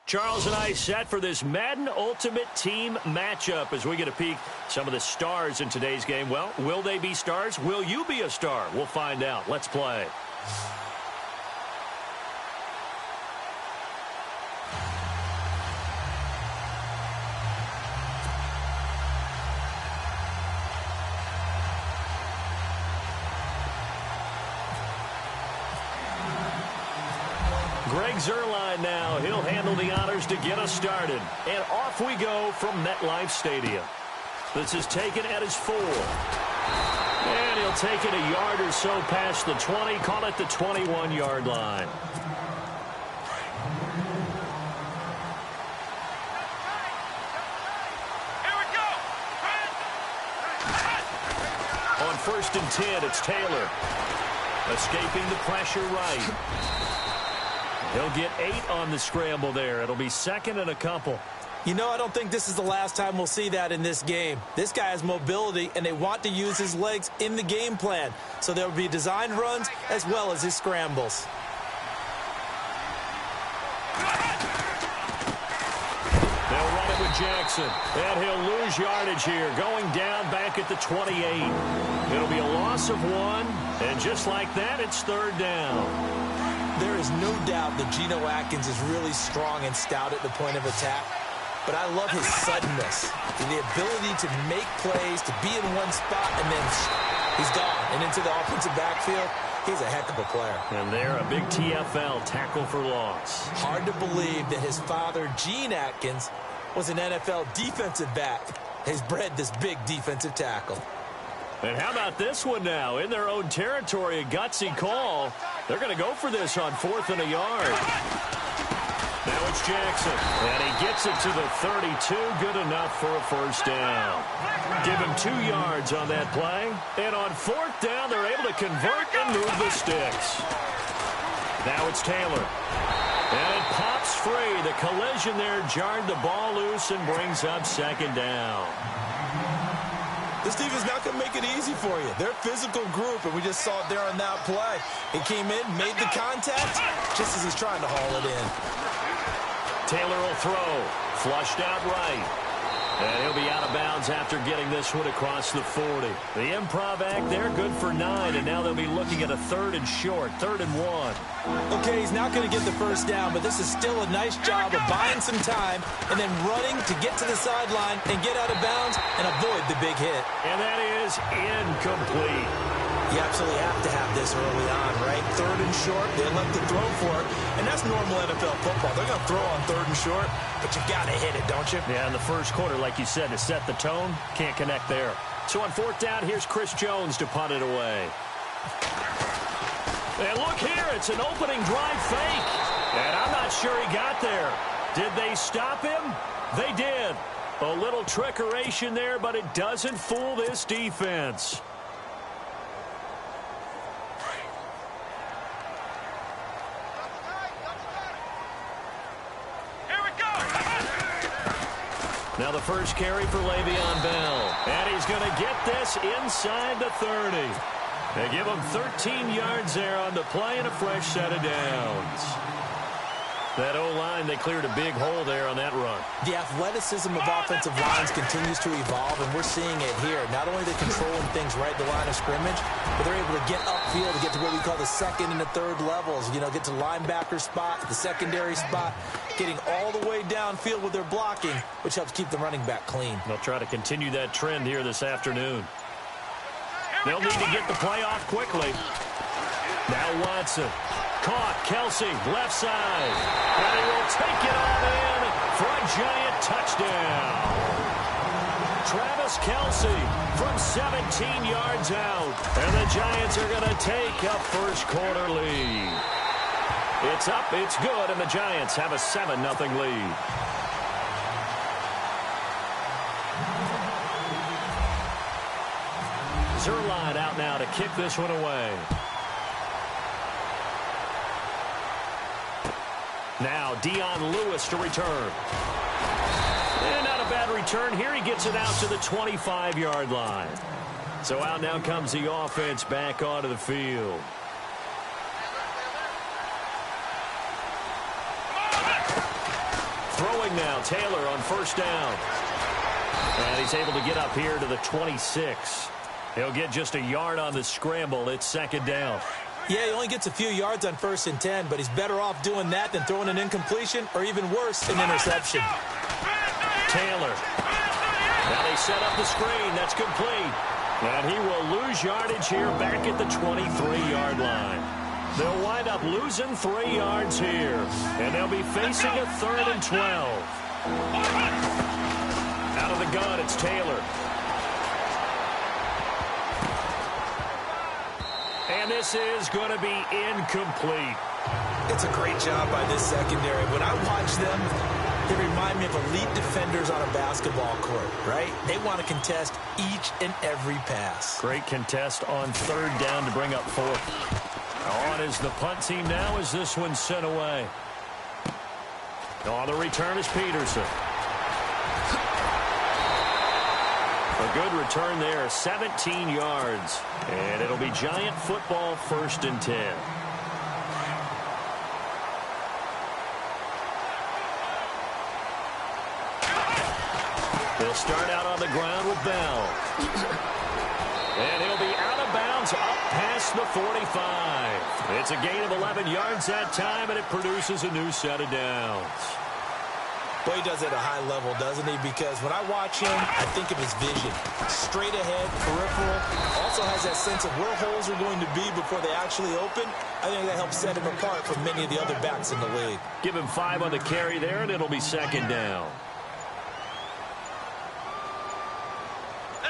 Charles and I set for this Madden Ultimate Team matchup as we get a peek some of the stars in today's game. Well, will they be stars? Will you be a star? We'll find out. Let's play. Greg Zuerlein now. He'll handle the honors to get us started. And off we go from MetLife Stadium. This is taken at his 4. And he'll take it a yard or so past the 20. Call it the 21-yard line. Here we go. On 1st and 10, it's Taylor. Escaping the pressure right. He'll get 8 on the scramble there. It'll be 2nd and a couple. You know, I don't think this is the last time we'll see that in this game. This guy has mobility, and they want to use his legs in the game plan. So there will be designed runs as well as his scrambles. They'll run it with Jackson. And he'll lose yardage here. Going down back at the 28. It'll be a loss of 1. And just like that, it's 3rd down. There is no doubt that Geno Atkins is really strong and stout at the point of attack. But I love his suddenness, the ability to make plays, to be in one spot, and then he's gone. And into the offensive backfield, he's a heck of a player. And they're a big TFL, tackle for loss. Hard to believe that his father, Gene Atkins, was an NFL defensive back. He's bred this big defensive tackle. And how about this one now? In their own territory, a gutsy call. They're going to go for this on 4th and a yard. Now it's Jackson. And he gets it to the 32. Good enough for a 1st down. Give him 2 yards on that play. And on 4th down, they're able to convert and move the sticks. Now it's Taylor. And it pops free. The collision there jarred the ball loose and brings up 2nd down. This defense is not going to make it easy for you. They're a physical group, and we just saw it there on that play. He came in, made the contact, just as he's trying to haul it in. Taylor will throw. Flushed out right. And he'll be out of bounds after getting this one across the 40. The improv act there, good for 9, and now they'll be looking at a 3rd and short, 3rd and 1. Okay, he's not going to get the 1st down, but this is still a nice job of buying some time and then running to get to the sideline and get out of bounds and avoid the big hit. And that is incomplete. You absolutely have to have this early on, right? 3rd and short, they elect to throw for it, and that's normal NFL football. They're going to throw on 3rd and short, but you got to hit it, don't you? Yeah, in the first quarter, like you said, to set the tone, can't connect there. So on 4th down, here's Chris Jones to punt it away. And look here, it's an opening drive fake. And I'm not sure he got there. Did they stop him? They did. A little trickeration there, but it doesn't fool this defense. Now the first carry for Le'Veon Bell. And he's going to get this inside the 30. They give him 13 yards there on the play and a fresh set of downs. That O-line, they cleared a big hole there on that run. The athleticism of offensive lines continues to evolve, and we're seeing it here. Not only are they controlling things right at the line of scrimmage, but they're able to get upfield to get to what we call the 2nd and the 3rd levels. You know, get to linebacker spot, the secondary spot, getting all the way downfield with their blocking, which helps keep the running back clean. They'll try to continue that trend here this afternoon. They'll need to get the play off quickly. Now Watson. Caught, Kelsey, left side. And he will take it all in for a giant touchdown. Travis Kelsey from 17 yards out. And the Giants are going to take a first quarter lead. It's up, it's good, and the Giants have a 7-0 lead. Zuerlein out now to kick this one away. Now Dion Lewis to return. And not a bad return here. He gets it out to the 25-yard line. So out now comes the offense back onto the field. throwing now. Taylor on first down. And he's able to get up here to the 26. He'll get just a yard on the scramble. It's second down. Yeah, he only gets a few yards on 1st and 10, but he's better off doing that than throwing an incompletion or even worse, an interception. Taylor. Now they set up the screen. That's complete. And he will lose yardage here back at the 23-yard line. They'll wind up losing 3 yards here. And they'll be facing a 3rd and 12. Out of the gun, it's Taylor. And this is going to be incomplete. It's a great job by this secondary. When I watch them, they remind me of elite defenders on a basketball court, right? They want to contest each and every pass. Great contest on 3rd down to bring up 4th. On is the punt team now as this one's sent away. On the return is Peterson. A good return there, 17 yards. And it'll be Giant football, 1st and 10. They'll start out on the ground with Bell. And he'll be out of bounds up past the 45. It's a gain of 11 yards that time, and it produces a new set of downs. Boy, he does it at a high level, doesn't he? Because when I watch him, I think of his vision. Straight ahead, peripheral. Also has that sense of where holes are going to be before they actually open. I think that helps set him apart from many of the other backs in the league. Give him 5 on the carry there, and it'll be second down.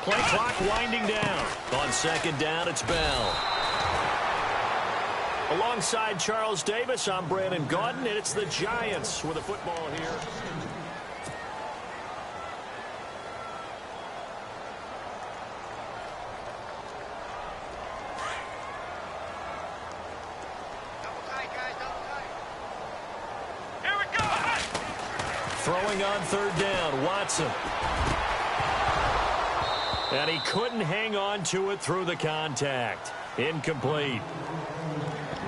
Play clock winding down. On second down, it's Bell. Alongside Charles Davis, I'm Brandon Gaudin, and it's the Giants with the football here. Throwing on 3rd down, Watson. And he couldn't hang on to it through the contact. Incomplete.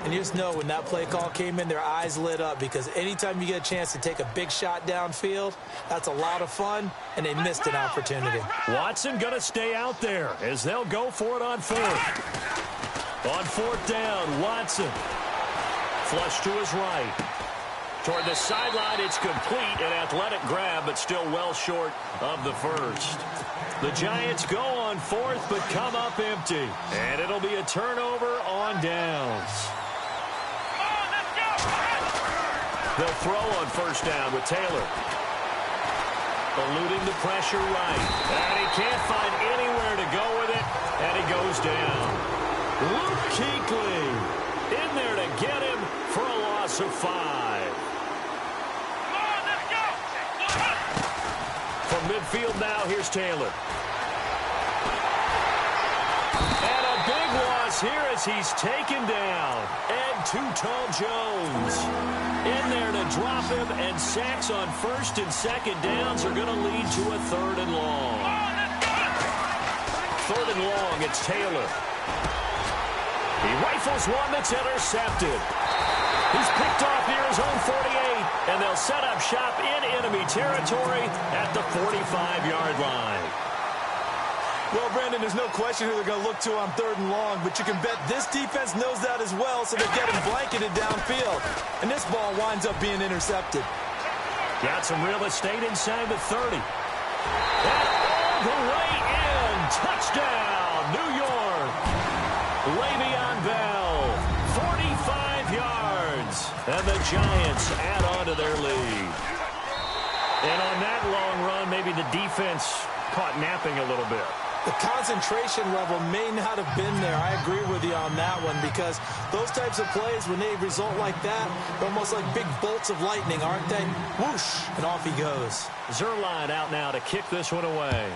And you just know when that play call came in, their eyes lit up because anytime you get a chance to take a big shot downfield, that's a lot of fun, and they missed an opportunity. Watson going to stay out there as they'll go for it on 4th. On 4th down, Watson. Flush to his right. Toward the sideline, it's complete. An athletic grab, but still well short of the first. The Giants go on 4th, but come up empty. And it'll be a turnover on downs. They'll throw on 1st down with Taylor. Eluding the pressure right. And he can't find anywhere to go with it. And he goes down. Luke Kuechly in there to get him for a loss of 5. From midfield now, here's Taylor. And a big loss here as he's taken down. And Too Tall Jones in there to drop him, and sacks on 1st and 2nd downs are going to lead to a 3rd and long. 3rd and long, it's Taylor. He rifles one that's intercepted. He's picked off near his own 48, and they'll set up shop in enemy territory at the 45-yard line. Well, Brandon, there's no question who they're going to look to on 3rd and long, but you can bet this defense knows that as well, so they're getting blanketed downfield. And this ball winds up being intercepted. Got some real estate inside the 30. And all the way in. Touchdown, New York. Le'Veon Bell, 45 yards. And the Giants add on to their lead. And on that long run, maybe the defense caught napping a little bit. The concentration level may not have been there. I agree with you on that one because those types of plays, when they result like that, they're almost like big bolts of lightning, aren't they? Whoosh, and off he goes. Zerline out now to kick this one away.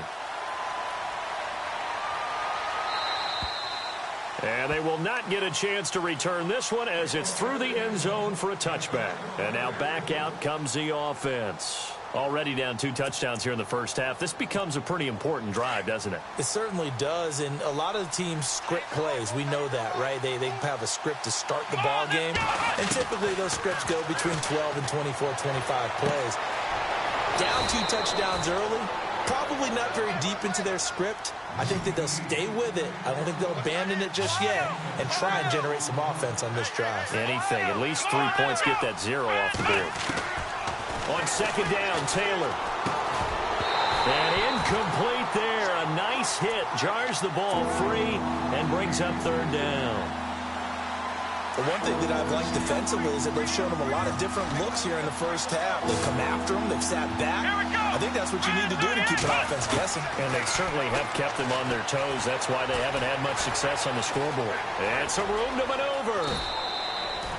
And they will not get a chance to return this one as it's through the end zone for a touchback. And now back out comes the offense. Already down 2 touchdowns here in the first half. This becomes a pretty important drive, doesn't it? It certainly does, and a lot of the teams script plays. We know that, right? They have a script to start the ball game, and typically those scripts go between 12 and 24, 25 plays. Down 2 touchdowns early. Probably not very deep into their script. I think that they'll stay with it. I don't think they'll abandon it just yet and try and generate some offense on this drive. Anything. At least 3 points, get that 0 off the board. On second down, Taylor. And incomplete there. A nice hit. Jars the ball free and brings up third down. The one thing that I've liked defensively is that they've shown them a lot of different looks here in the first half. They've come after them. They've sat back. I think that's what you need to do to keep an offense guessing. And they certainly have kept them on their toes. That's why they haven't had much success on the scoreboard. And some room to maneuver.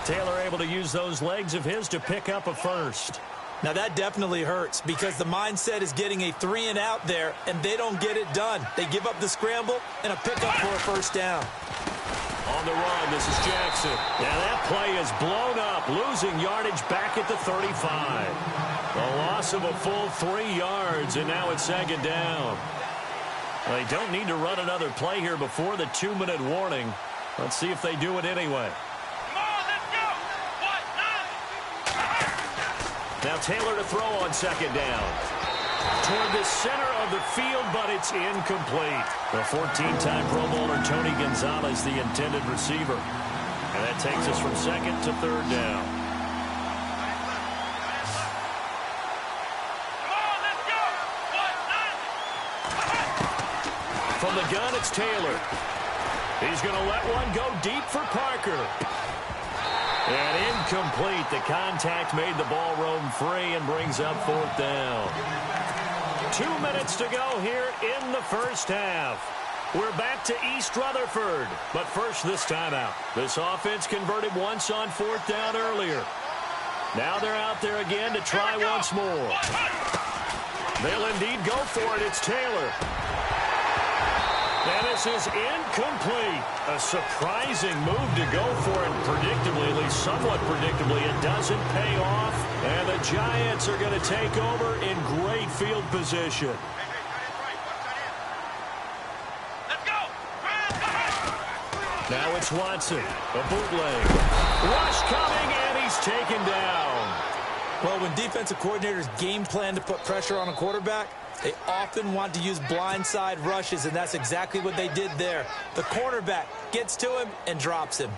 Taylor able to use those legs of his to pick up a first. Now that definitely hurts because the mindset is getting a 3-and-out there, and they don't get it done. They give up the scramble and a pickup for a first down. On the run, this is Jackson. Now that play is blown up, losing yardage back at the 35. A loss of a full 3 yards, and now it's second down. They don't need to run another play here before the 2-minute warning. Let's see if they do it anyway. Now Taylor to throw on second down. Toward the center of the field, but it's incomplete. The 14-time Pro Bowler Tony Gonzalez, the intended receiver. And that takes us from second to third down. From the gun, it's Taylor. He's going to let one go deep for Parker. And incomplete. The contact made the ball roam free and brings up fourth down. 2 minutes to go here in the first half. We're back to East Rutherford. But first, this timeout. This offense converted once on fourth down earlier. Now they're out there again to try once more. They'll indeed go for it. It's Taylor. And this is incomplete. A surprising move to go for it. Predictably, at least somewhat predictably, it doesn't pay off. And the Giants are going to take over in great field position. Now it's Watson. A bootleg. Rush coming, and he's taken down. Well, when defensive coordinators game plan to put pressure on a quarterback, they often want to use blindside rushes, and that's exactly what they did there. The cornerback gets to him and drops him.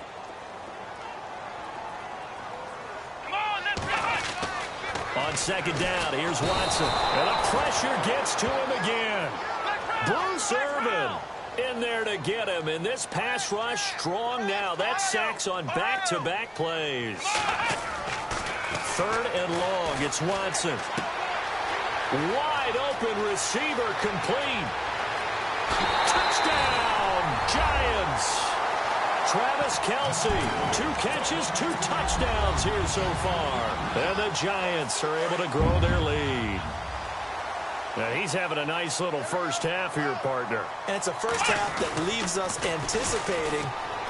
On second down, here's Watson. And the pressure gets to him again. Bruce Irvin in there to get him. And this pass rush strong now. That's sacks on back-to-back plays. Third and long, it's Watson. Wide open receiver complete. Touchdown, Giants. Travis Kelce, 2 catches, 2 touchdowns here so far. And the Giants are able to grow their lead. Now he's having a nice little first half here, partner. And it's a first half that leaves us anticipating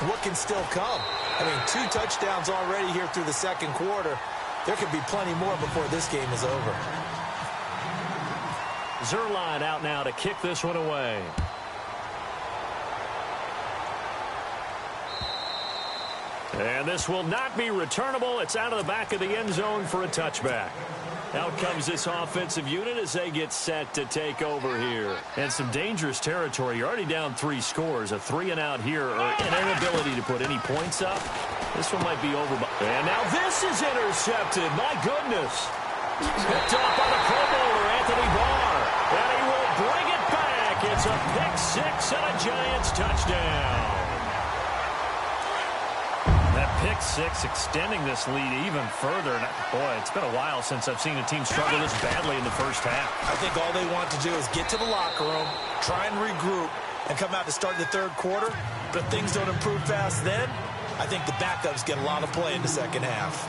what can still come. I mean, 2 touchdowns already here through the second quarter. There could be plenty more before this game is over. Zerline out now to kick this one away. And this will not be returnable. It's out of the back of the end zone for a touchback. Out comes this offensive unit as they get set to take over here. And some dangerous territory. You're already down 3 scores. A 3-and-out here, or an inability to put any points up. This one might be over. And now this is intercepted. My goodness. Picked up by the Pro Bowler, Anthony Barr. And he will bring it back. It's a pick-6 and a Giants touchdown. That pick-6 extending this lead even further. And boy, it's been a while since I've seen a team struggle this badly in the first half. I think all they want to do is get to the locker room, try and regroup, and come out to start the third quarter. But if things don't improve fast then, I think the backups get a lot of play in the second half.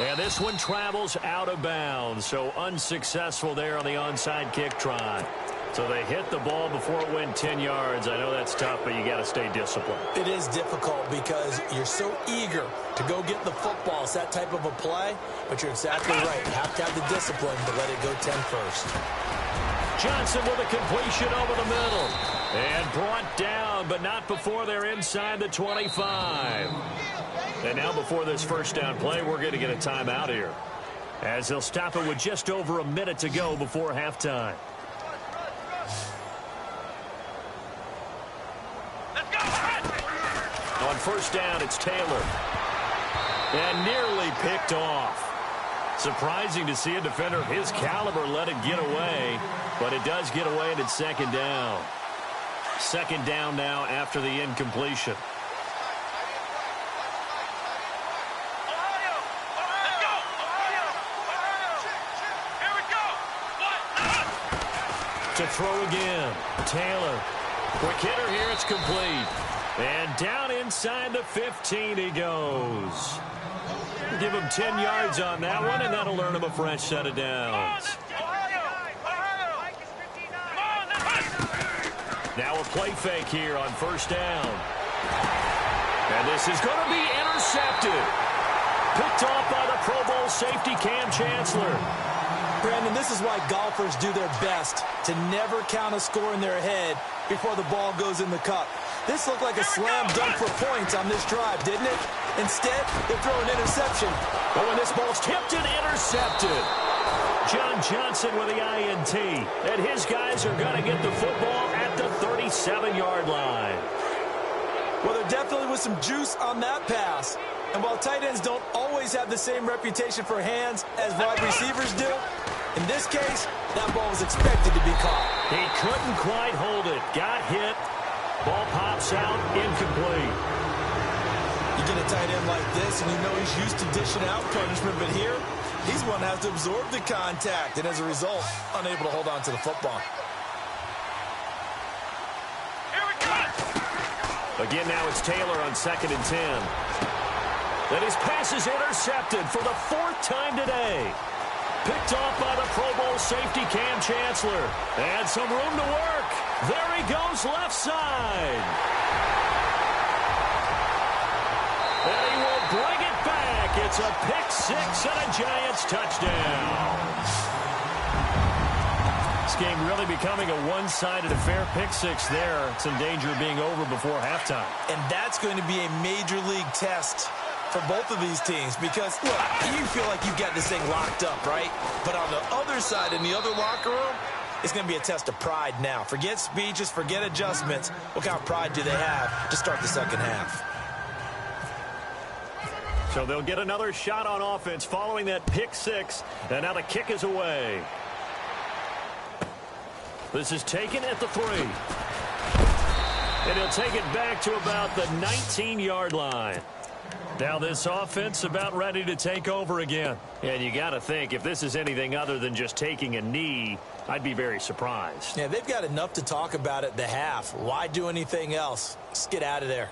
And this one travels out of bounds. So unsuccessful there on the onside kick try. So they hit the ball before it went 10 yards. I know that's tough, but you got to stay disciplined. It is difficult because you're so eager to go get the football. It's that type of a play, but you're exactly right. You have to have the discipline to let it go 10 first. Johnson with a completion over the middle. And brought down, but not before they're inside the 25. And now before this first down play, we're going to get a timeout here, as they'll stop it with just over a minute to go before halftime. On first down, it's Taylor. And nearly picked off. Surprising to see a defender of his caliber let it get away, but it does get away, and it's second down. Second down now after the incompletion. To throw again. Taylor. Quick hitter here. It's complete. And down inside the 15 he goes. Give him 10 yards on that one, and that'll earn him a fresh set of downs. Now a play fake here on first down. And this is going to be intercepted. Picked off by the Pro Bowl safety Cam Chancellor. Brandon, this is why golfers do their best to never count a score in their head before the ball goes in the cup. This looked like a slam dunk for points on this drive, didn't it? Instead, they throw an interception. But when this ball's tipped and intercepted, John Johnson with the INT. And his guys are going to get the football at the 37-yard line. Well, there definitely was some juice on that pass. And while tight ends don't always have the same reputation for hands as wide receivers do, in this case, that ball was expected to be caught. He couldn't quite hold it. Got hit. Ball pops out, incomplete. You get a tight end like this, and you know he's used to dishing out punishment, but here, he's one that has to absorb the contact, and as a result, unable to hold on to the football. Again, now it's Taylor on 2nd and 10. Then his pass is intercepted for the 4th time today. Picked off by the Pro Bowl safety Cam Chancellor. And some room to work. There he goes left side. And he will bring it back. It's a pick six and a Giants touchdown. This game really becoming a one-sided affair. Pick six there. It's in danger of being over before halftime. And that's going to be a major league test for both of these teams because, look, you feel like you've got this thing locked up, right? But on the other side, in the other locker room, it's going to be a test of pride now. Forget speeches, forget adjustments. What kind of pride do they have to start the second half? So they'll get another shot on offense following that pick six, and now the kick is away. This is taken at the 3. And he'll take it back to about the 19-yard line. Now this offense about ready to take over again. And you got to think, if this is anything other than just taking a knee, I'd be very surprised. Yeah, they've got enough to talk about at the half. Why do anything else? Just get out of there.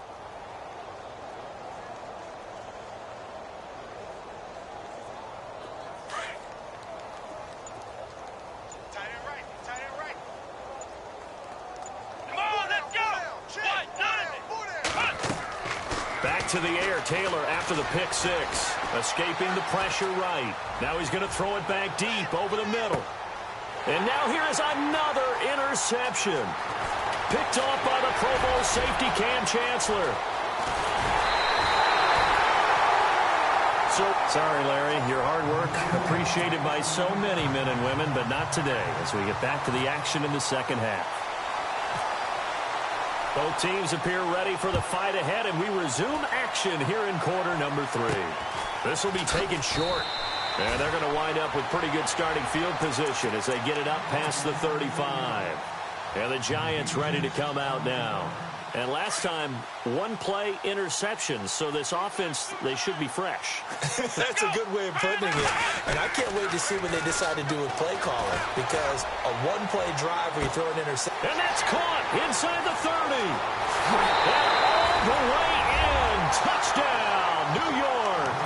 To the air, Taylor after the pick six. Escaping the pressure right. Now he's going to throw it back deep over the middle. And now here is another interception. Picked off by the Pro Bowl safety Cam Chancellor. So, sorry, Larry, your hard work appreciated by so many men and women, but not today as we get back to the action in the second half. Both teams appear ready for the fight ahead, and we resume action here in quarter number 3. This will be taken short, and they're going to wind up with pretty good starting field position as they get it up past the 35. And the Giants ready to come out now. And last time, one-play interceptions, so this offense, they should be fresh. That's a good way of putting it. And I can't wait to see what they decide to do with play calling, because a one-play drive where you throw an interception. And that's caught inside the 30. And all the way in. Touchdown, New York.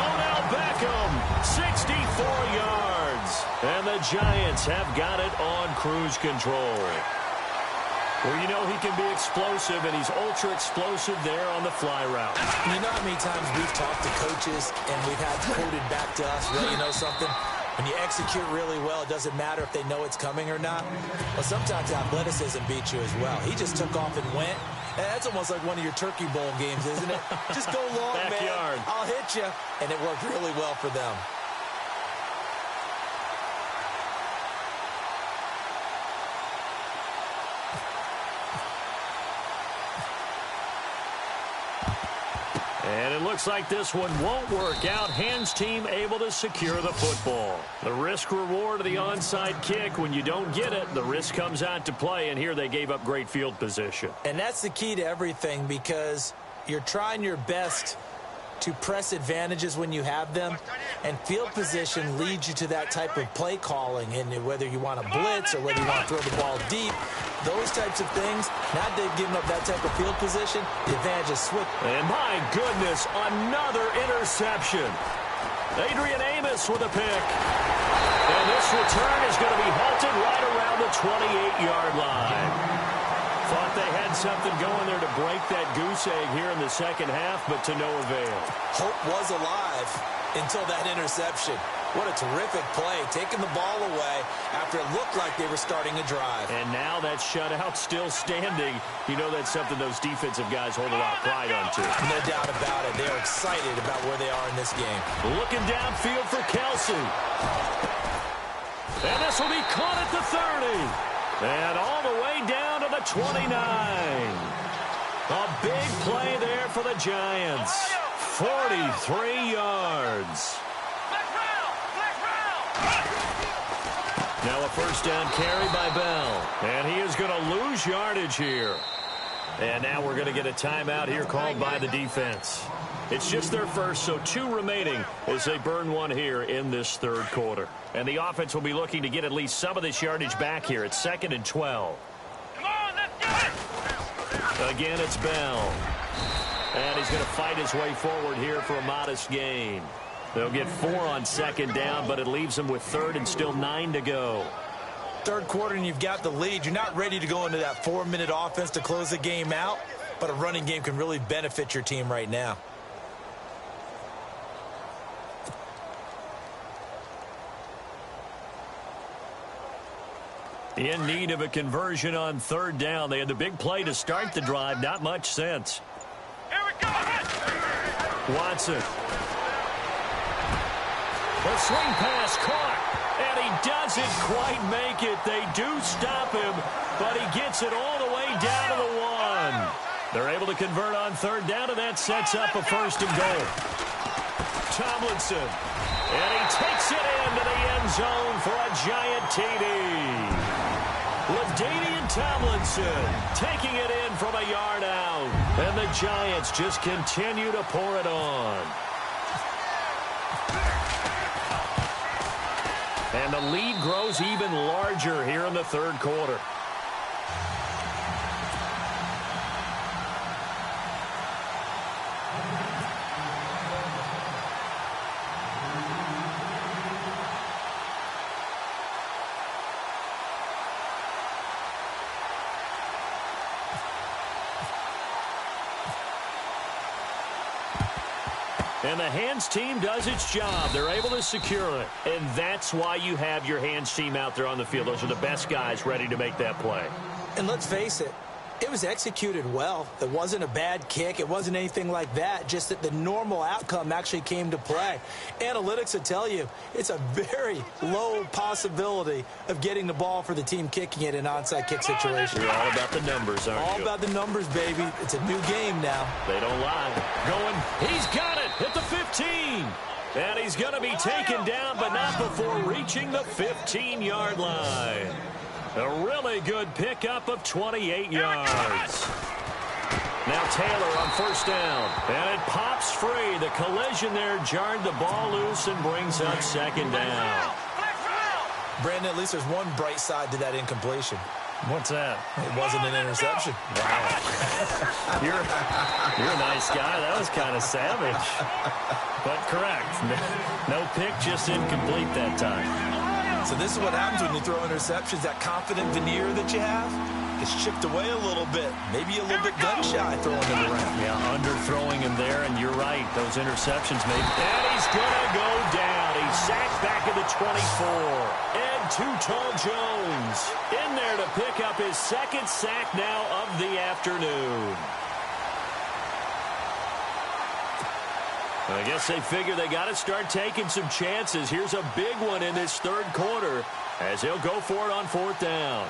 Odell Beckham, 64 yards. And the Giants have got it on cruise control. Well, you know he can be explosive, and he's ultra-explosive there on the fly route. You know how many times we've talked to coaches, and we've had quoted back to us, well, you know something? When you execute really well, it doesn't matter if they know it's coming or not. Well, sometimes athleticism beats you as well. He just took off and went. And that's almost like one of your Turkey Bowl games, isn't it? Just go long, Backyard. man. I'll hit you. And it worked really well for them. And it looks like this one won't work out. Hands team able to secure the football. The risk reward of the onside kick. When you don't get it, the risk comes out to play. And here they gave up great field position. And that's the key to everything, because you're trying your best to press advantages when you have them. And field position leads you to that type of play calling. And whether you want to blitz or whether you want to throw the ball deep, those types of things, now they've given up that type of field position, the advantage is switched. And my goodness, another interception. Adrian Amos with a pick. And this return is going to be halted right around the 28-yard line. Thought they had something going there to break that goose egg here in the second half, but to no avail. Hope was alive until that interception. What a terrific play, taking the ball away after it looked like they were starting a drive. And now that shutout still standing. You know that's something those defensive guys hold a lot of pride onto. No doubt about it. They're excited about where they are in this game. Looking downfield for Kelsey. And this will be caught at the 30. And all the way down to the 29. A big play there for the Giants. 43 yards. Now a first down carry by Bell. And he is going to lose yardage here. And now we're going to get a timeout here called by the defense. It's just their first, so 2 remaining as they burn one here in this third quarter. And the offense will be looking to get at least some of this yardage back here. It's 2nd and 12. Come on, let's get it! Again, it's Bell. And he's going to fight his way forward here for a modest gain. They'll get 4 on 2nd down, but it leaves them with 3rd and still 9 to go. Third quarter and you've got the lead. You're not ready to go into that 4-minute offense to close the game out, but a running game can really benefit your team right now. In need of a conversion on 3rd down. They had the big play to start the drive. Not much sense. Here we go! Watson. The swing pass caught, and he doesn't quite make it. They do stop him, but he gets it all the way down to the 1. They're able to convert on 3rd down, and that sets up a 1st and goal. Tomlinson, and he takes it into the end zone for a giant TD. LaDainian Tomlinson taking it in from a yard out, and the Giants just continue to pour it on. And the lead grows even larger here in the third quarter. And the hands team does its job. They're able to secure it. And that's why you have your hands team out there on the field. Those are the best guys ready to make that play. And let's face it, it was executed well. It wasn't a bad kick. It wasn't anything like that. Just that the normal outcome actually came to play. Analytics will tell you it's a very low possibility of getting the ball for the team kicking it in an onside kick situation. You're all about the numbers, aren't you? All about the numbers, baby. It's a new game now. They don't lie. Going, he's got it at the 15. And he's going to be taken down, but not before reaching the 15-yard line. A really good pickup of 28 yards. Now Taylor on first down. And it pops free. The collision there jarred the ball loose and brings up second down. Brandon, at least there's one bright side to that incompletion. What's that? It wasn't an interception. Wow. You're a nice guy. That was kind of savage. But correct. No pick, just incomplete that time. So this is what happens when you throw interceptions, that confident veneer that you have. It's chipped away a little bit. Maybe a little bit gun-shy throwing it around. Yeah, underthrowing him there, and you're right. Those interceptions made. And he's going to go down. He's sacked back at the 24. And Too-Tall Jones in there to pick up his second sack now of the afternoon. I guess they figure they got to start taking some chances. Here's a big one in this third quarter as he'll go for it on fourth down.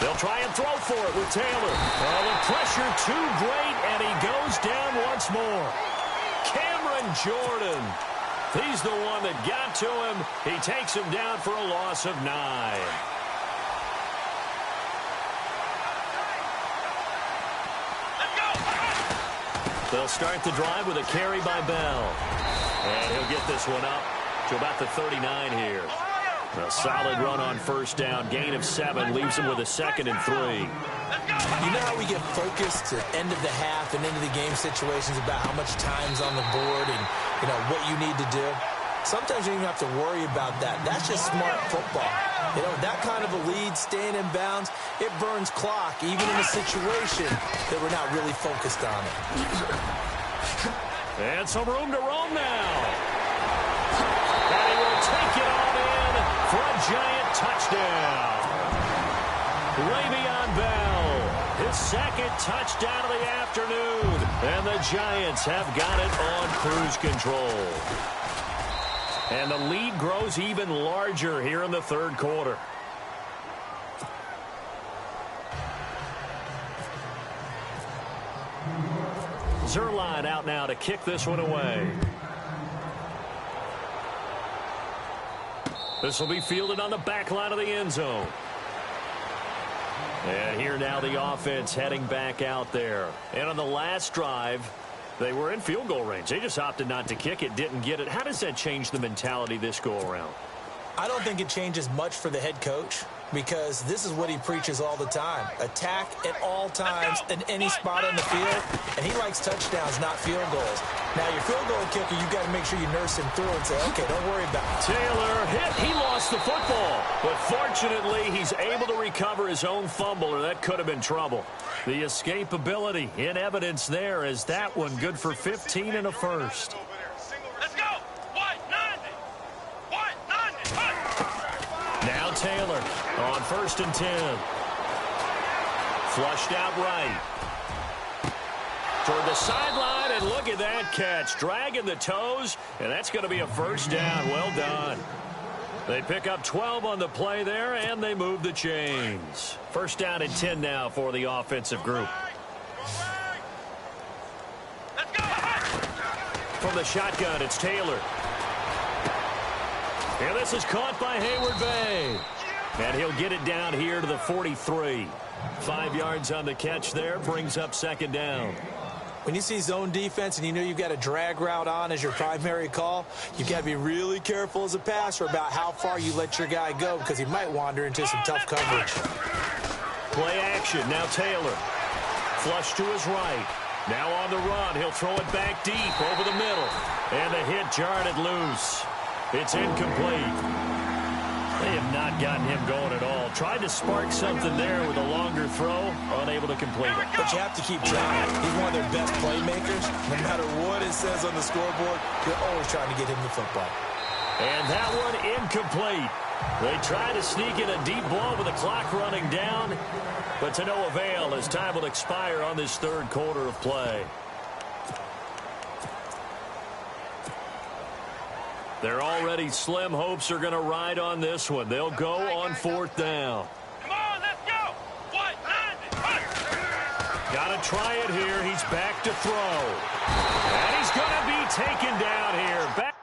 They'll try and throw for it with Taylor. Oh, the pressure too great, and he goes down once more. Cameron Jordan. He's the one that got to him. He takes him down for a loss of 9. They'll start the drive with a carry by Bell. And he'll get this one up to about the 39 here. A solid run on first down. Gain of 7 leaves him with a 2nd and 3. You know how we get focused at end of the half and into the game situations about how much time's on the board and, you know, what you need to do? Sometimes you don't even have to worry about that. That's just smart football. You know, that kind of a lead, staying in bounds, it burns clock, even in a situation that we're not really focused on it. And some room to roam now. And he will take it on in for a giant touchdown. Le'Veon Bell, his second touchdown of the afternoon. And the Giants have got it on cruise control. And the lead grows even larger here in the third quarter. Zuerlein out now to kick this one away. This will be fielded on the back line of the end zone. And here now the offense heading back out there. And on the last drive, they were in field goal range. They just opted not to kick it, didn't get it. How does that change the mentality this go-around? I don't think it changes much for the head coach because this is what he preaches all the time. Attack at all times in any spot on the field, and he likes touchdowns, not field goals. Now, your field goal kicker, you've got to make sure you nurse him through and say, okay, don't worry about it. Taylor hit. He lost the football. But fortunately, he's able to recover his own fumble, or that could have been trouble. The escapability in evidence there as that one good for 15 and a first. Let's go. White 90. White 90. Now Taylor on 1st and 10. Flushed out right. Toward the sideline, and look at that catch. Dragging the toes, and that's going to be a first down. Well done. They pick up 12 on the play there, and they move the chains. First down and 10 now for the offensive group. From the shotgun, it's Taylor. And this is caught by Hayward-Bay. And he'll get it down here to the 43. 5 yards on the catch there, brings up 2nd down. When you see zone defense and you know you've got a drag route on as your primary call, you've got to be really careful as a passer about how far you let your guy go because he might wander into some tough coverage. Play action. Now Taylor. Flush to his right. Now on the run. He'll throw it back deep over the middle. And the hit jarred it loose. It's incomplete. They have not gotten him going at all. Tried to spark something there with a longer throw. Unable to complete it. But you have to keep trying. He's one of their best playmakers. No matter what it says on the scoreboard, you're always trying to get him the football. And that one incomplete. They try to sneak in a deep ball with the clock running down. But to no avail as time will expire on this third quarter of play. Their already slim hopes are going to ride on this one. They'll go on 4th down. Come on, let's go. White 90. Got to try it here. He's back to throw. And he's going to be taken down here. Back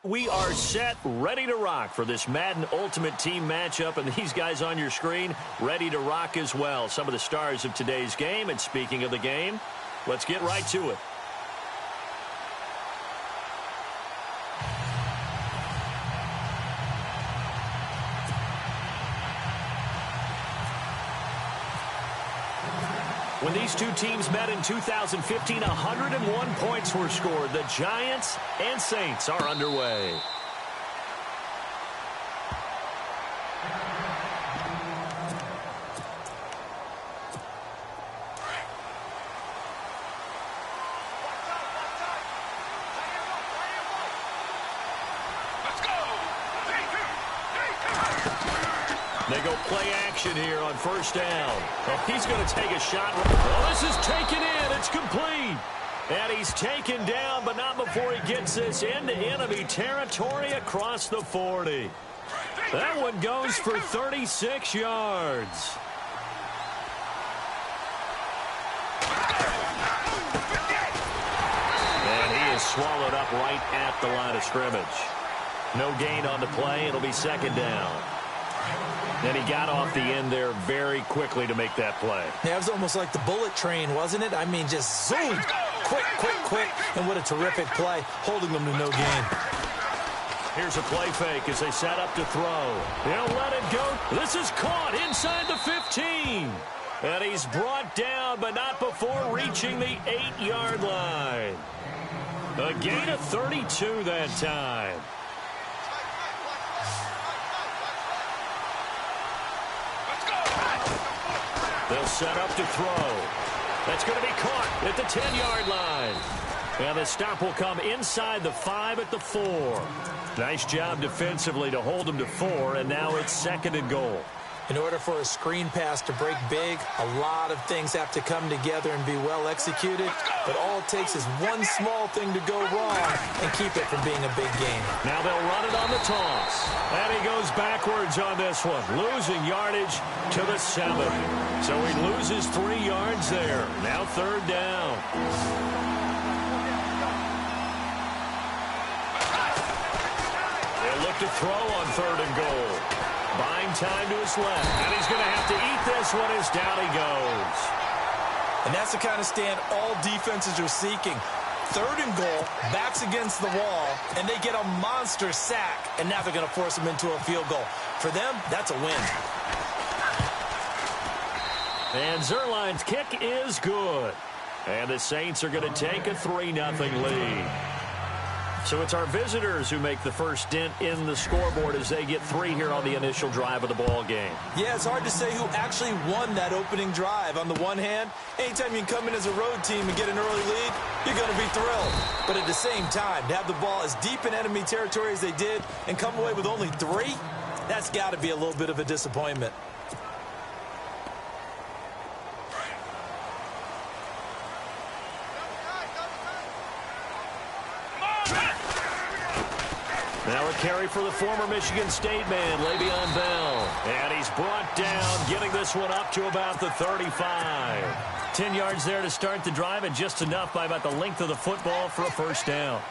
We are set, ready to rock for this Madden Ultimate Team matchup, and these guys on your screen ready to rock as well. Some of the stars of today's game, and speaking of the game, let's get right to it. When these two teams met in 2015, 101 points were scored. The Giants and Saints are underway. They go play action here on first down. Oh, he's going to take a shot. Oh, this is taken in. It's complete. And he's taken down, but not before he gets this into enemy territory across the 40. That one goes for 36 yards. And he is swallowed up right at the line of scrimmage. No gain on the play. It'll be second down. And he got off the end there very quickly to make that play. Yeah, it was almost like the bullet train, wasn't it? I mean, just zoom, quick, and what a terrific play, holding them to no gain. Here's a play fake as they set up to throw. They'll let it go. This is caught inside the 15. And he's brought down, but not before reaching the 8-yard line. A gain of 32 that time. They'll set up to throw. That's going to be caught at the 10-yard line. And the stop will come inside the 5 at the 4. Nice job defensively to hold them to 4, and now it's second and goal. In order for a screen pass to break big, a lot of things have to come together and be well executed. But all it takes is one small thing to go wrong and keep it from being a big game. Now they'll run it on the toss. And he goes backwards on this one, losing yardage to the 7. So he loses 3 yards there. Now third down. They'll look to throw on third and goal. Buying time to his left. And he's going to have to eat this one as down he goes. And that's the kind of stand all defenses are seeking. Third and goal, backs against the wall, and they get a monster sack. And now they're going to force them into a field goal. For them, that's a win. And Zerline's kick is good. And the Saints are going to take a 3-0 lead. So it's our visitors who make the first dent in the scoreboard as they get 3 here on the initial drive of the ball game. Yeah, it's hard to say who actually won that opening drive. On the one hand, anytime you can come in as a road team and get an early lead, you're going to be thrilled. But at the same time, to have the ball as deep in enemy territory as they did and come away with only 3, that's got to be a little bit of a disappointment. Now a carry for the former Michigan State man, Le'Veon Bell. And he's brought down, getting this one up to about the 35. 10 yards there to start the drive, and just enough by about the length of the football for a first down.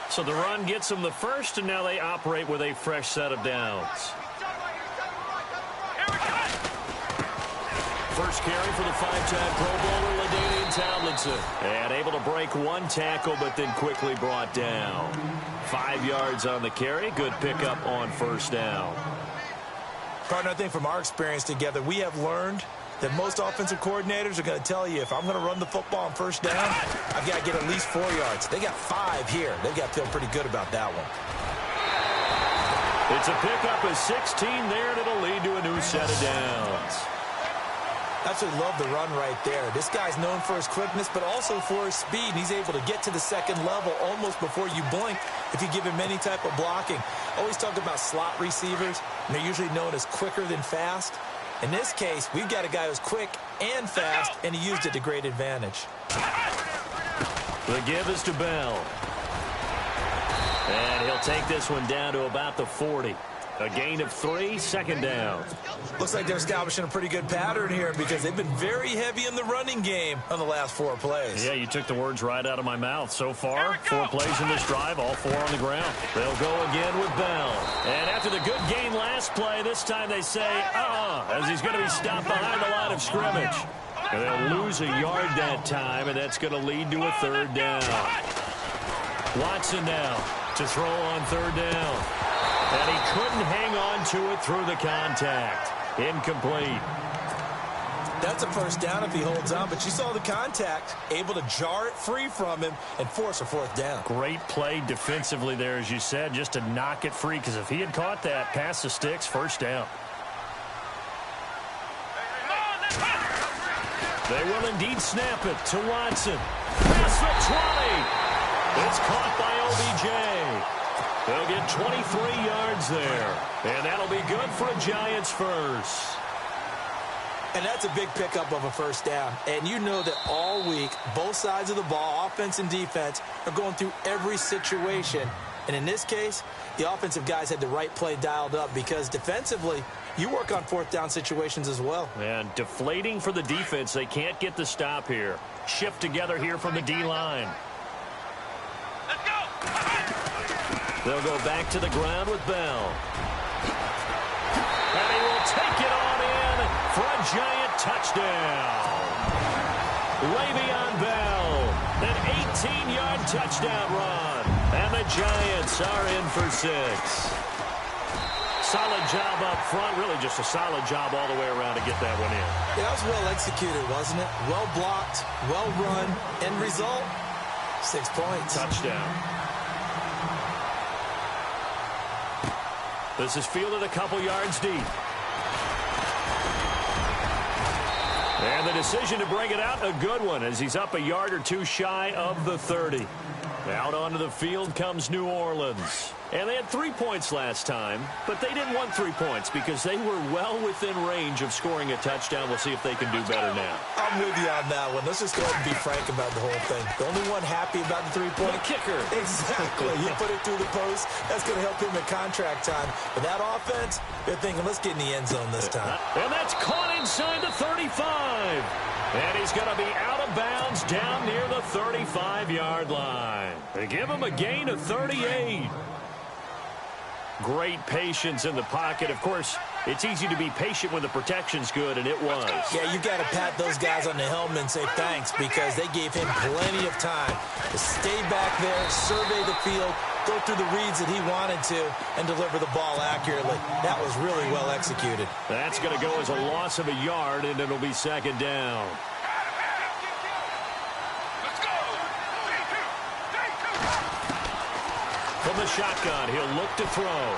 So the run gets them the first, and now they operate with a fresh set of downs. First carry for the 5-time Pro Bowler, LaDainian Tomlinson. And able to break one tackle, but then quickly brought down. 5 yards on the carry. Good pickup on first down. Partner, I think from our experience together, we have learned that most offensive coordinators are going to tell you, if I'm going to run the football on first down, I've got to get at least 4 yards. They got 5 here. They've got to feel pretty good about that one. It's a pickup of 16 there, and it'll lead to a new set of downs. Absolutely love the run right there. This guy's known for his quickness, but also for his speed. He's able to get to the second level almost before you blink if you give him any type of blocking. Always talk about slot receivers, and they're usually known as quicker than fast. In this case, we've got a guy who's quick and fast, and he used it to great advantage. The give is to Bell. And he'll take this one down to about the 40. A gain of 3, second down. Looks like they're establishing a pretty good pattern here because they've been very heavy in the running game on the last 4 plays. Yeah, you took the words right out of my mouth. So far, 4 plays in this drive, all 4 on the ground. They'll go again with Bell. And after the good gain last play, this time they say, as he's going to be stopped behind the line of scrimmage. And they'll lose a yard that time, and that's going to lead to a third down. Watson now to throw on third down. And he couldn't hang on to it through the contact. Incomplete. That's a first down if he holds on, but you saw the contact, able to jar it free from him and force a fourth down. Great play defensively there, as you said, just to knock it free, because if he had caught that, past the sticks, first down. They will indeed snap it to Watson. Past the 20. It's caught by OBJ. They'll get 23 yards there, and that'll be good for a Giants first. And that's a big pickup of a first down. And you know that all week, both sides of the ball, offense and defense, are going through every situation. And in this case, the offensive guys had the right play dialed up because defensively, you work on fourth down situations as well. And deflating for the defense. They can't get the stop here. Shift together here from the D-line. Let's go! They'll go back to the ground with Bell. And he will take it on in for a Giant touchdown. Le'Veon Bell, an 18-yard touchdown run. And the Giants are in for 6. Solid job up front. Really just a solid job all the way around to get that one in. Yeah, that was well executed, wasn't it? Well blocked, well run. End result, 6 points. Touchdown. This is fielded a couple yards deep. And the decision to bring it out, a good one, as he's up a yard or 2 shy of the 30. Out onto the field comes New Orleans. And they had 3 points last time, but they didn't want 3 points because they were well within range of scoring a touchdown. We'll see if they can do better now. I'm with you on that one. Let's just go ahead and be frank about the whole thing. The only one happy about the 3-point kicker. Exactly. You put it through the post. That's going to help him in contract time. But that offense, they're thinking, let's get in the end zone this time. And that's caught inside the 35. And he's going to be out of bounds down near the 35-yard line. They give him a gain of 38. Great patience in the pocket. Of course, it's easy to be patient when the protection's good, and it was. Yeah, you got to pat those guys on the helmet and say thanks because they gave him plenty of time to stay back there, survey the field, go through the reads that he wanted to, and deliver the ball accurately. That was really well executed. That's going to go as a loss of a yard, and it'll be second down. From the shotgun, he'll look to throw.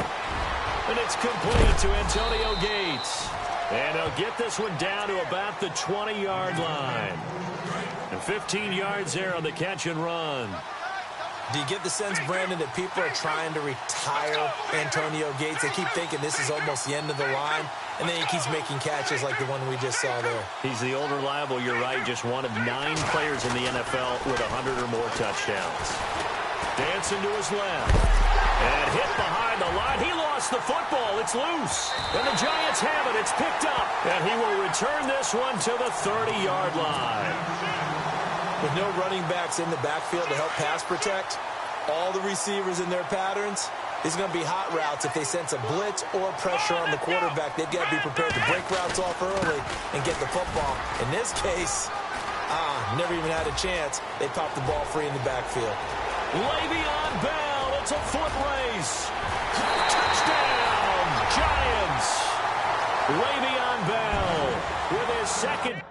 And it's complete to Antonio Gates. And he'll get this one down to about the 20-yard line. And 15 yards there on the catch and run. Do you get the sense, Brandon, that people are trying to retire Antonio Gates? They keep thinking this is almost the end of the line, and then he keeps making catches like the one we just saw there. He's the old reliable, you're right, just one of 9 players in the NFL with 100 or more touchdowns. Dancing to his left. And hit behind the line. He lost lost the football. It's loose. And the Giants have it. It's picked up. And he will return this one to the 30-yard line. With no running backs in the backfield to help pass protect, all the receivers in their patterns, these are going to be hot routes. If they sense a blitz or pressure on the quarterback, they've got to be prepared to break routes off early and get the football. In this case, never even had a chance. They popped the ball free in the backfield. Le'Veon Bell, it's a foot race. Touchdown, Giants. Le'Veon Bell with his second.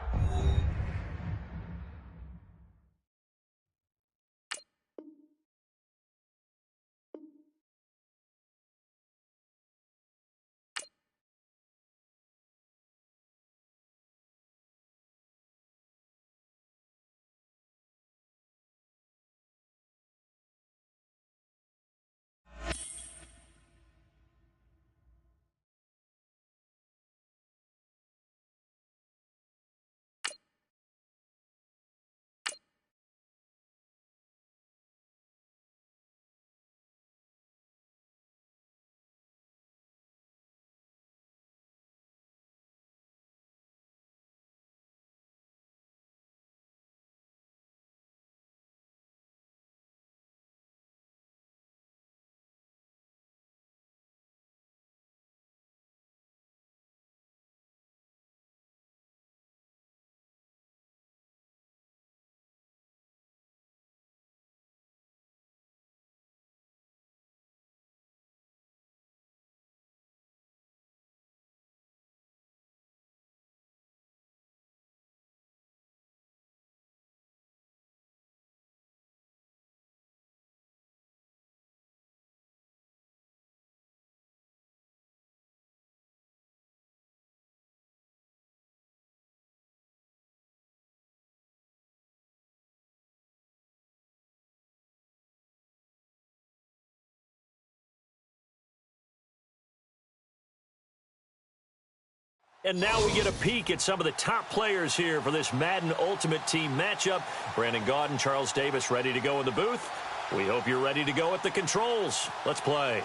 And now we get a peek at some of the top players here for this Madden Ultimate Team matchup. Brandon Gaudin, Charles Davis ready to go in the booth. We hope you're ready to go at the controls. Let's play.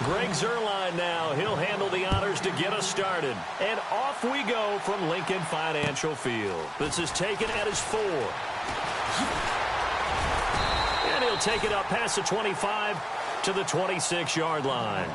Greg Zuerlein now. He'll handle the honors to get us started. And off we go from Lincoln Financial Field. This is taken at his 4. And he'll take it up past the 25 to the 26-yard line.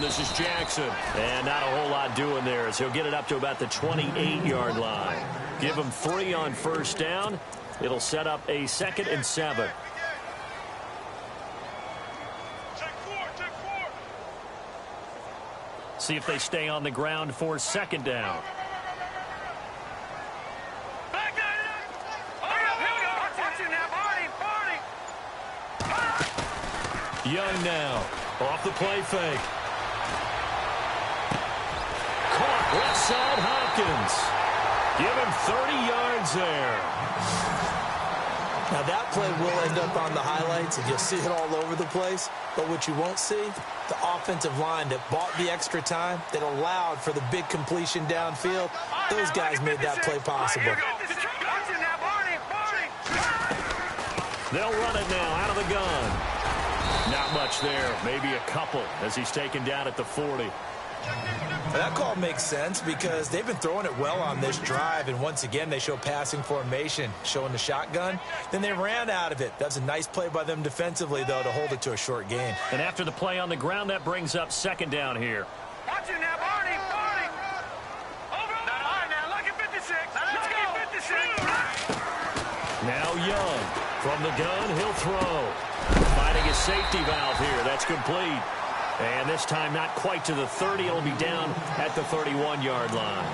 This is Jackson. And not a whole lot doing there as he'll get it up to about the 28-yard line. Give him 3 on first down. It'll set up a 2nd and 7. See if they stay on the ground for 2nd down. Young now. Off the play fake. Left side, Hopkins. Give him 30 yards there. Now, that play will end up on the highlights, and you'll see it all over the place. But what you won't see, the offensive line that bought the extra time, that allowed for the big completion downfield, those guys made that play possible. They'll run it now out of the gun. Not much there, maybe a couple as he's taken down at the 40. That call makes sense because they've been throwing it well on this drive, and once again they show passing formation, showing the shotgun. Then they ran out of it. That's a nice play by them defensively, though, to hold it to a short gain. And after the play on the ground, that brings up 2nd down here. Watch it now, Barney. Over. Now, look at 56. Let's go. 56. Now Young. From the gun, he'll throw. Finding his safety valve here. That's complete. And this time not quite to the 30. It'll be down at the 31-yard line.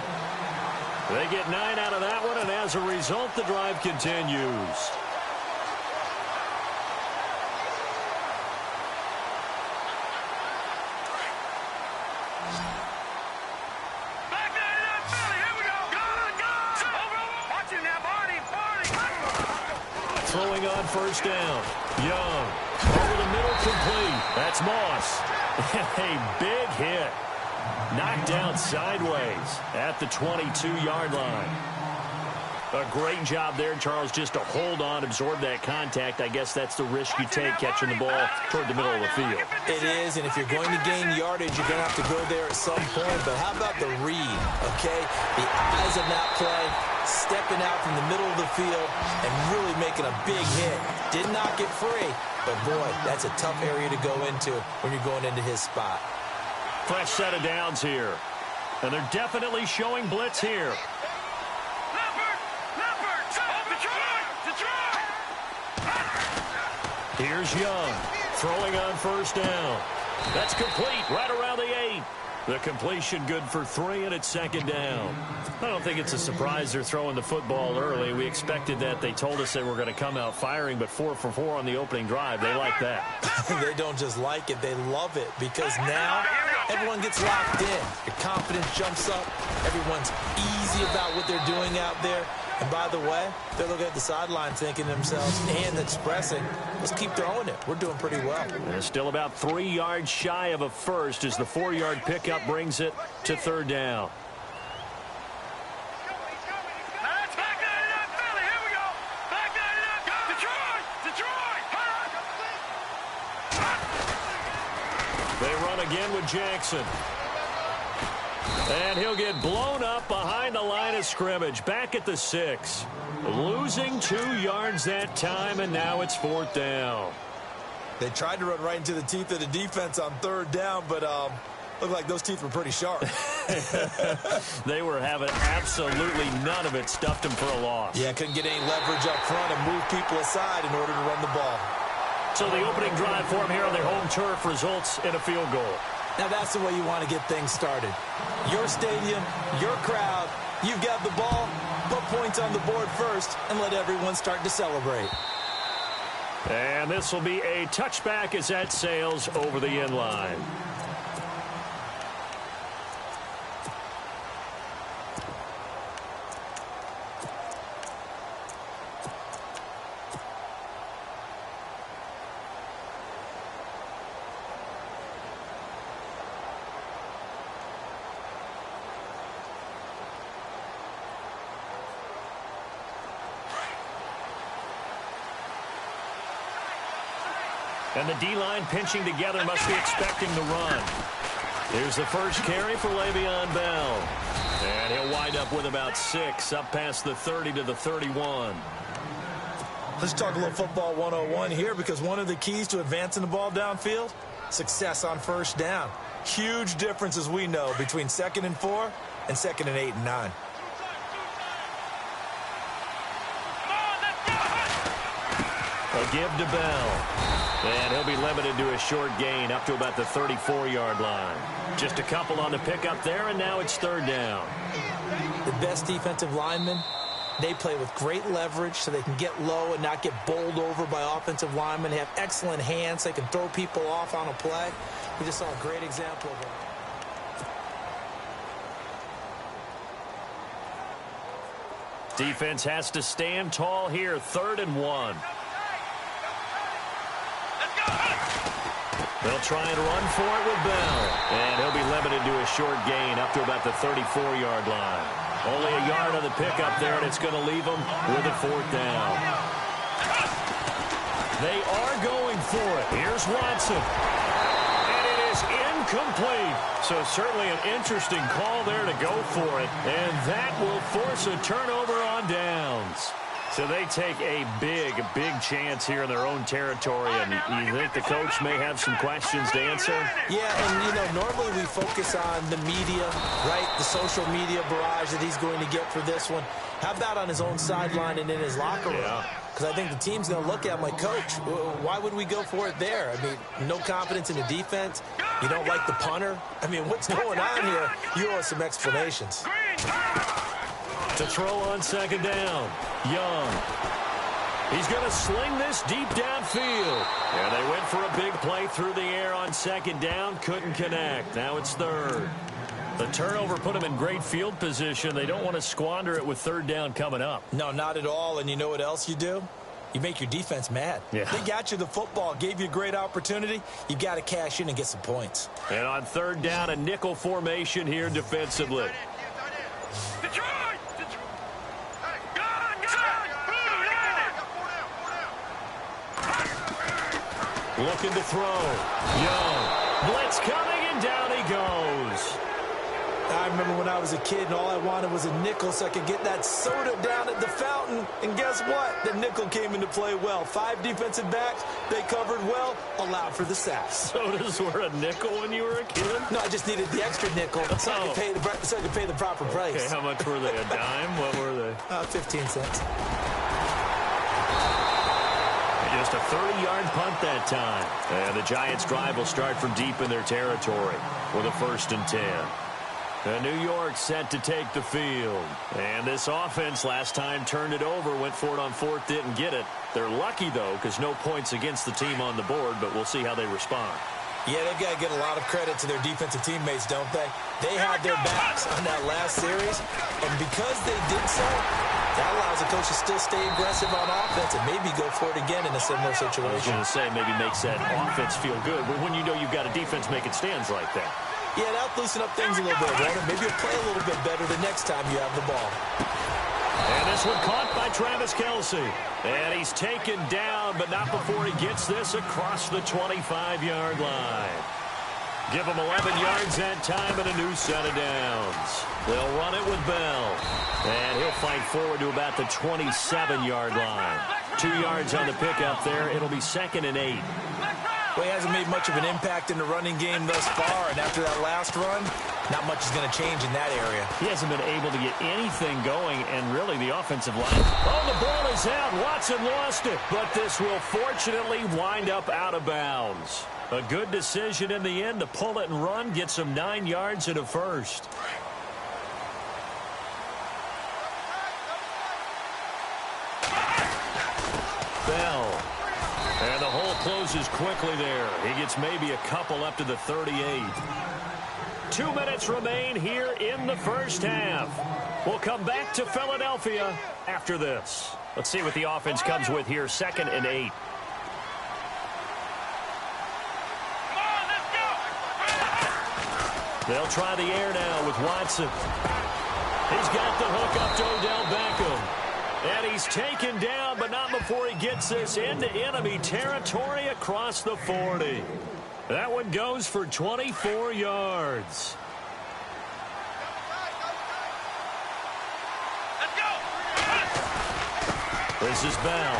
They get 9 out of that one, and as a result, the drive continues. Throwing on first down. Young. Over the middle, complete. That's Moss. A big hit. Knocked down sideways at the 22-yard line. A great job there, Charles, just to hold on, absorb that contact. I guess that's the risk you take catching the ball toward the middle of the field. It is, and if you're going to gain yardage, you're going to have to go there at some point. But how about the read, okay? The eyes of that play, stepping out from the middle of the field and really making a big hit. Did not get free, but, boy, that's a tough area to go into when you're going into his spot. Fresh set of downs here. And they're definitely showing blitz here. Here's Young, throwing on first down. That's complete, right around the 8. The completion good for 3, and it's second down. I don't think it's a surprise they're throwing the football early. We expected that. They told us they were going to come out firing, but 4 for 4 on the opening drive. They like that. They don't just like it, they love it, because now everyone gets locked in. Your confidence jumps up. Everyone's easy about what they're doing out there. And by the way, they're looking at the sideline thinking to themselves and expressing, let's keep throwing it. We're doing pretty well. They're still about 3 yards shy of a first as the 4-yard pickup brings it to third down. They run again with Jackson. And he'll get blown up behind the line of scrimmage, back at the 6. Losing 2 yards that time, and now it's fourth down. They tried to run right into the teeth of the defense on third down, but looked like those teeth were pretty sharp. They were having absolutely none of it, stuffed them for a loss. Yeah, couldn't get any leverage up front and move people aside in order to run the ball. So the opening drive for them here on their home turf results in a field goal. Now that's the way you want to get things started. Your stadium, your crowd, you've got the ball, put points on the board first, and let everyone start to celebrate. And this will be a touchback as that sails over the end line. And the D-line pinching together, must be expecting the run. Here's the first carry for Le'Veon Bell. And he'll wind up with about 6, up past the 30 to the 31. Let's talk a little football 101 here, because one of the keys to advancing the ball downfield, success on first down. Huge difference, as we know, between 2nd and 4 and 2nd and 8 and 9. A give to Bell. And he'll be limited to a short gain up to about the 34-yard line. Just a couple on the pickup there, and now it's third down. The best defensive linemen, they play with great leverage so they can get low and not get bowled over by offensive linemen. They have excellent hands. They can throw people off on a play. We just saw a great example of that. Defense has to stand tall here, 3rd and 1. They'll try and run for it with Bell. And he'll be limited to a short gain up to about the 34-yard line. Only a yard on the pickup there, and it's going to leave them with a 4th down. They are going for it. Here's Watson. And it is incomplete. So certainly an interesting call there to go for it. And that will force a turnover on downs. So they take a big chance here in their own territory, and you think the coach may have some questions to answer? Yeah, and, you know, normally we focus on the media, right, the social media barrage that he's going to get for this one. How about on his own sideline and in his locker room? Because I think the team's going to look at him like, Coach, why would we go for it there? I mean, no confidence in the defense. You don't like the punter. I mean, what's going on here? You owe us some explanations. To throw on second down. Young. He's going to sling this deep downfield. And they went for a big play through the air on second down. Couldn't connect. Now it's third. The turnover put them in great field position. They don't want to squander it with third down coming up. No, not at all. And you know what else you do? You make your defense mad. Yeah. They got you the football, gave you a great opportunity. You've got to cash in and get some points. And on third down, a nickel formation here defensively. Looking to throw. Young. Blitz coming, and down he goes. I remember when I was a kid and all I wanted was a nickel so I could get that soda down at the fountain. And guess what? The nickel came into play well. 5 defensive backs, they covered well, allowed for the sacks. Sodas were a nickel when you were a kid? No, I just needed the extra nickel so I could pay the proper price. Okay, how much were they? A dime? What were they? 15 cents. Just a 30-yard punt that time. And the Giants' drive will start from deep in their territory with a 1st and 10. New York set to take the field. And this offense last time turned it over, went for it on 4th, didn't get it. They're lucky, though, because no points against the team on the board, but we'll see how they respond. Yeah, they've got to get a lot of credit to their defensive teammates, don't they? They had their backs on that last series, and because they did so, that allows the coach to still stay aggressive on offense and maybe go for it again in a similar situation. I was going to say, maybe makes that offense feel good, but when you know you've got a defense making stands like that. Yeah, that'll loosen up things a little bit, won't it? Maybe you'll play a little bit better the next time you have the ball. And this one caught by Travis Kelce. And he's taken down, but not before he gets this across the 25-yard line. Give him 11 yards that time and a new set of downs. They'll run it with Bell. And he'll fight forward to about the 27-yard line. 2 yards on the pickup there. It'll be 2nd and 8. Well, he hasn't made much of an impact in the running game thus far, and after that last run, not much is going to change in that area. He hasn't been able to get anything going, and really the offensive line. Oh, the ball is out. Watson lost it, but this will fortunately wind up out of bounds. A good decision in the end to pull it and run, get some 9 yards and a 1st. Bell. And the hole closes quickly there. He gets maybe a couple up to the 38. 2 minutes remain here in the first half. We'll come back to Philadelphia after this. Let's see what the offense comes with here. 2nd and 8. They'll try the air now with Watson. He's got the hook up to Odell Beckham. And he's taken down, but not before he gets this into enemy territory across the 40. That one goes for 24 yards. Let's go. This is Bell.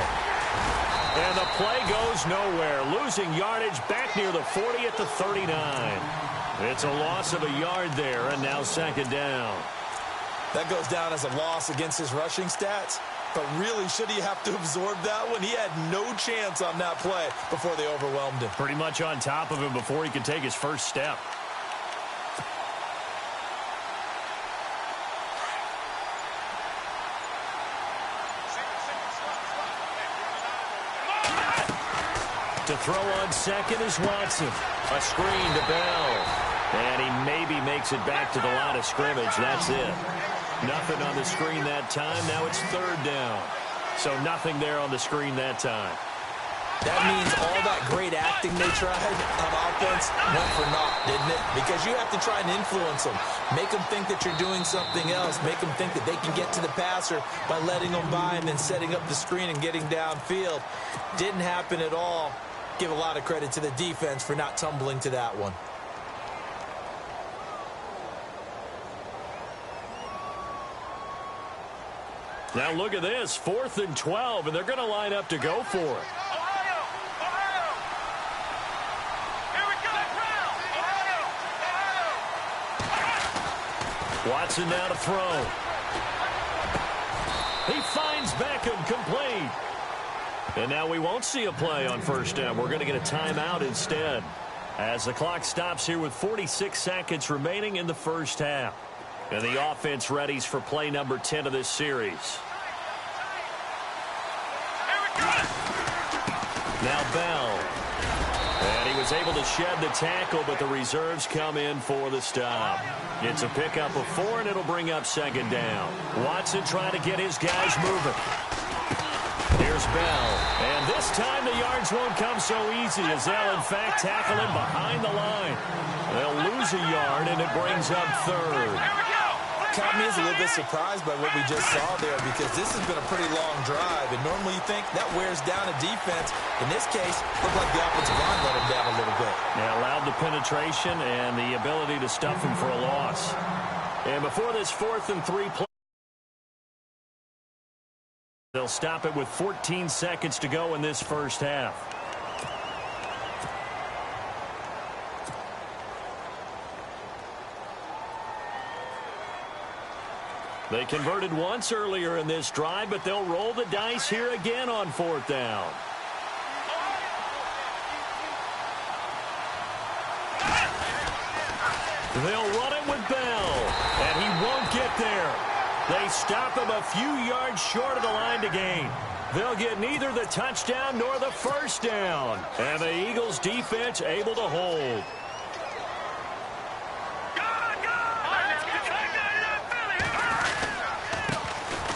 And the play goes nowhere. Losing yardage back near the 40 at the 39. It's a loss of a yard there, and now 2nd down. That goes down as a loss against his rushing stats. But really, should he have to absorb that one? He had no chance on that play before they overwhelmed him. Pretty much on top of him before he could take his first step. To throw on 2nd is Watson. A screen to Bell. And he maybe makes it back to the line of scrimmage. That's it. Nothing on the screen that time. Now it's 3rd down. So nothing there on the screen that time. That means all that great acting they tried on offense went for naught, didn't it? Because you have to try and influence them. Make them think that you're doing something else. Make them think that they can get to the passer by letting them by and then setting up the screen and getting downfield. Didn't happen at all. Give a lot of credit to the defense for not tumbling to that one. Now look at this, 4th and 12, and they're going to line up to go for it. Ohio! Ohio! Here we go! Ohio! Watson now to throw. He finds Beckham, complete. And now we won't see a play on 1st down. We're going to get a timeout instead, as the clock stops here with 46 seconds remaining in the first half. And the offense readies for play number 10 of this series. Now Bell. And he was able to shed the tackle, but the reserves come in for the stop. It's a pickup of 4, and it'll bring up second down. Watson trying to get his guys moving. Here's Bell. And this time the yards won't come so easy as they'll, in fact, tackle him behind the line. They'll lose a yard, and it brings up third. Caught me as a little bit surprised by what we just saw there because this has been a pretty long drive, and normally you think that wears down a defense. In this case, looked like the offensive line let him down a little bit. Yeah, allowed the penetration and the ability to stuff him for a loss. And before this 4th and 3 play, they'll stop it with 14 seconds to go in this first half. They converted once earlier in this drive, but they'll roll the dice here again on 4th down. They'll run it with Bell, and he won't get there. They stop him a few yards short of the line to gain. They'll get neither the touchdown nor the first down, and the Eagles' defense able to hold.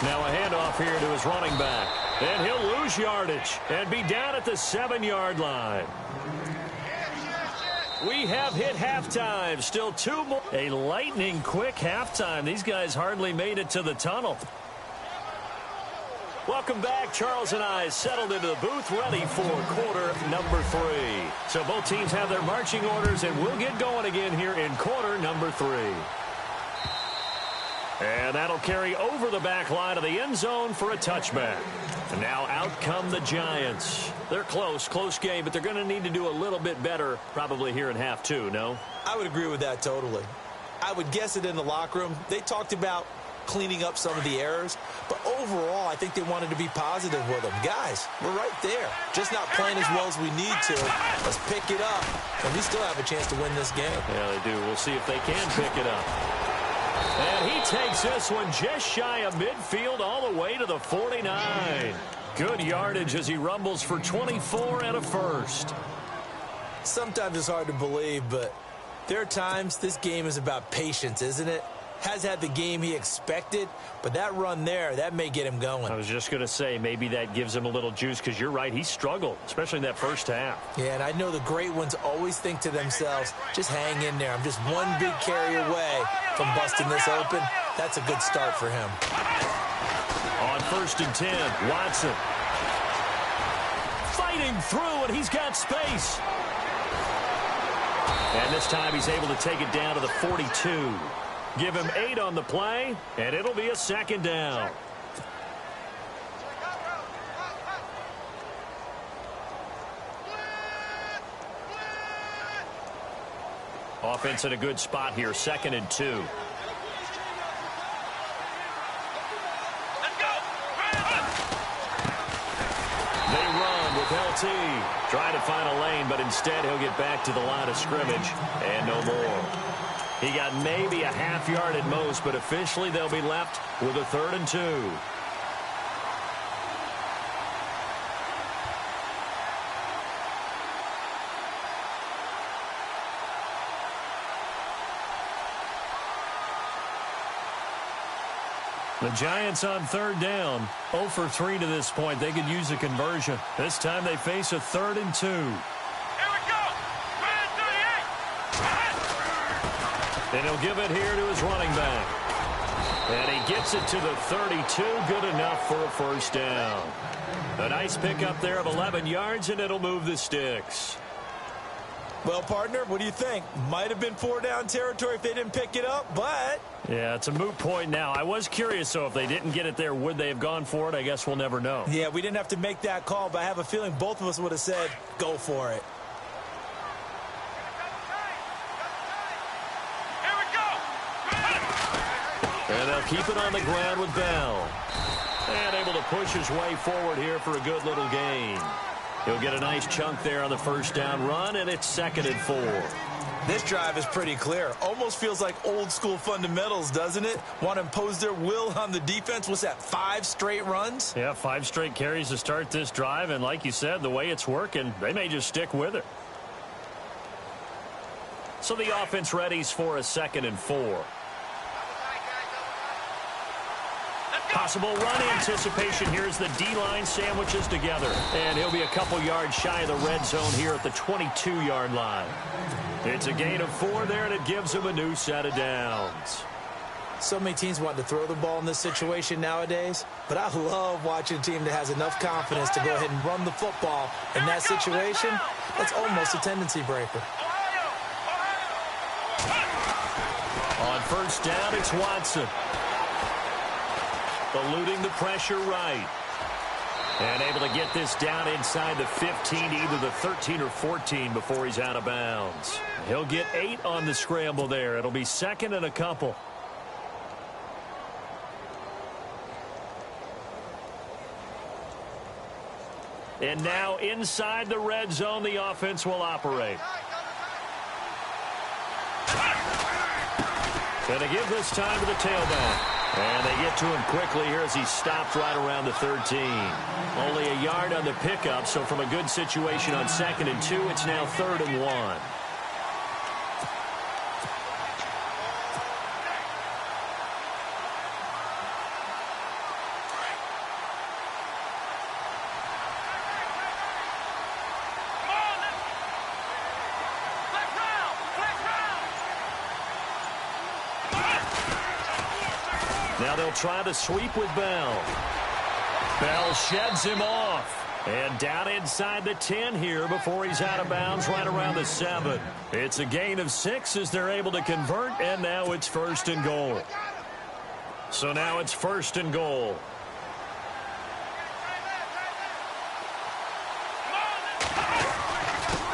Now a handoff here to his running back. And he'll lose yardage and be down at the 7-yard line. We have hit halftime. Still 2 more. A lightning-quick halftime. These guys hardly made it to the tunnel. Welcome back. Charles and I settled into the booth, ready for quarter number 3. So both teams have their marching orders, and we'll get going again here in quarter number 3. And that'll carry over the back line of the end zone for a touchback. And now out come the Giants. They're close game, but they're going to need to do a little bit better probably here in half 2, no? I would agree with that totally. I would guess it in the locker room. They talked about cleaning up some of the errors, but overall I think they wanted to be positive with them. Guys, we're right there. Just not playing as well as we need to. Let's pick it up, and we still have a chance to win this game. Yeah, they do. We'll see if they can pick it up. And he takes this one just shy of midfield all the way to the 49. Good yardage as he rumbles for 24 and a first. Sometimes it's hard to believe, but there are times this game is about patience, isn't it? Has had the game he expected, but that run there, that may get him going. I was just going to say, maybe that gives him a little juice because you're right, he struggled, especially in that first half. Yeah, and I know the great ones always think to themselves, just hang in there. I'm just one big carry away from busting this open. That's a good start for him. On 1st and 10, Watson. Fighting through, and he's got space. And this time he's able to take it down to the 42. Give him 8 on the play, and it'll be a second down. Offense in a good spot here, 2nd and 2. Let's go. They run with LT. Trying to find a lane, but instead he'll get back to the line of scrimmage, and no more. He got maybe a half yard at most, but officially they'll be left with a 3rd and 2. The Giants on 3rd down. 0 for 3 to this point. They could use a conversion. This time they face a 3rd and 2. And he'll give it here to his running back. And he gets it to the 32. Good enough for a first down. A nice pickup there of 11 yards, and it'll move the sticks. Well, partner, what do you think? Might have been 4-down territory if they didn't pick it up, but... Yeah, it's a moot point now. I was curious, so if they didn't get it there, would they have gone for it? I guess we'll never know. Yeah, we didn't have to make that call, but I have a feeling both of us would have said, go for it. And they'll keep it on the ground with Bell. And able to push his way forward here for a good little gain. He'll get a nice chunk there on the first down run, and it's 2nd and 4. This drive is pretty clear. Almost feels like old school fundamentals, doesn't it? Want to impose their will on the defense. What's that, 5 straight runs? Yeah, 5 straight carries to start this drive. And like you said, the way it's working, they may just stick with it. So the offense readies for a 2nd and 4. Possible run anticipation here as the D-line sandwiches together. And he'll be a couple yards shy of the red zone here at the 22-yard line. It's a gain of 4 there, and it gives him a new set of downs. So many teams want to throw the ball in this situation nowadays, but I love watching a team that has enough confidence to go ahead and run the football in that situation. That's almost a tendency breaker. On first down, it's Watson. Eluding the pressure right. And able to get this down inside the 15, either the 13 or 14 before he's out of bounds. He'll get 8 on the scramble there. It'll be 2nd and a couple. And now inside the red zone, the offense will operate. And they give this time to the tailback. And they get to him quickly here as he stopped right around the 13. Only a yard on the pickup, so from a good situation on 2nd and 2, it's now 3rd and 1. Now they'll try to sweep with Bell. Bell sheds him off. And down inside the 10 here before he's out of bounds right around the 7. It's a gain of 6 as they're able to convert, and now it's 1st and goal. So now it's 1st and goal.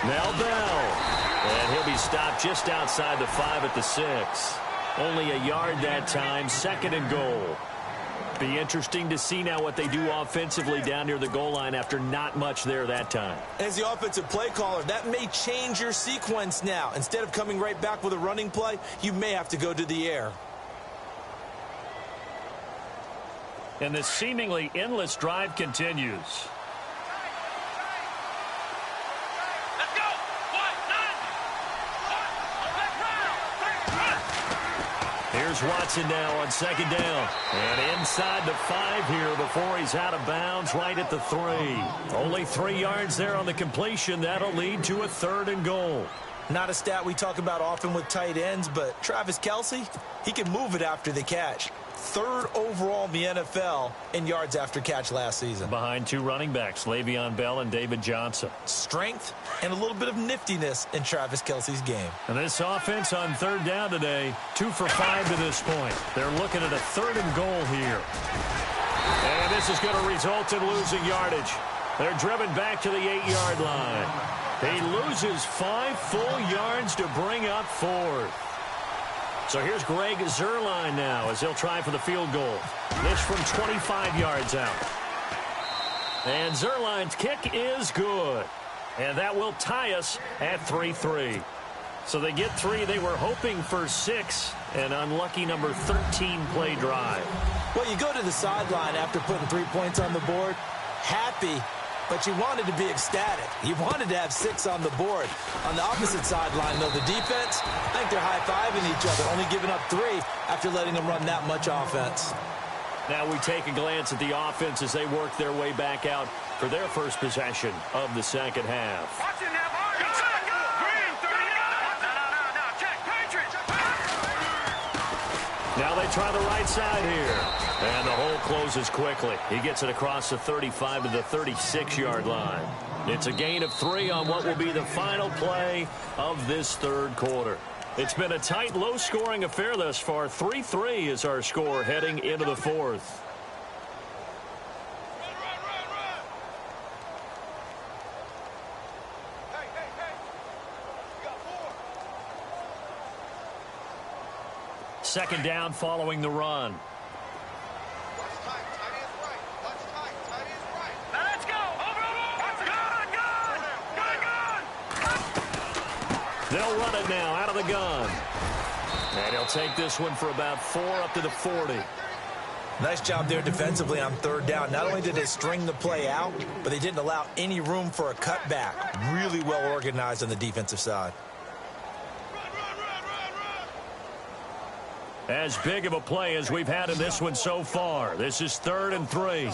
Now Bell. And he'll be stopped just outside the 5 at the 6. Only a yard that time, 2nd and goal. Be interesting to see now what they do offensively down near the goal line after not much there that time. As the offensive play caller, that may change your sequence now. Instead of coming right back with a running play, you may have to go to the air. And this seemingly endless drive continues. Here's Watson now on 2nd down. And inside the 5 here before he's out of bounds right at the 3. Only 3 yards there on the completion. That'll lead to a 3rd and goal. Not a stat we talk about often with tight ends, but Travis Kelce, he can move it after the catch. 3rd overall in the NFL in yards after catch last season. Behind 2 running backs, Le'Veon Bell and David Johnson. Strength and a little bit of niftiness in Travis Kelce's game. And this offense on 3rd down today, 2 for 5 to this point. They're looking at a 3rd and goal here. And this is going to result in losing yardage. They're driven back to the 8-yard line. He loses 5 full yards to bring up 4th. So here's Greg Zuerlein now as he'll try for the field goal. This from 25 yards out. And Zuerlein's kick is good. And that will tie us at 3-3. So they get 3. They were hoping for 6. An unlucky number 13 play drive. Well, you go to the sideline after putting 3 points on the board, happy, but you wanted to be ecstatic. You wanted to have 6 on the board. On the opposite sideline, though, the defense, I think they're high-fiving each other, only giving up 3 after letting them run that much offense. Now we take a glance at the offense as they work their way back out for their first possession of the 2nd half. Watch it now, Barnes. Go. Green, 39. No. Check. Patriots. Now they try the right side here. And the hole closes quickly. He gets it across the 35 to the 36-yard line. It's a gain of 3 on what will be the final play of this 3rd quarter. It's been a tight, low-scoring affair thus far. 3-3 is our score heading into the 4th. Second down following the run. Let's go. Over. They'll run run it now out of the gun. And he'll take this one for about 4 up to the 40. Nice job there defensively on third down. Not only did they string the play out, but they didn't allow any room for a cutback. Really well organized on the defensive side. As big of a play as we've had in this one so far. This is 3rd and 3.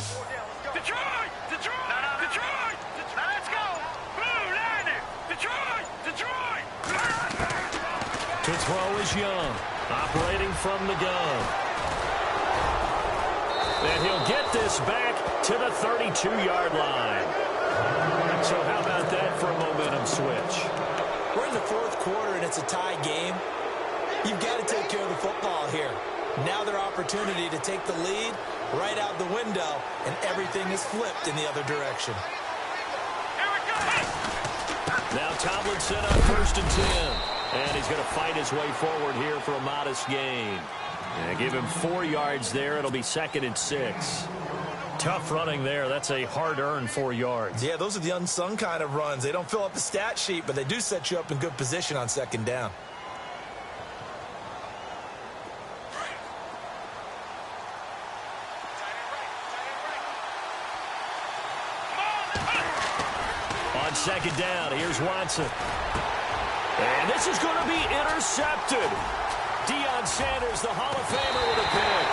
Detroit! Detroit! Detroit! Now let's go! Blue line it! Detroit! Detroit! To throw is Young, operating from the gun. And he'll get this back to the 32-yard line. So how about that for a momentum switch? We're in the 4th quarter, and it's a tie game. You've got to take care of the football here. Now their opportunity to take the lead right out the window, and everything is flipped in the other direction. Here we go! Now Tomlin set up 1st and 10. And he's going to fight his way forward here for a modest gain. And give him 4 yards there. It'll be 2nd and 6. Tough running there. That's a hard-earned 4 yards. Yeah, those are the unsung kind of runs. They don't fill up the stat sheet, but they do set you up in good position on 2nd down. On 2nd down, here's Watson. And this is going to be intercepted. Deion Sanders, the Hall of Famer, with a pick.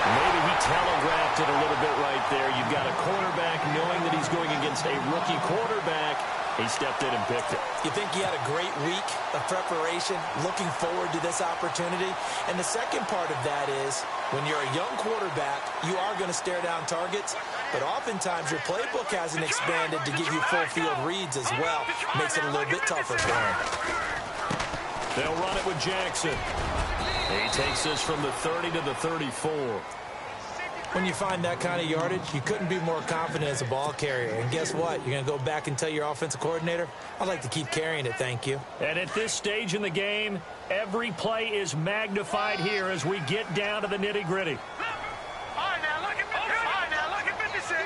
Maybe he telegraphed it a little bit right there. You've got a quarterback knowing that he's going against a rookie quarterback. He stepped in and picked it. You think he had a great week of preparation, looking forward to this opportunity? And the second part of that is, when you're a young quarterback, you are going to stare down targets, but oftentimes your playbook hasn't expanded to give you full field reads as well. Makes it a little bit tougher for him. They'll run it with Jackson. He takes this from the 30 to the 34. When you find that kind of yardage, you couldn't be more confident as a ball carrier. And guess what? You're going to go back and tell your offensive coordinator, I'd like to keep carrying it, thank you. And at this stage in the game, every play is magnified here as we get down to the nitty-gritty. All right, now look at 56.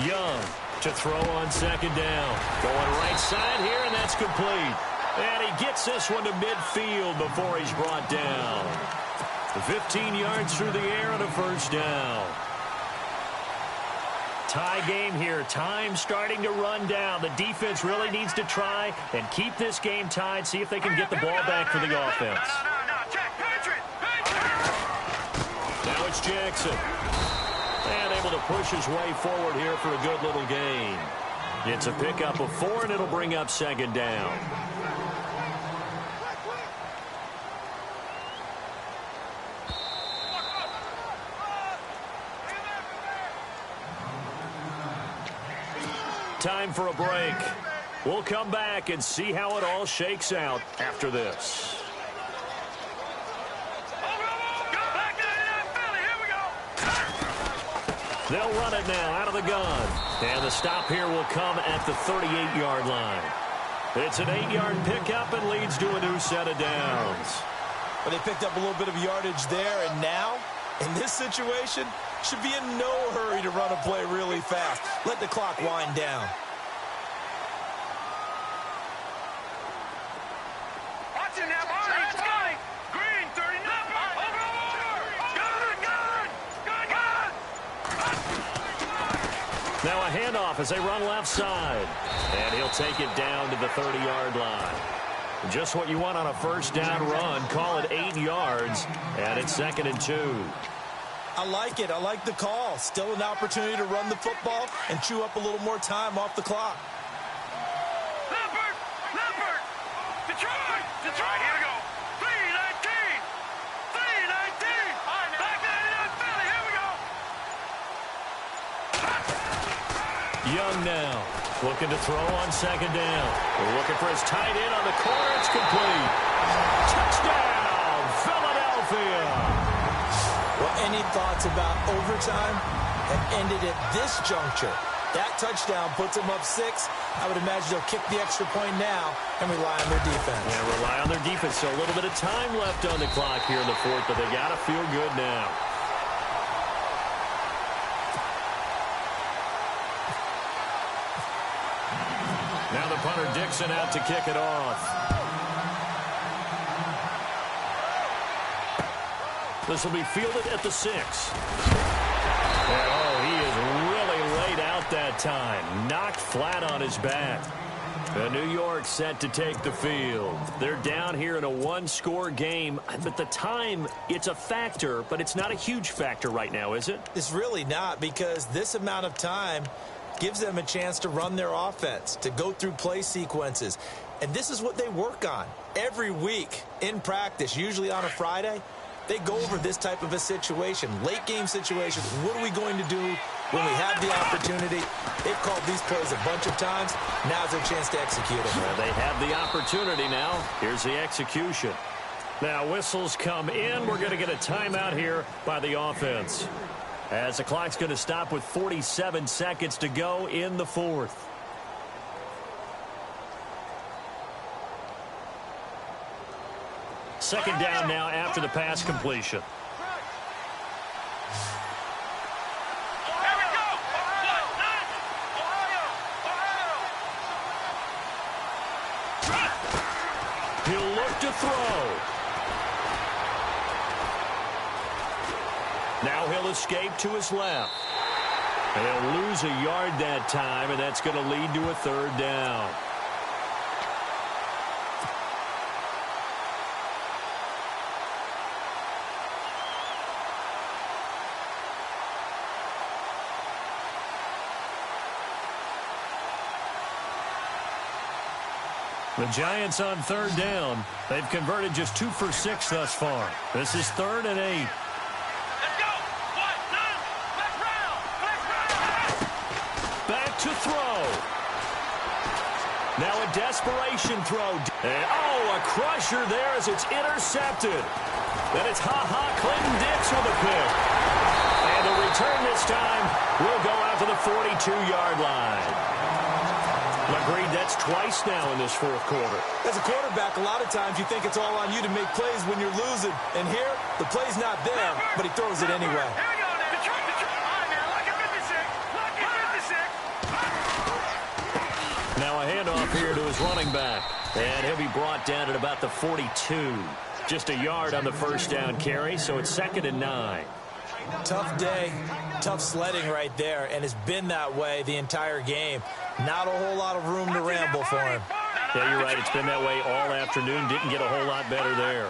Young to throw on 2nd down. Going right side here, and that's complete. And he gets this one to midfield before he's brought down. 15 yards through the air and a 1st down. Tie game here. Time starting to run down. The defense really needs to try and keep this game tied, see if they can get the ball back for the offense. Now it's Jackson. And able to push his way forward here for a good little gain. It's a pickup of 4, and it'll bring up 2nd down. Time for a break. We'll come back and see how it all shakes out after this. They'll run it now out of the gun. And the stop here will come at the 38-yard line. It's an 8-yard pickup and leads to a new set of downs. But they picked up a little bit of yardage there, and now, in this situation, should be in no hurry to run a play really fast. Let the clock wind down. Watching now, let's go. Green, 39. Good. Now a handoff as they run left side. And he'll take it down to the 30-yard line. Just what you want on a 1st down run. Call it 8 yards. And it's 2nd and 2. I like it. I like the call. Still an opportunity to run the football and chew up a little more time off the clock. Leopard, Detroit, here we go. 319, 319. Back to Philly, here we go. Young now, looking to throw on 2nd down. Looking for his tight end on the corner. It's complete. Touchdown, Philadelphia. Well, any thoughts about overtime have ended at this juncture. That touchdown puts them up 6. I would imagine they'll kick the extra point now and rely on their defense. Yeah, rely on their defense. So a little bit of time left on the clock here in the 4th, but they got to feel good now. Now the punter, Dick Jackson out to kick it off. This will be fielded at the 6. And, oh, he is really laid out that time. Knocked flat on his back. New York set to take the field. They're down here in a one-score game. But the time, it's a factor, but it's not a huge factor right now, is it? It's really not, because this amount of time gives them a chance to run their offense, to go through play sequences. And this is what they work on every week in practice, usually on a Friday. They go over this type of a situation, late game situation. What are we going to do when we have the opportunity? They've called these plays a bunch of times. Now's their chance to execute them. They have the opportunity now. Here's the execution. Now whistles come in. We're going to get a timeout here by the offense, as the clock's going to stop with 47 seconds to go in the fourth. Second down now after the pass completion. Here we go. He'll look to throw. Now he'll escape to his left. He'll lose a yard that time, and that's going to lead to a third down. The Giants on third down. They've converted just 2 for 6 thus far. This is 3rd and 8. Let's go. 1, 2, let's round. Back to throw. Now a desperation throw. And, oh, a crusher there as it's intercepted. Then it's Clinton Dix with a pick. And the return this time will go out to the 42-yard line. Agreed, that's twice now in this fourth quarter. As a quarterback, a lot of times you think it's all on you to make plays when you're losing. And here, the play's not there, but he throws it anyway. Here we go now. Detroit. All right, now, lucky 56. Lucky 56. Now a handoff here to his running back. And he'll be brought down at about the 42. Just a yard on the first down carry, so it's 2nd and 9. Tough day, tough sledding right there, and it's been that way the entire game. Not a whole lot of room to ramble for him. Yeah, you're right. It's been that way all afternoon. Didn't get a whole lot better there.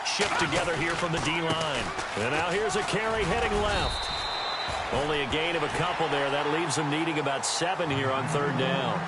Shift together here from the D-line. And now here's a carry heading left. Only a gain of a couple there. That leaves them needing about 7 here on third down.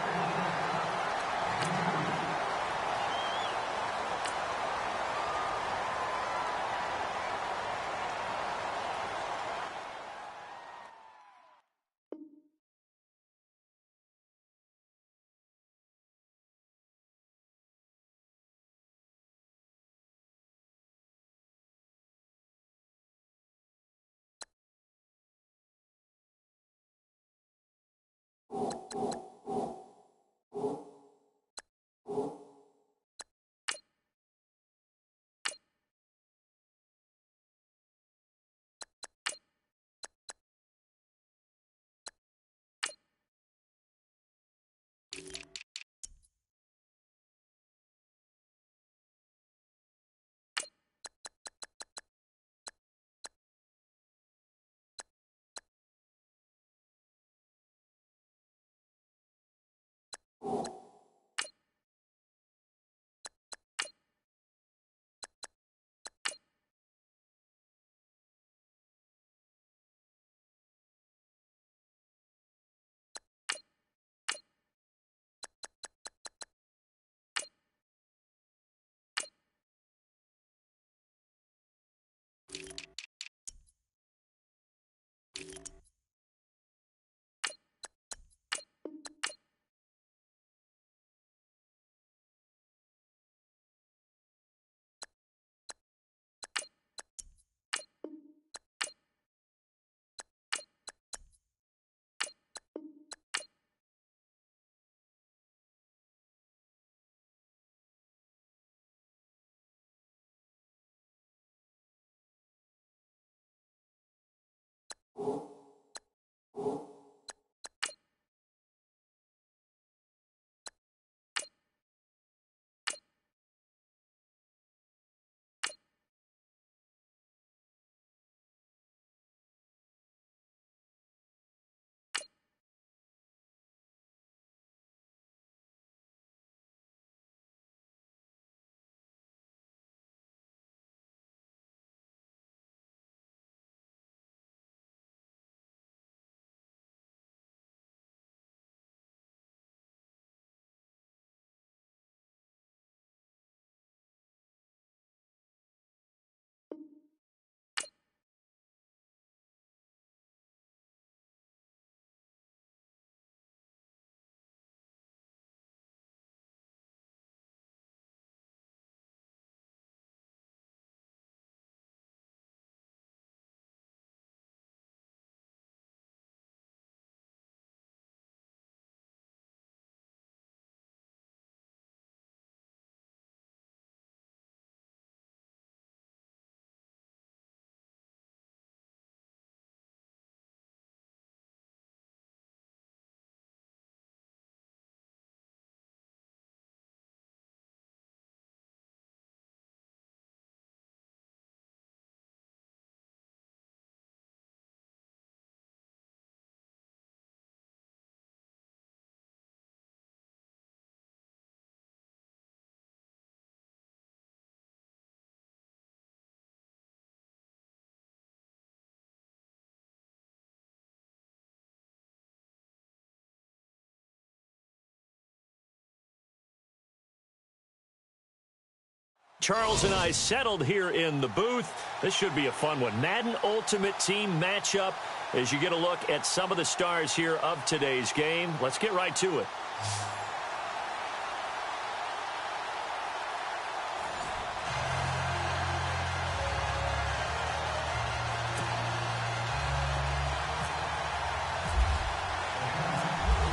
Charles and I settled here in the booth. This should be a fun one. Madden Ultimate Team matchup as you get a look at some of the stars here of today's game. Let's get right to it.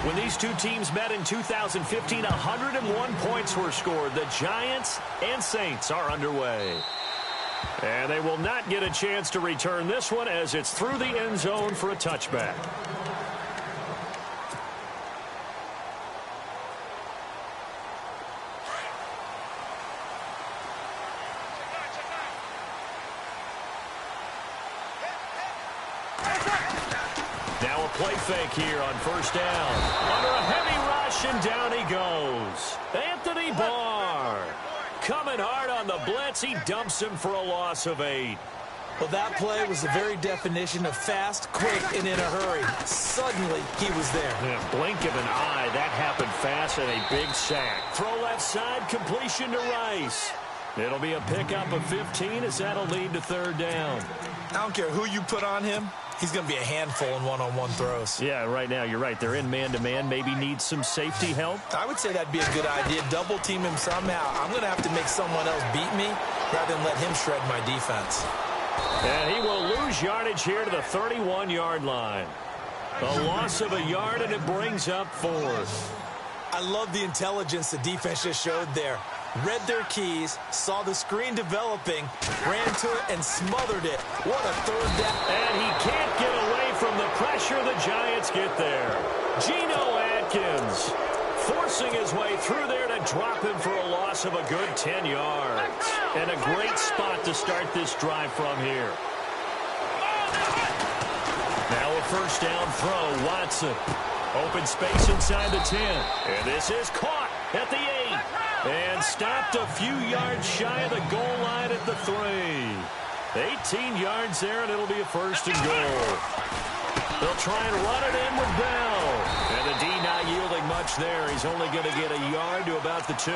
When these two teams met in 2015, 101 points were scored. The Giants and Saints are underway. And they will not get a chance to return this one as it's through the end zone for a touchback. Now a play fake here on first down. Under a heavy rush, and down he goes. Anthony Barr coming hard on the blitz. He dumps him for a loss of 8. Well, that play was the very definition of fast, quick, and in a hurry. Suddenly, he was there. Yeah, blink of an eye. That happened fast and a big sack. Throw left side, completion to Rice. It'll be a pickup of 15 as that'll lead to third down. I don't care who you put on him. He's going to be a handful in one-on-one throws. Yeah, right now, you're right. They're in man-to-man. Maybe need some safety help. I would say that'd be a good idea. Double team him somehow. I'm going to have to make someone else beat me rather than let him shred my defense. And he will lose yardage here to the 31-yard line. A loss of a yard, and it brings up fourth. I love the intelligence the defense just showed there. Read their keys, saw the screen developing, ran to it, and smothered it. What a third down. And he can't get away from the pressure. The Giants get there. Geno Atkins forcing his way through there to drop him for a loss of a good 10 yards. And a great spot to start this drive from here. Now a first down throw. Watson. Open space inside the 10. And this is caught at the 8. And stopped a few yards shy of the goal line at the 3. 18 yards there, and it'll be a first and goal. They'll try and run it in with Bell. And the D not yielding much there. He's only going to get a yard to about the 2.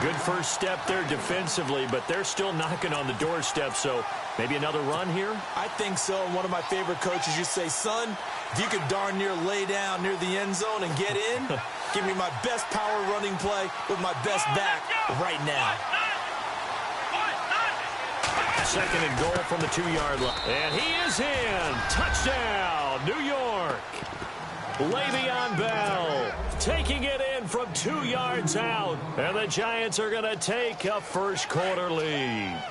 Good first step there defensively, but they're still knocking on the doorstep, so maybe another run here? I think so. And one of my favorite coaches, you say, son, if you could darn near lay down near the end zone and get in, give me my best power running play with my best back right now. Second and goal from the 2-yard line. And he is in. Touchdown, New York. Le'Veon Bell taking it in from 2 yards out. And the Giants are going to take a first quarter lead.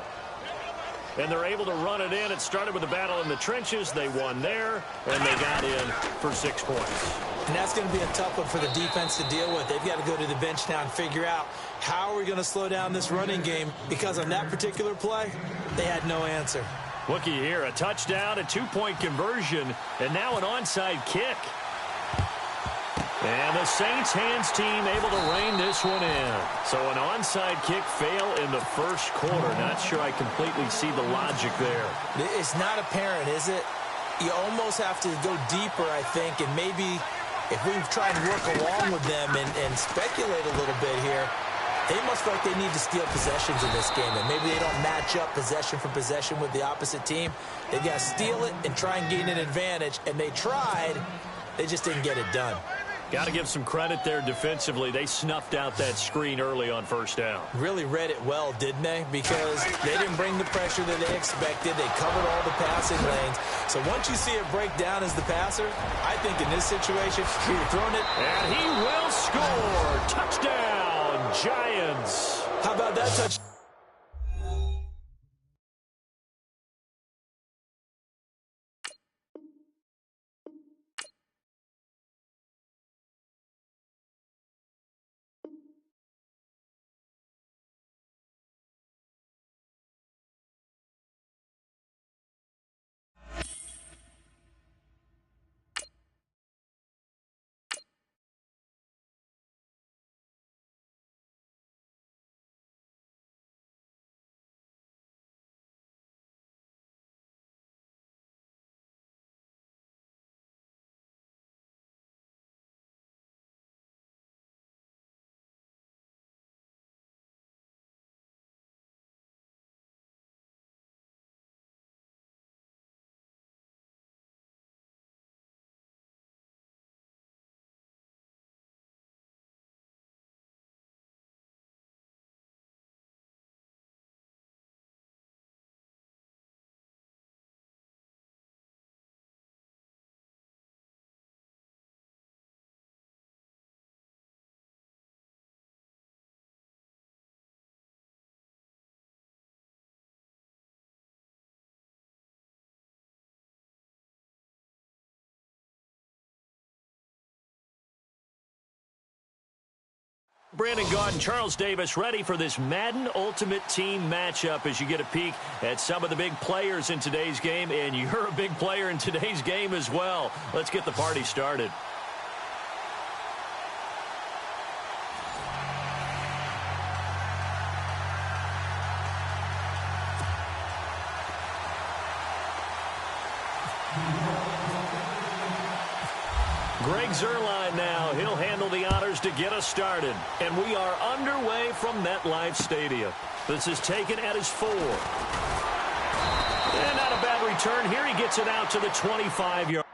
And they're able to run it in. It started with a battle in the trenches. They won there, and they got in for 6 points. And that's going to be a tough one for the defense to deal with. They've got to go to the bench now and figure out how are we going to slow down this running game, because on that particular play, they had no answer. Looky here, a touchdown, a 2-point conversion, and now an onside kick. And the Saints hands team able to rein this one in. So an onside kick fail in the first quarter. Not sure I completely see the logic there. It's not apparent, is it? You almost have to go deeper, I think, and maybe if we try and work along with them and speculate a little bit here, they must feel like they need to steal possessions in this game, and maybe they don't match up possession for possession with the opposite team. They've got to steal it and try and gain an advantage, and they tried. They just didn't get it done. Got to give some credit there defensively. They snuffed out that screen early on first down. Really read it well, didn't they? Because they didn't bring the pressure that they expected. They covered all the passing lanes. So once you see it break down as the passer, I think in this situation, you're throwing it. And he will score. Touchdown, Giants. How about that touchdown? Brandon Gaudin, Charles Davis ready for this Madden Ultimate Team matchup as you get a peek at some of the big players in today's game, and you're a big player in today's game as well. Let's get the party started. Greg Zuerlein now. He'll handle the honors to get us started. And we are underway from MetLife Stadium. This is taken at his 4. And not a bad return. Here he gets it out to the 25-yard.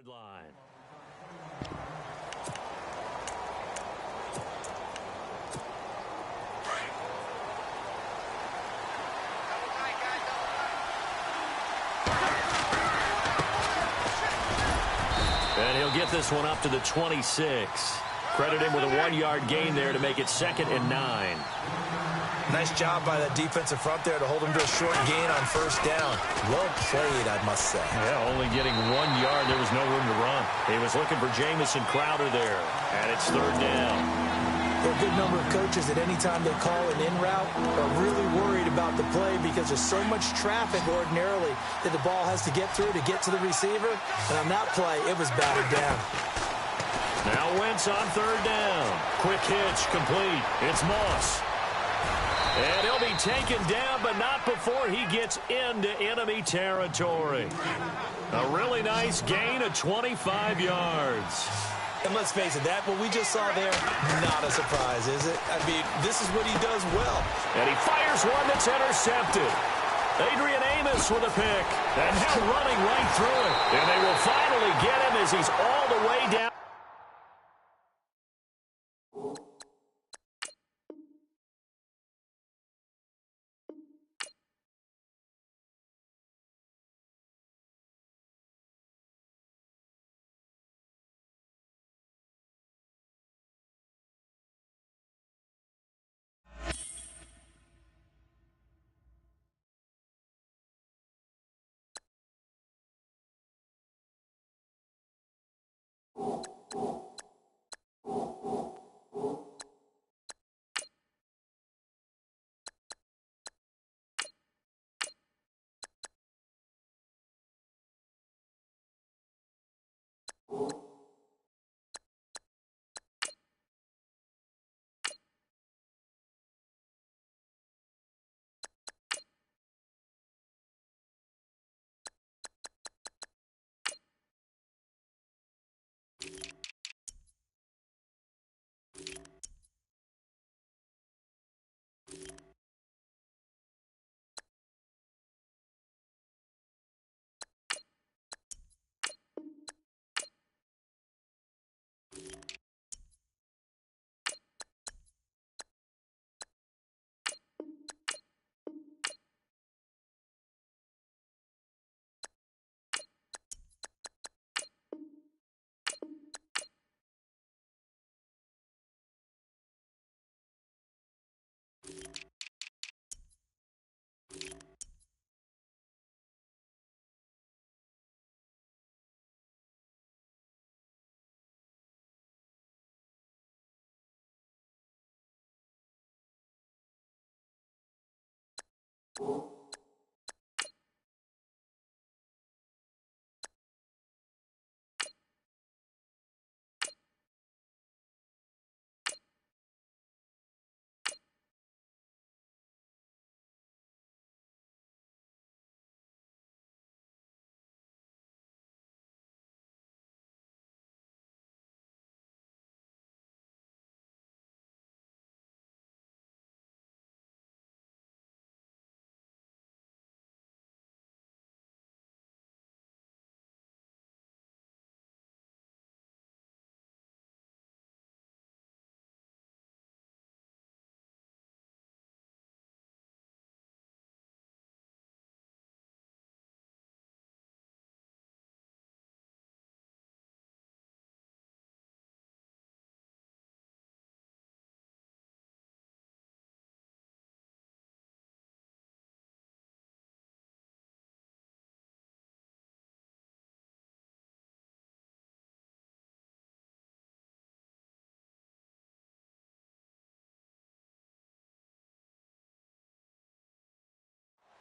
Line. And he'll get this one up to the 26. Credit him with a 1-yard gain there to make it 2nd and 9. Nice job by that defensive front there to hold him to a short gain on 1st down. Well played, I must say. Yeah, only getting 1 yard. There was no room to run. He was looking for Jamison Crowder there, and it's 3rd down. There are a good number of coaches that any time they call an in route are really worried about the play because there's so much traffic ordinarily that the ball has to get through to get to the receiver. And on that play, it was battered down. Now Wentz on 3rd down. Quick hitch, complete. It's Moss. And he'll be taken down, but not before he gets into enemy territory. A really nice gain of 25 yards. And let's face it, that what we just saw there, not a surprise, is it? I mean, this is what he does well. And he fires one that's intercepted. Adrian Amos with a pick. And now running right through it. And they will finally get him as he's all the way down.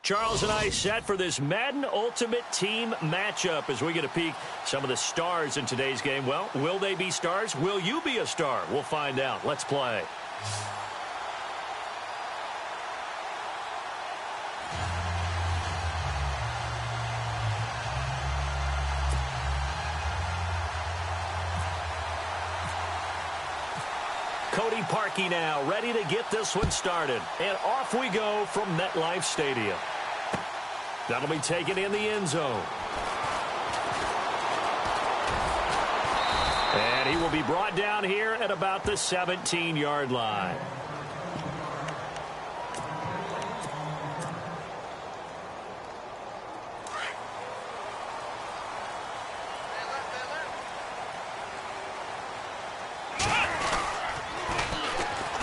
Charles and I set for this Madden Ultimate Team matchup as we get a peek some of the stars in today's game. Well, will they be stars? Will you be a star? We'll find out. Let's play. Cody Parkey now, ready to get this one started. And off we go from MetLife Stadium. That'll be taken in the end zone. And he will be brought down here at about the 17-yard line.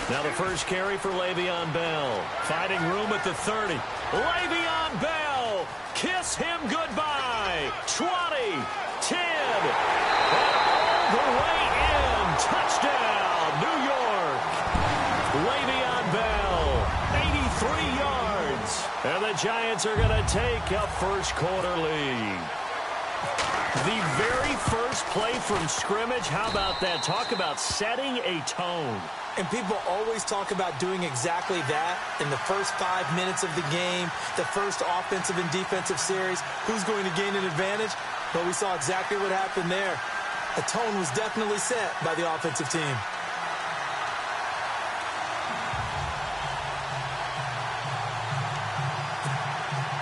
Now the first carry for Le'Veon Bell. Finding room at the 30. Le'Veon Bell. Kiss him goodbye. 20, 10, and all the way in. Touchdown, New York. Le'Veon Bell, 83 yards. And the Giants are going to take a first-quarter lead. The very first play from scrimmage, how about that? Talk about setting a tone. And people always talk about doing exactly that in the first 5 minutes of the game, the first offensive and defensive series. Who's going to gain an advantage? Well, we saw exactly what happened there. A tone was definitely set by the offensive team.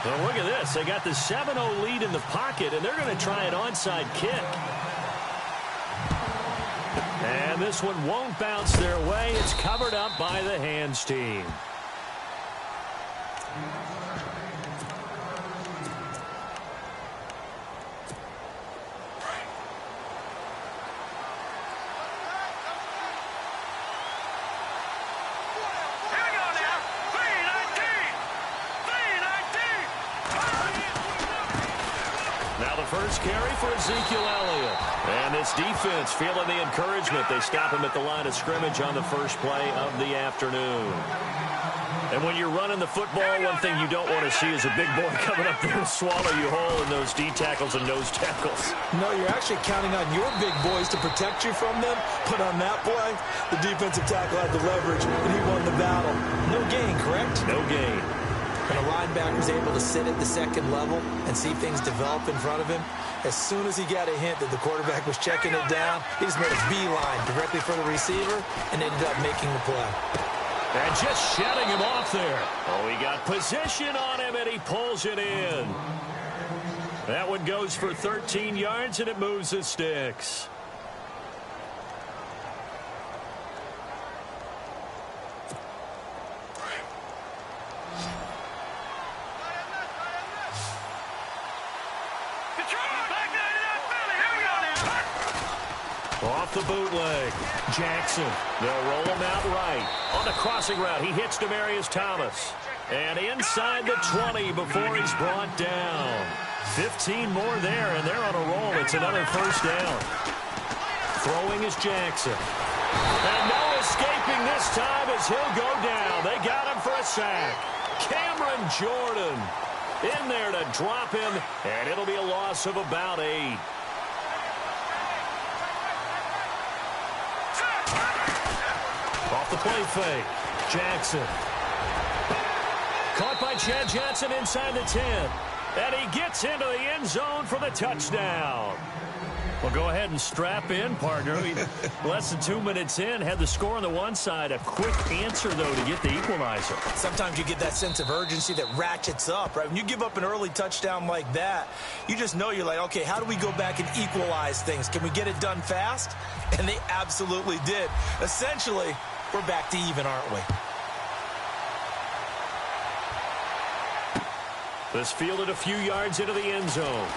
Well, look at this. They got the 7-0 lead in the pocket, and they're going to try an onside kick. And this one won't bounce their way. It's covered up by the hands team. First carry for Ezekiel Elliott. And this defense feeling the encouragement. They stop him at the line of scrimmage on the first play of the afternoon. And when you're running the football, one thing you don't want to see is a big boy coming up there and swallow you whole in those D tackles and nose tackles. No, you're actually counting on your big boys to protect you from them. But on that play, the defensive tackle had the leverage, and he won the battle. No gain, correct? No gain. And a linebacker's able to sit at the second level and see things develop in front of him. As soon as he got a hint that the quarterback was checking it down, he just made a beeline directly for the receiver and ended up making the play. And just shutting him off there. Oh, he got position on him, and he pulls it in. That one goes for 13 yards, and it moves the sticks. Off the bootleg. Jackson. They'll roll him out right. On the crossing route, he hits Demaryius Thomas. And inside the 20 before he's brought down. 15 more there, and they're on a roll. It's another first down. Throwing is Jackson. And no escaping this time as he'll go down. They got him for a sack. Cameron Jordan in there to drop him, and it'll be a loss of about 8. Off the play fake. Jackson. Caught by Chad Johnson inside the 10. And he gets into the end zone for the touchdown. Well, go ahead and strap in, partner. Less than 2 minutes in, had the score on the one side. A quick answer, though, to get the equalizer. Sometimes you get that sense of urgency that ratchets up, right? When you give up an early touchdown like that, you just know you're like, okay, how do we go back and equalize things? Can we get it done fast? And they absolutely did. Essentially, we're back to even, aren't we? This fielded a few yards into the end zone.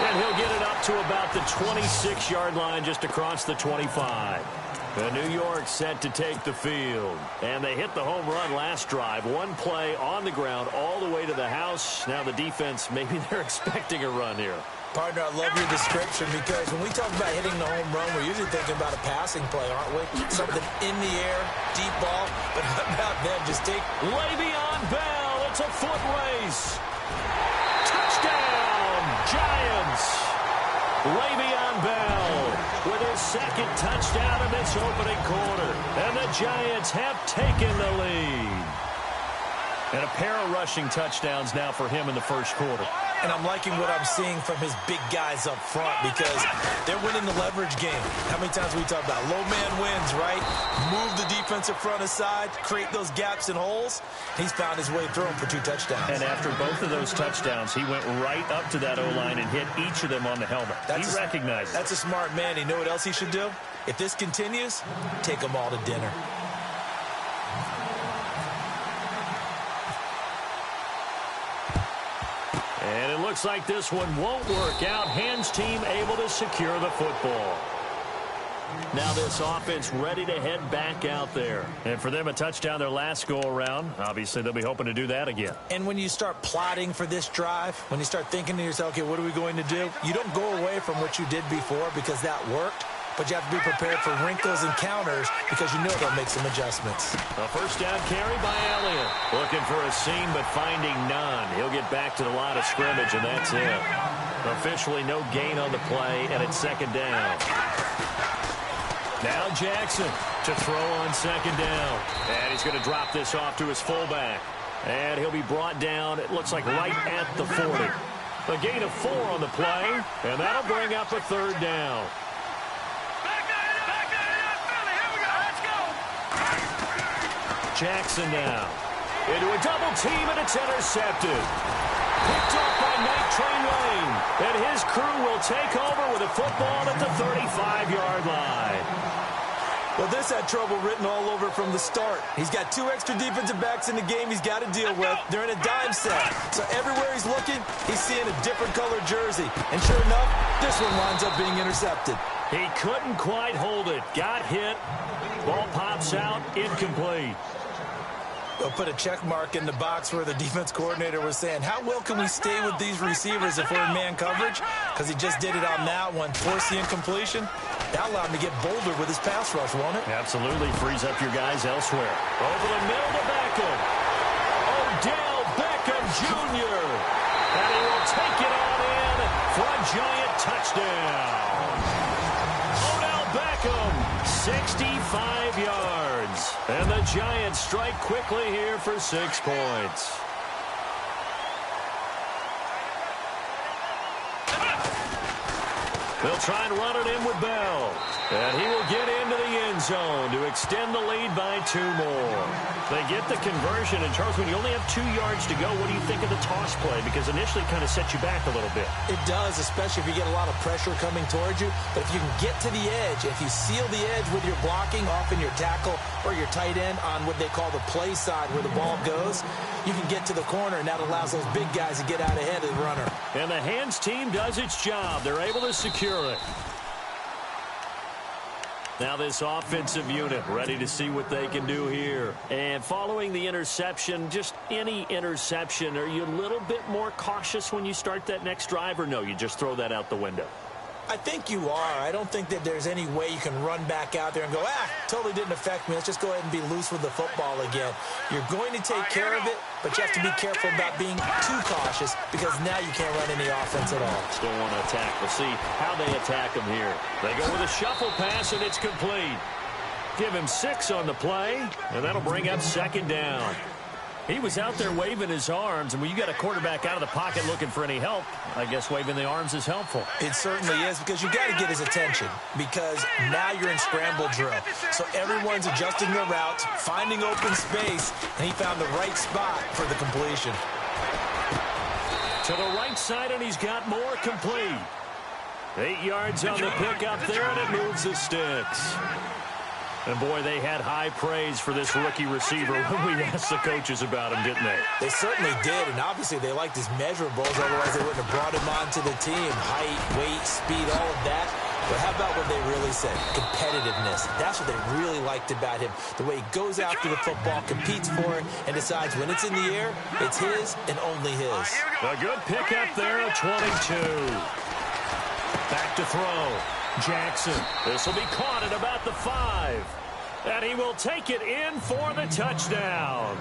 And he'll get it up to about the 26-yard line, just across the 25. And New York set to take the field. And they hit the home run last drive. One play on the ground all the way to the house. Now the defense, maybe they're expecting a run here. Partner, I love your description because when we talk about hitting the home run, we're usually thinking about a passing play, aren't we? Something in the air, deep ball. But how about them? Just take Le'Veon Bell. It's a foot race. Touchdown, Giants. Le'Veon Bell with his second touchdown in this opening quarter. And the Giants have taken the lead. And a pair of rushing touchdowns now for him in the first quarter. And I'm liking what I'm seeing from his big guys up front because they're winning the leverage game. How many times we talk about low man wins, right? Move the defensive front aside, create those gaps and holes. He's found his way through them for 2 touchdowns. And after both of those touchdowns, he went right up to that O-line and hit each of them on the helmet. He recognized it. That's a smart man. You know what else he should do? If this continues, take them all to dinner. And it looks like this one won't work out. Hands team able to secure the football. Now this offense ready to head back out there. And for them, a touchdown their last go-around. Obviously, they'll be hoping to do that again. And when you start plotting for this drive, when you start thinking to yourself, okay, what are we going to do? You don't go away from what you did before because that worked. But you have to be prepared for wrinkles and counters because you know they'll make some adjustments. A first down carry by Elliott. Looking for a seam, but finding none. He'll get back to the line of scrimmage, and that's it. Officially no gain on the play, and it's second down. Now Jackson to throw on second down. And he's going to drop this off to his fullback. And he'll be brought down, it looks like right at the 40. A gain of 4 on the play, and that'll bring up a third down. Jackson now into a double team, and it's intercepted. Picked off by Night Train Lane. And his crew will take over with a football at the 35-yard line. Well, this had trouble written all over from the start. He's got 2 extra defensive backs in the game he's got to deal with. They're in a dime set. So everywhere he's looking, he's seeing a different colored jersey. And sure enough, this one winds up being intercepted. He couldn't quite hold it. Got hit. Ball pops out. Incomplete. They'll put a check mark in the box where the defense coordinator was saying, how well can we stay with these receivers if we're in man coverage? Because he just did it on that one, forced the incompletion. That allowed him to get bolder with his pass rush, won't it? Absolutely frees up your guys elsewhere. Over the middle to Beckham. Odell Beckham Jr. And he will take it on in for a Giant touchdown. Odell Beckham, 65 yards. And the Giants strike quickly here for 6 points. They'll try and run it in with Bell. And he will get into the end zone to extend the lead by 2 more. They get the conversion. And, Charles, when you only have 2 yards to go, what do you think of the toss play? Because initially it kind of sets you back a little bit. It does, especially if you get a lot of pressure coming towards you. But if you can get to the edge, if you seal the edge with your blocking, often your tackle or your tight end on what they call the play side where the ball goes, you can get to the corner, and that allows those big guys to get out ahead of the runner. And the hands team does its job. They're able to secure it. Now this offensive unit ready to see what they can do here. And following the interception, just any interception, are you a little bit more cautious when you start that next drive, or no, you just throw that out the window? I think you are. I don't think that there's any way you can run back out there and go, totally didn't affect me. Let's just go ahead and be loose with the football again. You're going to take care of it, but you have to be careful about being too cautious because now you can't run any offense at all. Still want to attack. We'll see how they attack him here. They go with a shuffle pass, and it's complete. Give him 6 on the play, and that'll bring up second down. He was out there waving his arms, and when you got a quarterback out of the pocket looking for any help, I guess waving the arms is helpful. It certainly is, because you got to get his attention, because now you're in scramble drill. So everyone's adjusting their routes, finding open space, and he found the right spot for the completion. To the right side, and he's got more complete. 8 yards on the pickup there, and it moves the sticks. And, boy, they had high praise for this rookie receiver when we asked the coaches about him, didn't they? They certainly did, and obviously they liked his measurables. Otherwise, they wouldn't have brought him onto the team. Height, weight, speed, all of that. But how about what they really said? Competitiveness. That's what they really liked about him. The way he goes after the football, competes for it, and decides when it's in the air, it's his and only his. A good pickup there at 22. Back to throw. Jackson. This will be caught at about the 5. And he will take it in for the touchdown.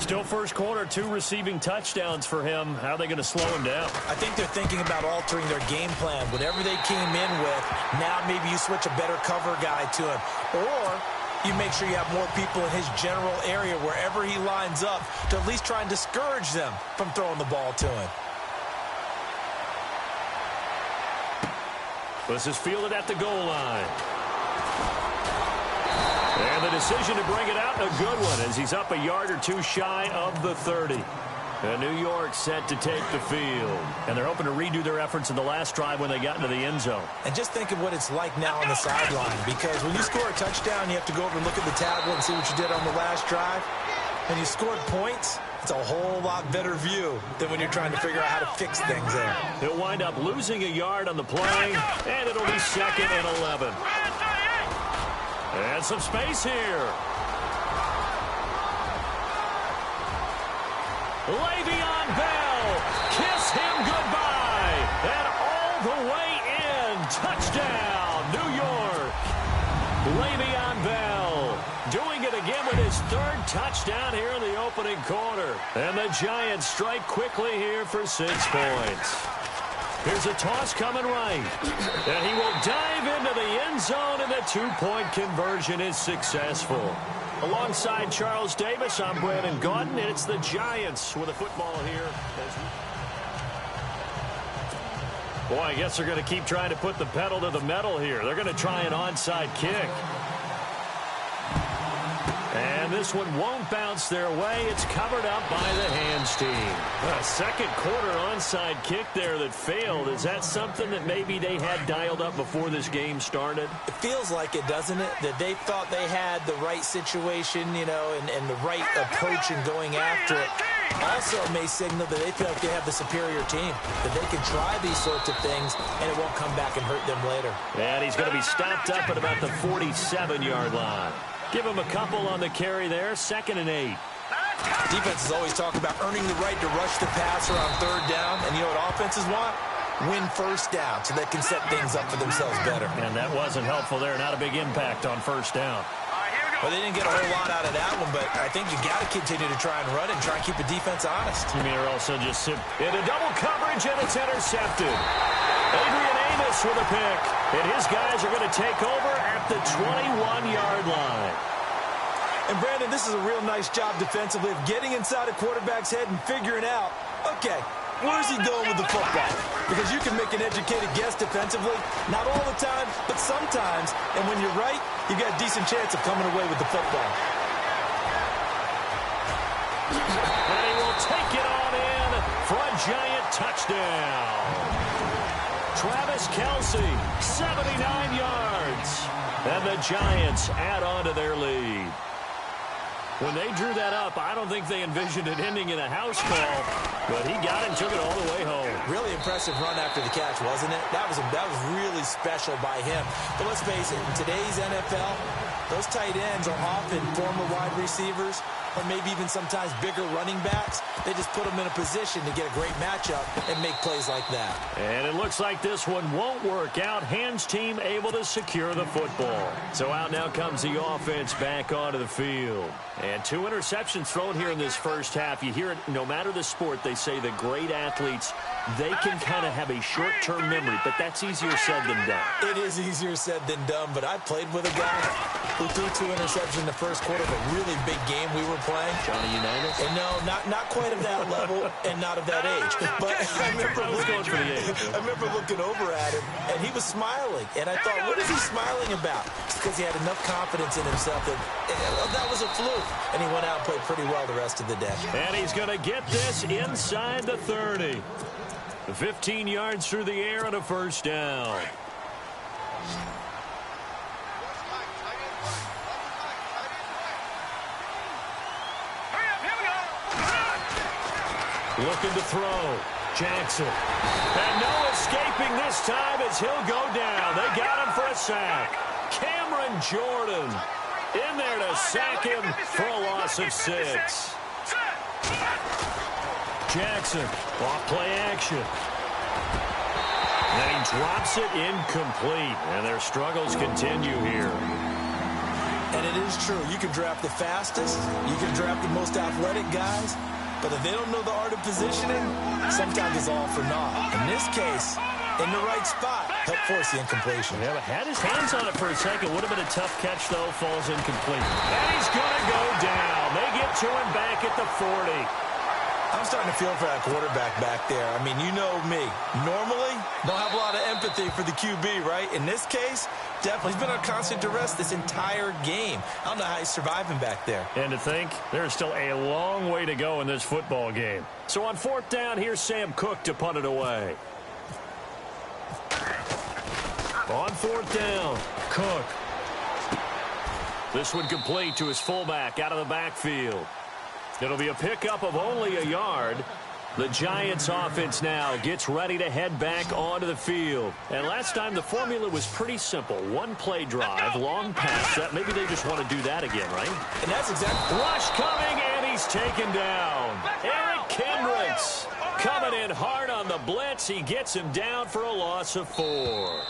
Still first quarter, 2 receiving touchdowns for him. How are they going to slow him down? I think they're thinking about altering their game plan. Whatever they came in with, now maybe you switch a better cover guy to him. Or you make sure you have more people in his general area wherever he lines up to at least try and discourage them from throwing the ball to him. This is fielded at the goal line. And the decision to bring it out, a good one, as he's up a yard or 2 shy of the 30. And New York set to take the field. And they're hoping to redo their efforts in the last drive when they got into the end zone. And just think of what it's like now on the sideline, because when you score a touchdown, you have to go over and look at the tablet and see what you did on the last drive. And you scored points, it's a whole lot better view than when you're trying to figure out how to fix things there. He'll wind up losing a yard on the play, and it'll be 2nd and 11. And some space here. Le'Veon Bell, kiss him goodbye. And all the way in, touchdown, New York. Le'Veon Bell doing it again with his 3rd touchdown here in the opening quarter. And the Giants strike quickly here for 6 points. Here's a toss coming right. And he will dive into the end zone, and the 2-point conversion is successful. Alongside Charles Davis, I'm Brandon Gaudin, and it's the Giants with a football here. Boy, I guess they're going to keep trying to put the pedal to the metal here. They're going to try an onside kick. And this one won't bounce their way. It's covered up by the hands team. A second quarter onside kick there that failed. Is that something that maybe they had dialed up before this game started? It feels like it, doesn't it? That they thought they had the right situation, you know, and the right approach in going after it. Also may signal that they feel like they have the superior team, that they can try these sorts of things, and it won't come back and hurt them later. And he's going to be stopped up at about the 47-yard line. Give him a couple on the carry there, 2nd and 8. Defenses always talk about earning the right to rush the passer on 3rd down, and you know what offenses want? Win 1st down so they can set things up for themselves better. And that wasn't helpful there. Not a big impact on 1st down. Well, they didn't get a whole lot out of that one, but I think you got to continue to try and run it and try and keep the defense honest. You mean, also just sit into double coverage, and it's intercepted. Adrian Amos with a pick, and his guys are going to take over at the 21-yard line. And, Brandon, this is a real nice job defensively of getting inside a quarterback's head and figuring out, okay, where's he going with the football? Because you can make an educated guess defensively, not all the time, but sometimes. And when you're right, you got a decent chance of coming away with the football. And he will take it on in for a Giant touchdown. Travis Kelce, 79 yards. And the Giants add on to their lead. When they drew that up, I don't think they envisioned it ending in a house call, but he got it and took it all the way home. Really impressive run after the catch, wasn't it? That was really special by him. But let's face it, in today's NFL, those tight ends are often former wide receivers or maybe even sometimes bigger running backs. They just put them in a position to get a great matchup and make plays like that. And it looks like this one won't work out. Hands team able to secure the football. So out now comes the offense back onto the field. And 2 interceptions thrown here in this first half. You hear it, no matter the sport, they say the great athletes, they can kind of have a short-term memory, but that's easier said than done. It is easier said than done, but I played with a guy who threw 2 interceptions in the first quarter of a really big game we were playing. Johnny Unitas? And no, not quite of that level and not of that age. But I remember looking over at him, and he was smiling. And I thought, what is he smiling about? It's because he had enough confidence in himself that was a fluke. And he went out and played pretty well the rest of the day. And he's going to get this inside the 30. 15 yards through the air on a first down. Looking to throw. Jackson. And no escaping this time as he'll go down. They got him for a sack. Cameron Jordan in there to sack him for a loss of 6. Jackson, off play action. And he drops it incomplete. And their struggles continue here. And it is true. You can draft the fastest. You can draft the most athletic guys. But if they don't know the art of positioning, sometimes it's all for naught. In this case, in the right spot, help force the incompletion. Yeah, but had his hands on it for a second. Would have been a tough catch, though. Falls incomplete. And he's going to go down. They get to him back at the 40. I'm starting to feel for that quarterback back there. I mean, you know me. Normally, don't have a lot of empathy for the QB, right? In this case, definitely. He's been on constant duress this entire game. I don't know how he's surviving back there. And to think, there's still a long way to go in this football game. So on 4th down, here's Sam Cook to punt it away. On 4th down, Cook. This one complete to his fullback out of the backfield. It'll be a pickup of only a yard. The Giants offense now gets ready to head back onto the field. And last time the formula was pretty simple. One play drive, long pass. That maybe they just want to do that again, right? And that's exactly. Rush coming, and he's taken down. Eric Kendricks coming in hard on the blitz. He gets him down for a loss of 4.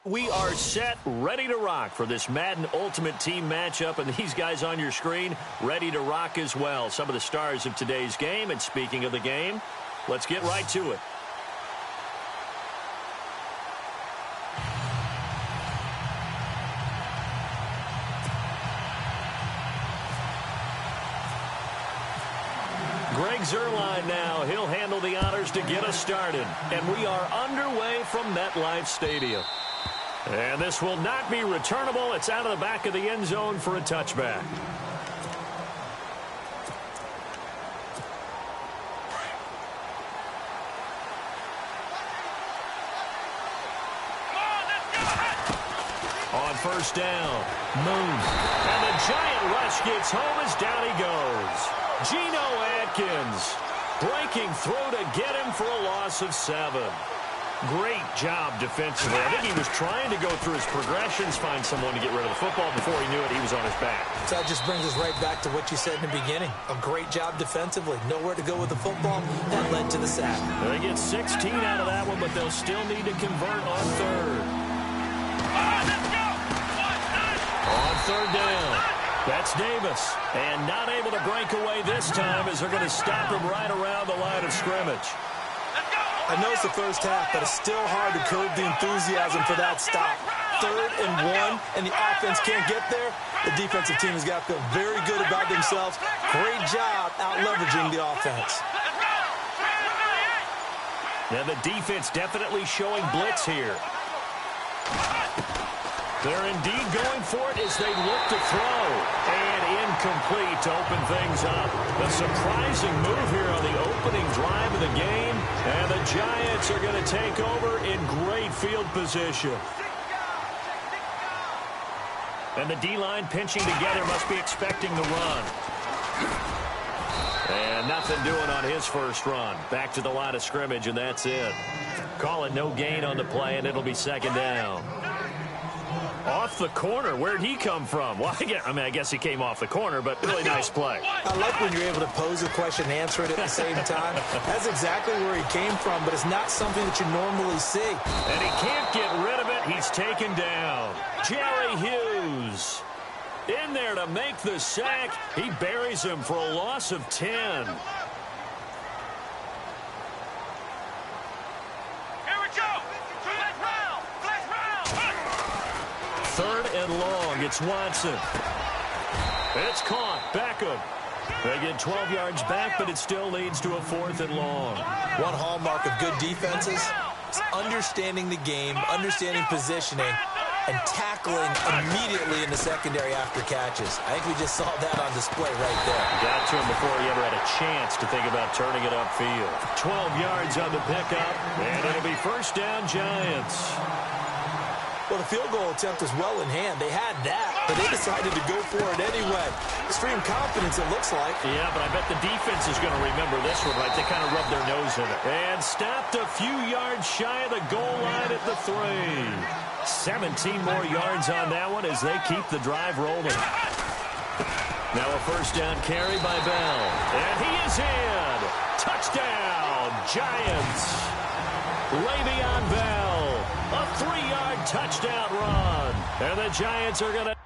We are set, ready to rock for this Madden Ultimate Team matchup, and these guys on your screen ready to rock as well. Some of the stars of today's game, and speaking of the game, let's get right to it. Greg Zuerlein now. He'll handle the honors to get us started. And we are underway from MetLife Stadium. And this will not be returnable. It's out of the back of the end zone for a touchback. On 1st down, Moon. And the giant rush gets home as down he goes. Geno Atkins breaking through to get him for a loss of 7. Great job defensively. I think he was trying to go through his progressions, find someone to get rid of the football. Before he knew it, he was on his back. So that just brings us right back to what you said in the beginning. A great job defensively. Nowhere to go with the football. That led to the sack. They get 16 out of that one, but they'll still need to convert on 3rd. On third down. That's Davis. And not able to break away this time as they're going to stop him right around the line of scrimmage. I know it's the first half, but it's still hard to curb the enthusiasm for that stop. 3rd and 1, and the offense can't get there. The defensive team has got to feel very good about themselves. Great job out-leveraging the offense. And the defense definitely showing blitz here. They're indeed going for it as they look to throw. And incomplete to open things up. A surprising move here on the opening drive of the game. And the Giants are going to take over in great field position. And the D-line pinching together must be expecting the run. And nothing doing on his first run. Back to the line of scrimmage, and that's it. Call it no gain on the play, and it'll be second down. Off the corner. Where'd he come from? Well, I guess he came off the corner, but really nice play. I like when you're able to pose a question and answer it at the same time. That's exactly where he came from, but it's not something that you normally see. And he can't get rid of it. He's taken down. Jerry Hughes in there to make the sack. He buries him for a loss of 10. Third and long. It's Watson. It's caught. Beckham. They get 12 yards back, but it still leads to a 4th and long. One hallmark of good defenses is understanding the game, understanding positioning, and tackling immediately in the secondary after catches. I think we just saw that on display right there. Got to him before he ever had a chance to think about turning it upfield. 12 yards on the pickup, and it'll be first down Giants. Well, the field goal attempt was well in hand. They had that, but they decided to go for it anyway. Extreme confidence, it looks like. Yeah, but I bet the defense is going to remember this one, right? They kind of rubbed their nose in it. And stopped a few yards shy of the goal line at the 3. 17 more yards on that one as they keep the drive rolling. Now a first down carry by Bell. And he is in. Touchdown, Giants. Le'Veon Bell. A 3-yard touchdown run. And the Giants are going to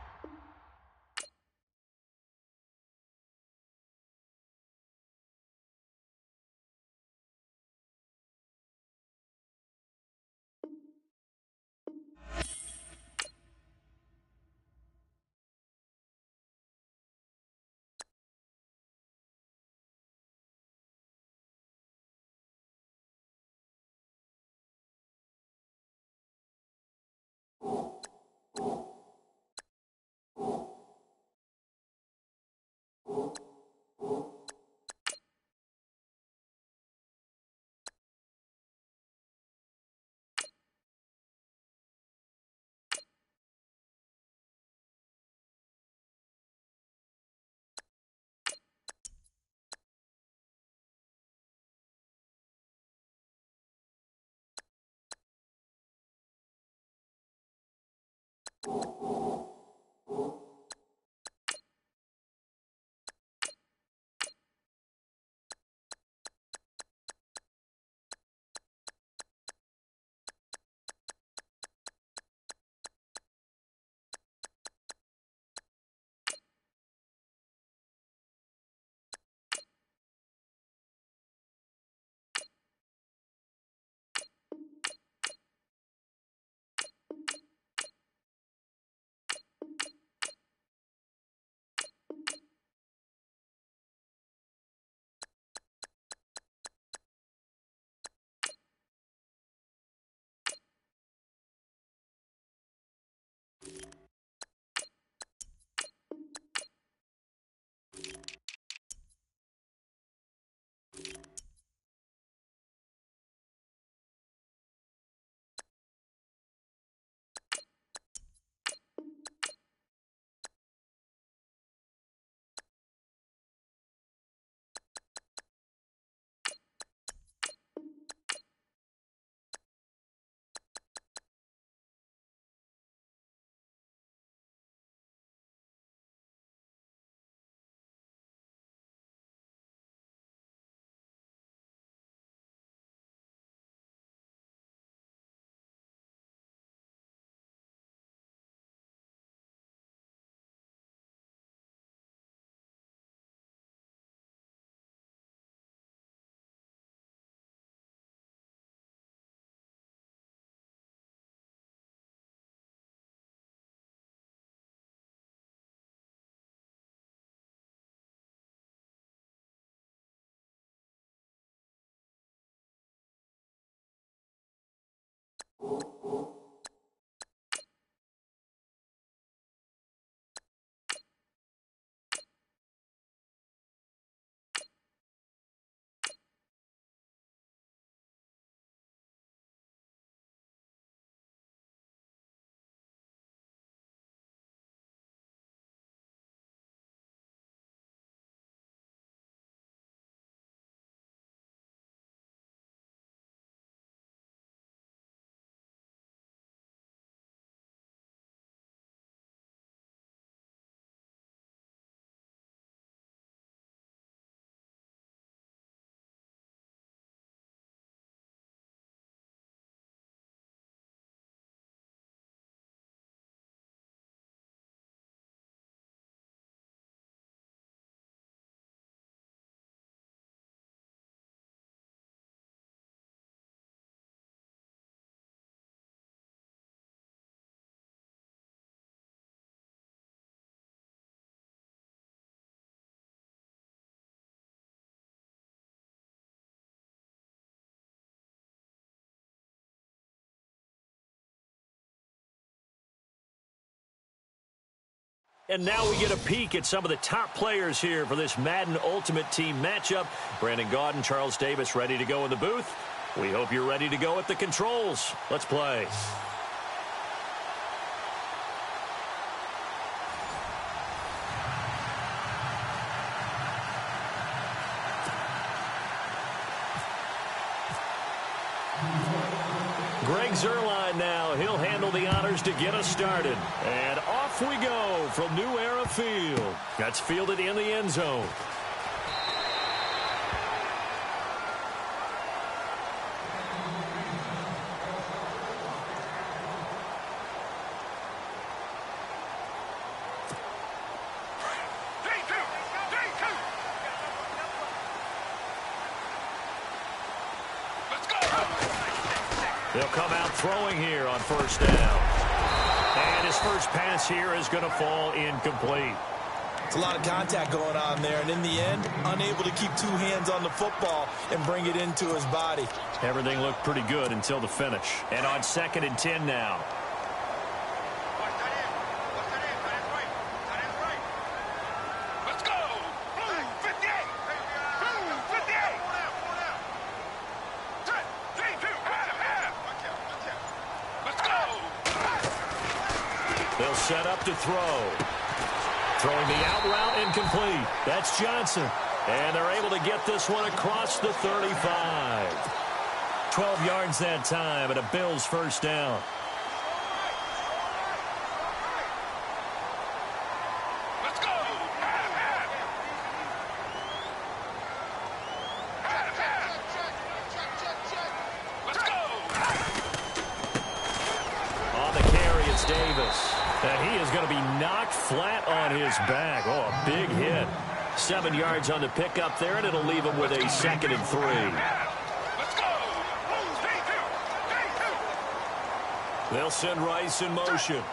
And now we get a peek at some of the top players here for this Madden Ultimate Team matchup. Brandon Gaudin, Charles Davis ready to go in the booth. We hope you're ready to go at the controls. Let's play. Greg Zuerlein now. He'll handle the honors to get us started. And off we go from New Era Field. That's fielded in the end zone. They'll come out throwing here on first down. And his first pass here is going to fall incomplete. It's a lot of contact going on there, and in the end, unable to keep two hands on the football and bring it into his body. Everything looked pretty good until the finish. And on 2nd and 10 now. Let's go! Blue 58! Blue 58! 3-2! Let's go! They'll set up to throw. Throwing the out route incomplete. That's Johnson. And they're able to get this one across the 35. 12 yards that time, and a Bills first down. Let's go! Let's go! On the carry, it's Davis. And he is going to be knocked flat on his back. Oh, a big hit. 7 yards on the pickup there, and it'll leave him with a 2nd and 3. Let's go! 3-2! They'll send Rice in motion.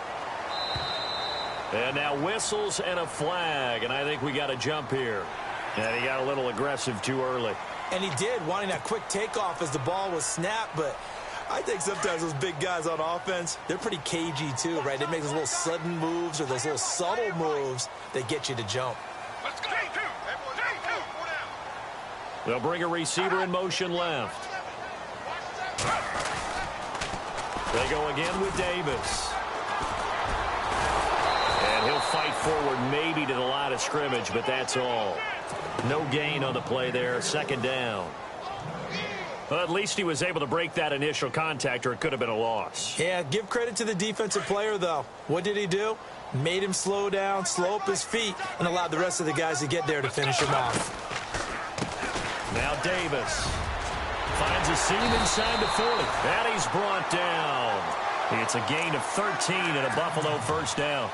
And now whistles and a flag, and I think we got a jump here. And he got a little aggressive too early. And he did, wanting that quick takeoff as the ball was snapped, but I think sometimes those big guys on offense, they're pretty cagey too, right? They make those little sudden moves or those little subtle moves that get you to jump. Let's go! 3-2! They'll bring a receiver in motion left. They go again with Davis. And he'll fight forward maybe to the line of scrimmage, but that's all. No gain on the play there, 2nd down. Well, at least he was able to break that initial contact, or it could have been a loss. Yeah, give credit to the defensive player, though. What did he do? Made him slow down, slow up his feet, and allowed the rest of the guys to get there to finish him off. Now Davis finds a seam inside the 40. And he's brought down. It's a gain of 13 and a Buffalo first down.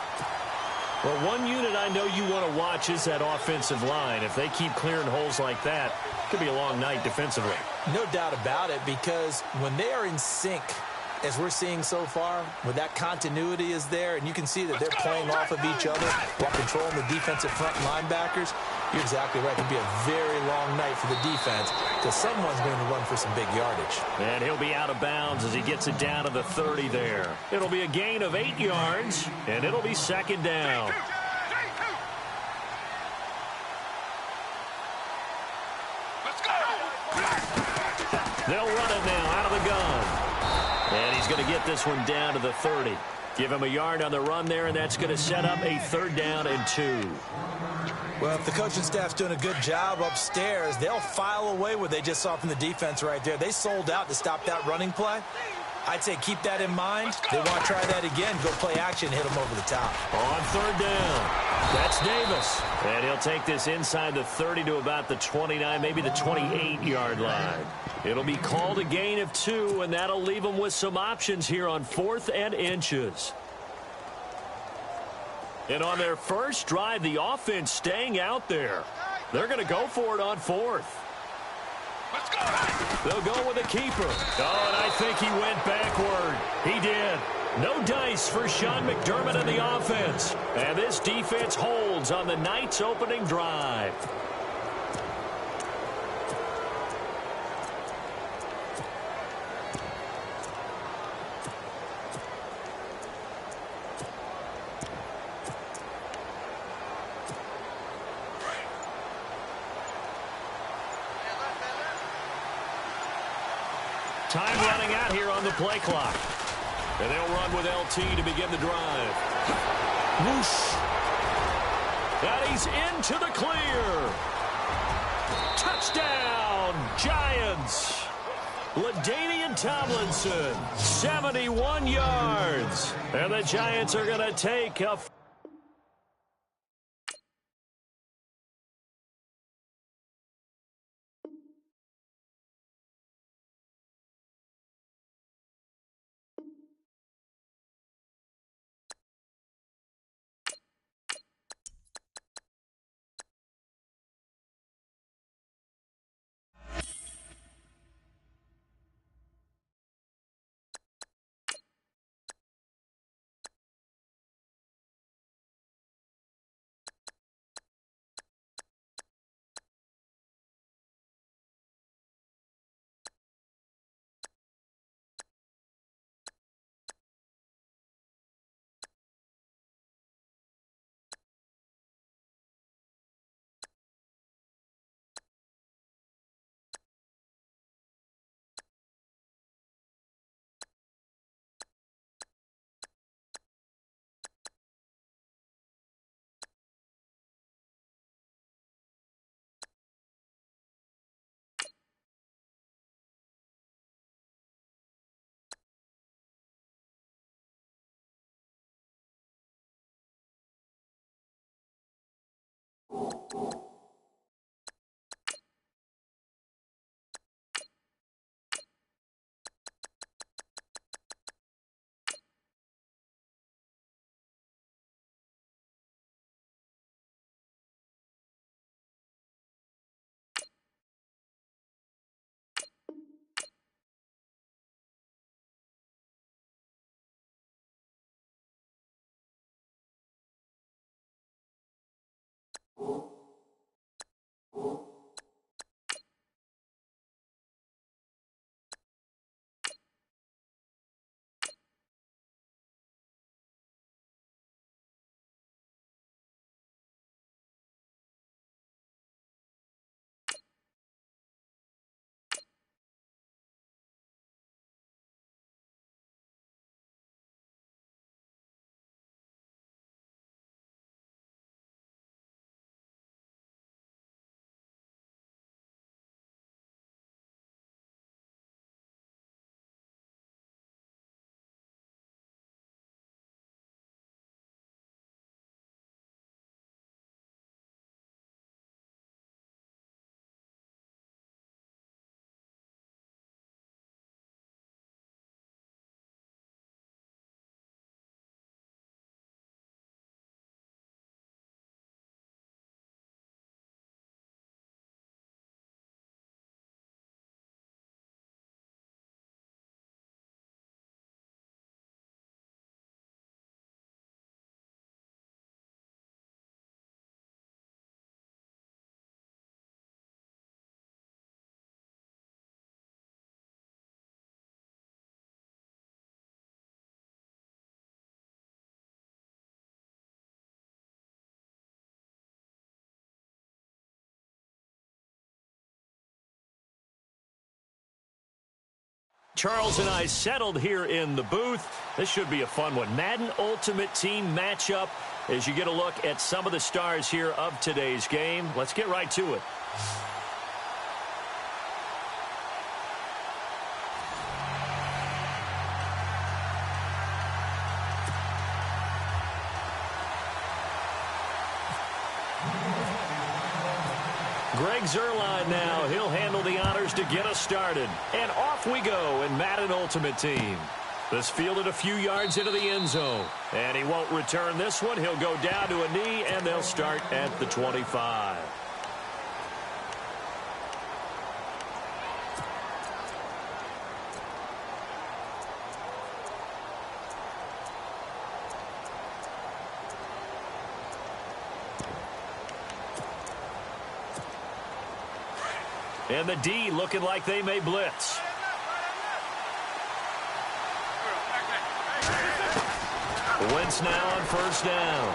Well, one unit I know you want to watch is that offensive line. If they keep clearing holes like that, it could be a long night defensively. No doubt about it, because when they are in sync, as we're seeing so far, where that continuity is there, and you can see that they're playing off of each other while controlling the defensive front linebackers, you're exactly right. It could be a very long night for the defense because someone's going to run for some big yardage. And he'll be out of bounds as he gets it down to the 30 there. It'll be a gain of 8 yards, and it'll be second down. They'll run it now out of the gun. And he's going to get this one down to the 30. Give him a yard on the run there, and that's going to set up a 3rd down and 2. Well, if the coaching staff's doing a good job upstairs, they'll file away what they just saw from the defense right there. They sold out to stop that running play. I'd say keep that in mind. They want to try that again. Go play action, hit them over the top. On 3rd down, that's Davis. And he'll take this inside the 30 to about the 29, maybe the 28-yard line. It'll be called a gain of 2, and that'll leave them with some options here on 4th and inches. And on their first drive, the offense staying out there. They're going to go for it on 4th. They'll go with a keeper. Oh, and I think he went backward. He did. No dice for Sean McDermott and the offense. And this defense holds on the night's opening drive. Time running out here on the play clock. And they'll run with LT to begin the drive. Whoosh. And he's into the clear. Touchdown, Giants. LaDainian Tomlinson, 71 yards. And the Giants are going to take a Charles and I settled here in the booth. This should be a fun one. Madden Ultimate Team matchup as you get a look at some of the stars here of today's game. Let's get right to it. Greg Zuerlein now. He'll handle the honors to get us started. And off we go in Madden Ultimate Team. This fielded a few yards into the end zone. And he won't return this one. He'll go down to a knee, and they'll start at the 25. And the D looking like they may blitz. Wentz now on first down.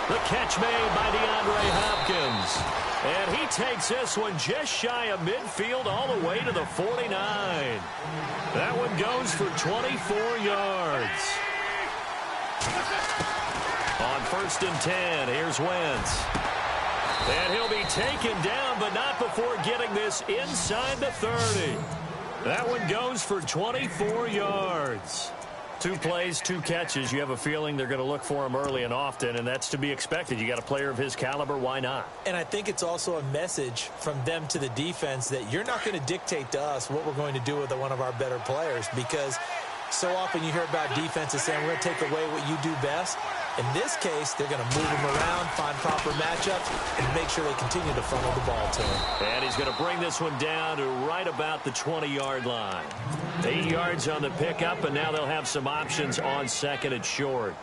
The catch made by DeAndre Hopkins. And he takes this one just shy of midfield all the way to the 49. That one goes for 24 yards. On first and 10, here's Wentz. And he'll be taken down, but not before getting this inside the 30. That one goes for 24 yards. 2 plays, 2 catches. You have a feeling they're going to look for him early and often, and that's to be expected. You got a player of his caliber, why not? And I think it's also a message from them to the defense that you're not going to dictate to us what we're going to do with one of our better players, because so often you hear about defenses saying we're going to take away what you do best. In this case, they're going to move him around, find proper matchups, and make sure they continue to funnel the ball to him. And he's going to bring this one down to right about the 20-yard line. 8 yards on the pickup, and now they'll have some options on second and short.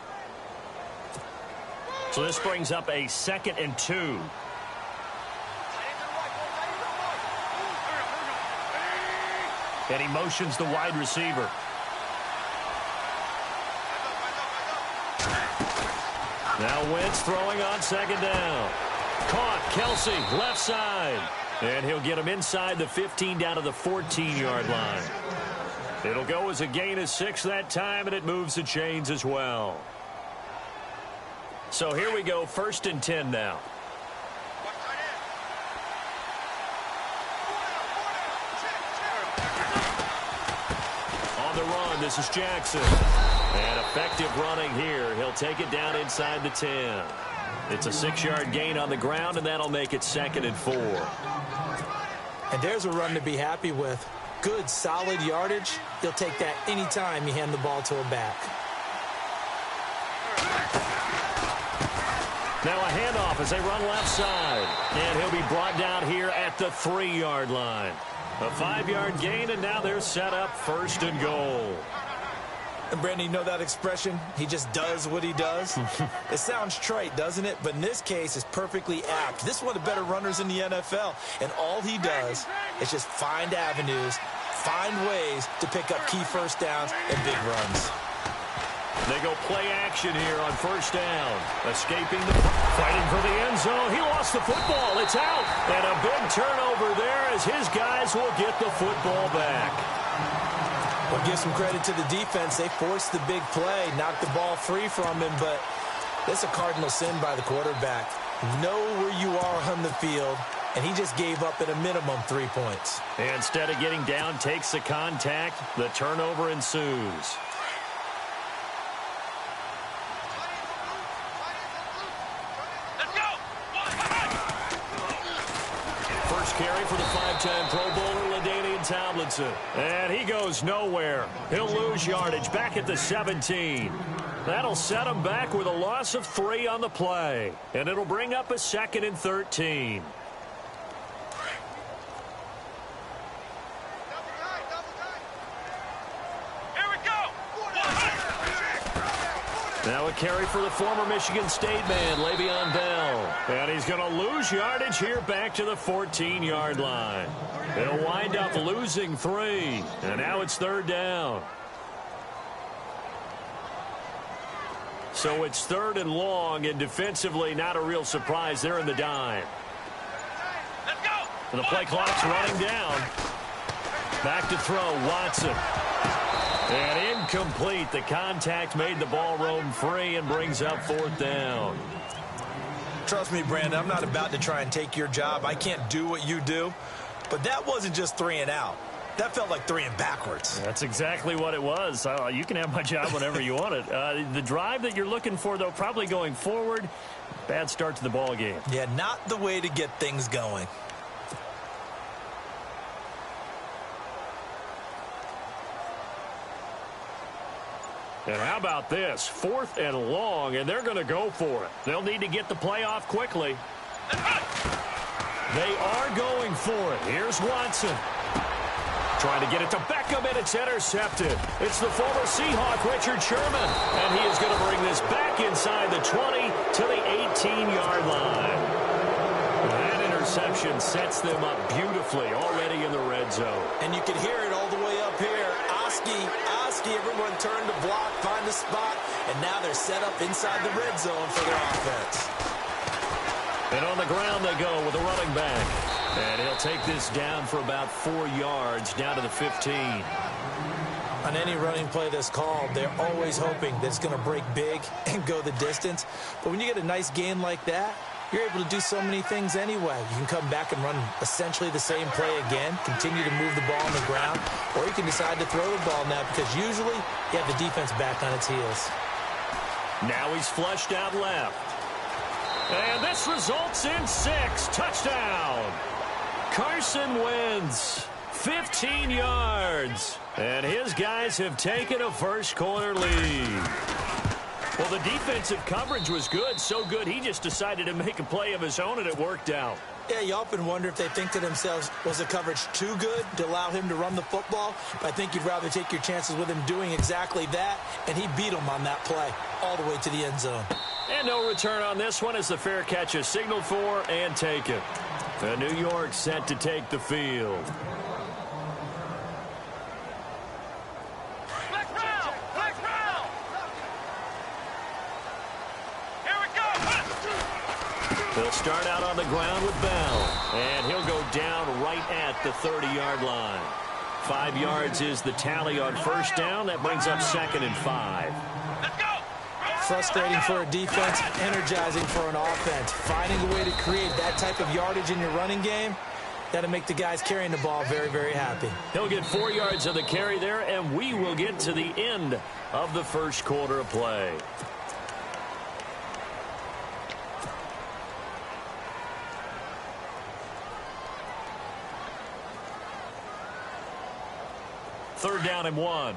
So this brings up a 2nd and 2. And he motions the wide receiver. Now Wentz throwing on 2nd down. Caught. Kelsey, left side. And he'll get him inside the 15 down to the 14-yard line. It'll go as a gain of 6 that time, and it moves the chains as well. So here we go, 1st and 10 now. On the run, this is Jackson. And effective running here. He'll take it down inside the 10. It's a 6-yard gain on the ground, and that'll make it 2nd and 4. And there's a run to be happy with. Good, solid yardage. He'll take that anytime you hand the ball to him back. Now a handoff as they run left side. And he'll be brought down here at the 3-yard line. A 5-yard gain, and now they're set up 1st and goal. And Brandon, you know that expression? He just does what he does. It sounds trite, doesn't it? But in this case, it's perfectly apt. This is one of the better runners in the NFL. And all he does is just find avenues, find ways to pick up key first downs and big runs. They go play action here on first down. Escaping fighting for the end zone. He lost the football. It's out. And a big turnover there as his guys will get the football back. Well, give some credit to the defense. They forced the big play, knocked the ball free from him, but that's a cardinal sin by the quarterback. Know where you are on the field, and he just gave up at a minimum 3 points. And instead of getting down, takes the contact. The turnover ensues. First carry for the 5-time Pro Bowler, LaDainian Tomlinson. And he goes nowhere. He'll lose yardage back at the 17. That'll set him back with a loss of 3 on the play. And it'll bring up a 2nd and 13. Now a carry for the former Michigan State man, Le'Veon Bell. And he's going to lose yardage here back to the 14-yard line. They'll wind up losing 3. And now it's 3rd down. So it's 3rd and long, and defensively not a real surprise. They're in the dime. Let's go. And the play clock's running down. Back to throw, Watson. And incomplete. The contact made the ball roam free and brings up 4th down. Trust me, Brandon, I'm not about to try and take your job. I can't do what you do. But that wasn't just 3 and out. That felt like 3 and backwards. That's exactly what it was. You can have my job whenever you want it. The drive that you're looking for, though, probably going forward. Bad start to the ball game. Yeah, not the way to get things going. And how about this? 4th and long, and they're going to go for it. They'll need to get the play off quickly. They are going for it. Here's Watson. Trying to get it to Beckham, and it's intercepted. It's the former Seahawk, Richard Sherman. And he is going to bring this back inside the 20 to the 18-yard line. That interception sets them up beautifully already in the red zone. And you can hear it all the way up here. Oski, everyone turned to block, find the spot, and now they're set up inside the red zone for their offense. And on the ground they go with a running back. And he'll take this down for about 4 yards, down to the 15. On any running play that's called, they're always hoping that it's going to break big and go the distance. But when you get a nice gain like that, you're able to do so many things anyway. You can come back and run essentially the same play again, continue to move the ball on the ground, or you can decide to throw the ball now because usually you have the defense back on its heels. Now he's flushed out left. And this results in 6. Touchdown. Carson Wentz, 15 yards. And his guys have taken a first-quarter lead. Well, the defensive coverage was good, so good he just decided to make a play of his own, and it worked out. Yeah, you often wonder if they think to themselves, was the coverage too good to allow him to run the football? But I think you'd rather take your chances with him doing exactly that, and he beat him on that play all the way to the end zone. And no return on this one as the fair catch is signaled for and taken. And New York set to take the field. They'll start out on the ground with Bell, and he'll go down right at the 30-yard line. 5 yards is the tally on first down. That brings up 2nd and 5. Frustrating for a defense, energizing for an offense. Finding a way to create that type of yardage in your running game, that'll make the guys carrying the ball very, very happy. He'll get 4 yards of the carry there, and we will get to the end of the first quarter of play. Third down and 1.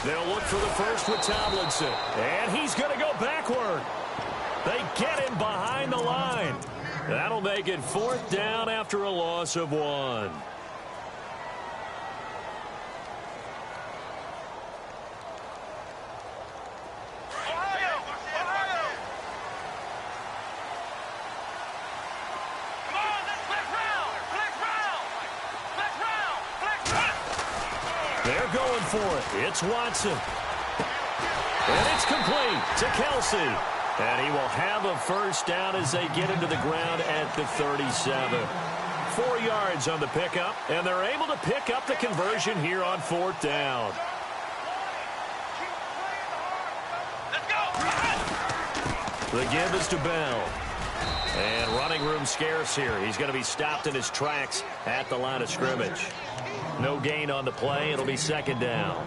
They'll look for the first with Tomlinson. And he's going to go backward. They get him behind the line. That'll make it 4th down after a loss of 1. They're going for it. It's Watson. And it's complete to Kelsey. And he will have a first down as they get into the ground at the 37. 4 yards on the pickup, and they're able to pick up the conversion here on 4th down. The give is to Bell. And running room scarce here. He's going to be stopped in his tracks at the line of scrimmage. No gain on the play. It'll be 2nd down.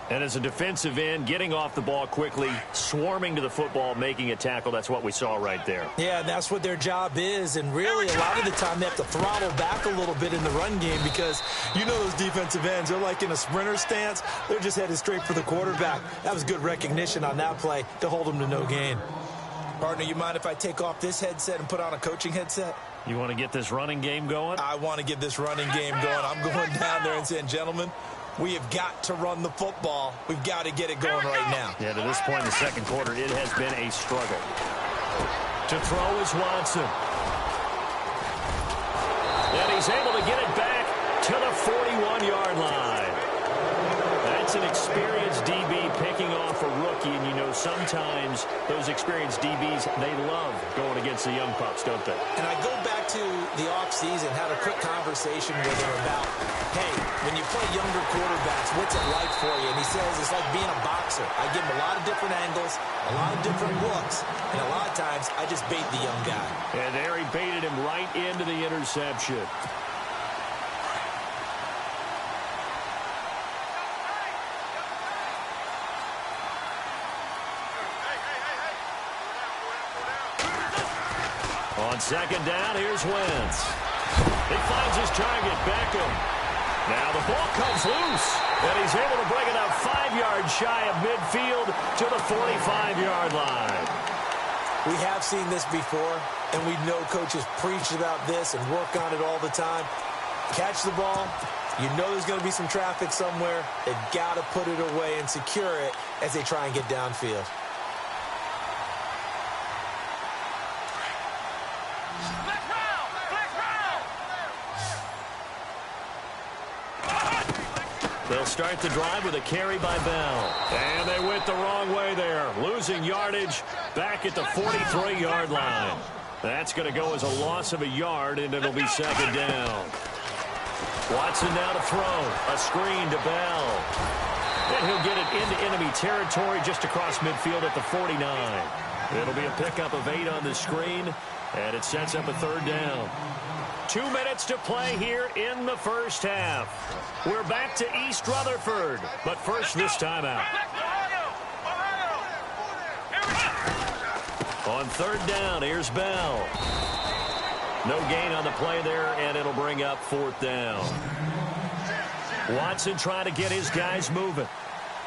And as a defensive end, getting off the ball quickly, swarming to the football, making a tackle, that's what we saw right there. Yeah, that's what their job is. And really, a lot of the time, they have to throttle back a little bit in the run game because you know those defensive ends, they're like in a sprinter stance. They're just headed straight for the quarterback. That was good recognition on that play to hold them to no gain. Partner, you mind if I take off this headset and put on a coaching headset? You want to get this running game going? I want to get this running game going. I'm going down there and saying, gentlemen, we have got to run the football. We've got to get it going right now. Yeah, to this point in the second quarter, it has been a struggle. To throw is Watson. And he's able to get it back to the 41-yard line. That's an experienced DB picking off a rookie, and you know So sometimes those experienced DBs, they love going against the young pups, don't they? And I go back to the offseason, had a quick conversation with him about, hey, when you play younger quarterbacks, what's it like for you? And he says it's like being a boxer. I give him a lot of different angles, a lot of different looks, and a lot of times I just bait the young guy. And there he baited him right into the interception. On second down, here's Wentz. He finds his target, Beckham. Now the ball comes loose, and he's able to bring it up 5 yards shy of midfield to the 45-yard line. We have seen this before, and we know coaches preach about this and work on it all the time. Catch the ball. You know there's going to be some traffic somewhere. They've got to put it away and secure it as they try and get downfield. They'll start the drive with a carry by Bell. And they went the wrong way there, losing yardage back at the 43-yard line. That's going to go as a loss of a yard, and it'll be second down. Watson now to throw. A screen to Bell. And he'll get it into enemy territory just across midfield at the 49. It'll be a pickup of 8 on the screen, and it sets up a third down. 2 minutes to play here in the first half. We're back to East Rutherford, but first this timeout. On third down, here's Bell. No gain on the play there, and it'll bring up fourth down. Watson trying to get his guys moving.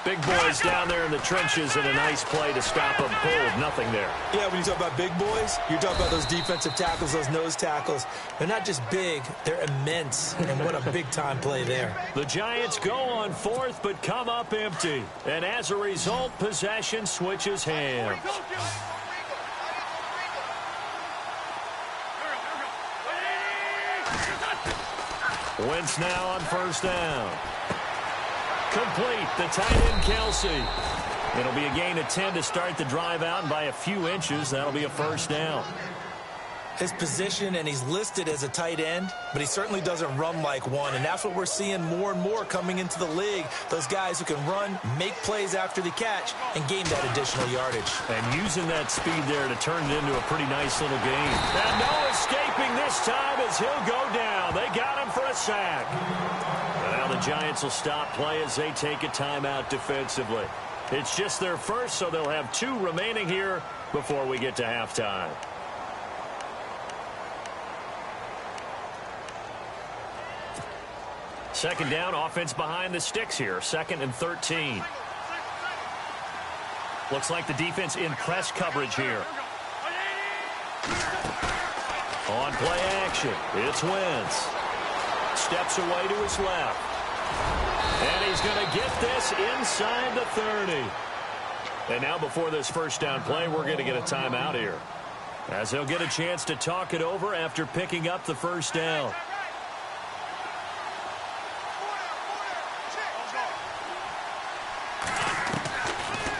Big boys down there in the trenches, and a nice play to stop them cold. Nothing there. Yeah, when you talk about big boys, you're talking about those defensive tackles, those nose tackles. They're not just big, they're immense. And what a big-time play there. The Giants go on fourth, but come up empty. And as a result, possession switches hands. Wentz now on first down. Complete, the tight end, Kelsey. It'll be a gain of 10 to start the drive out, and by a few inches, that'll be a first down. His position, and he's listed as a tight end, but he certainly doesn't run like one, and that's what we're seeing more and more coming into the league. Those guys who can run, make plays after the catch, and gain that additional yardage. And using that speed there to turn it into a pretty nice little game. And no escaping this time as he'll go down. They got him for a sack. Now the Giants will stop play as they take a timeout defensively. It's just their first, so they'll have 2 remaining here before we get to halftime. Second down, offense behind the sticks here. 2nd and 13. Looks like the defense in press coverage here. On play action, it's Wentz. Steps away to his left. And he's going to get this inside the 30. And now before this first down play, we're going to get a timeout here, as he'll get a chance to talk it over after picking up the first down.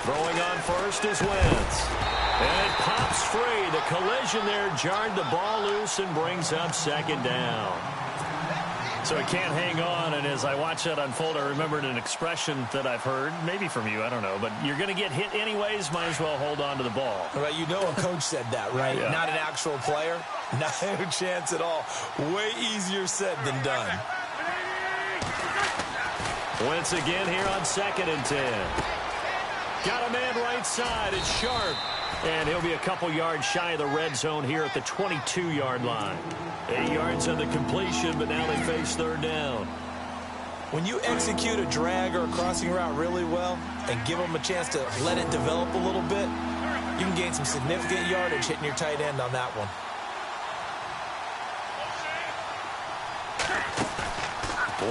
Throwing on first is Wentz. And it pops free. The collision there jarred the ball loose and brings up second down. So he can't hang on, and as I watch that unfold, I remembered an expression that I've heard, maybe from you, I don't know, but you're going to get hit anyways, might as well hold on to the ball. Right, you know a coach said that, right? Yeah. Not an actual player. Not a chance at all. Way easier said than done. Wentz again here on 2nd and 10. Got a man right side. It's Sharp. And he'll be a couple yards shy of the red zone here at the 22-yard line. 8 yards on the completion, but now they face third down. When you execute a drag or a crossing route really well and give them a chance to let it develop a little bit, you can gain some significant yardage hitting your tight end on that one.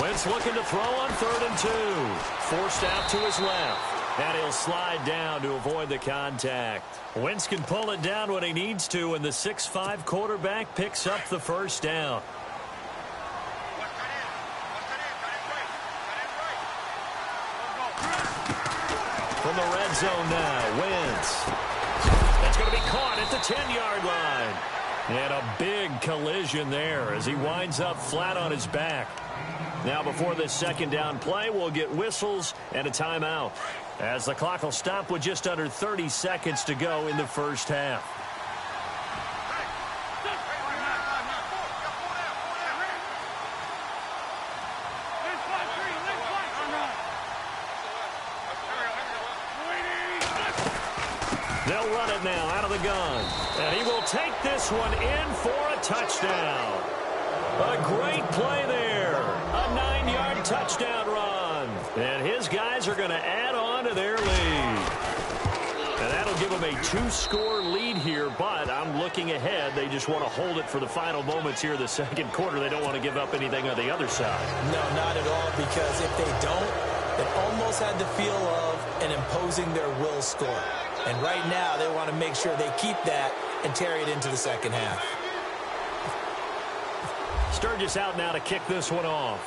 Wentz looking to throw on 3rd and 2. Forced out to his left. And he'll slide down to avoid the contact. Wentz can pull it down when he needs to, and the 6'5" quarterback picks up the first down. from the red zone now. Wentz. That's going to be caught at the 10-yard line. And a big collision there as he winds up flat on his back. Now before this second down play, we'll get whistles and a timeout, as the clock will stop with just under 30 seconds to go in the first half. They'll run it now out of the gun. And he will take this one in for a touchdown. A great play there. A 9-yard touchdown run. And his guys are going to add on to their lead. And that'll give them a 2-score lead here, but I'm looking ahead. They just want to hold it for the final moments here in the second quarter. They don't want to give up anything on the other side. No, not at all, because if they don't, it almost had the feel of an imposing their will score. And right now, they want to make sure they keep that and carry it into the second half. Sturgis out now to kick this one off.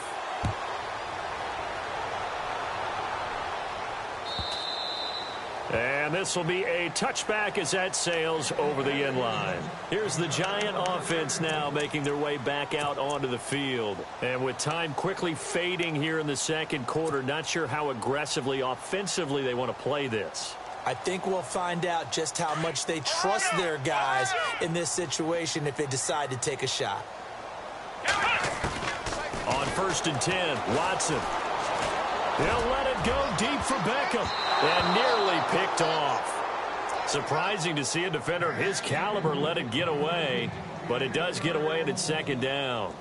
And this will be a touchback as that sails over the end line. Here's the Giant offense now making their way back out onto the field. And with time quickly fading here in the second quarter, not sure how aggressively, offensively they want to play this. I think we'll find out just how much they trust their guys in this situation if they decide to take a shot. On 1st and 10, Watson. He'll let it go deep for Beckham. And nearly picked off. Surprising to see a defender of his caliber let it get away. But it does get away and it's second down.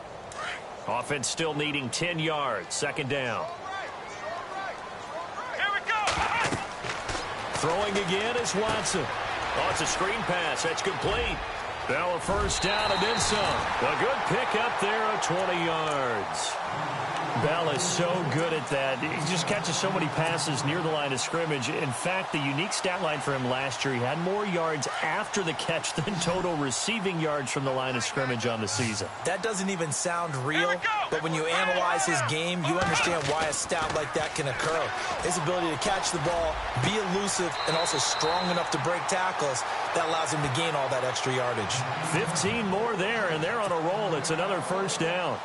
Offense still needing 10 yards. Second down. Throwing again is Watson. Oh, it's a screen pass. That's complete. Now a first down and then some. A good pick up there of 20 yards. Bell is so good at that. He just catches so many passes near the line of scrimmage. In fact, the unique stat line for him last year, he had more yards after the catch than total receiving yards from the line of scrimmage on the season. That doesn't even sound real, but when you analyze his game, you understand why a stat like that can occur. His ability to catch the ball, be elusive, and also strong enough to break tackles, that allows him to gain all that extra yardage. 15 more there, and they're on a roll. It's another first down.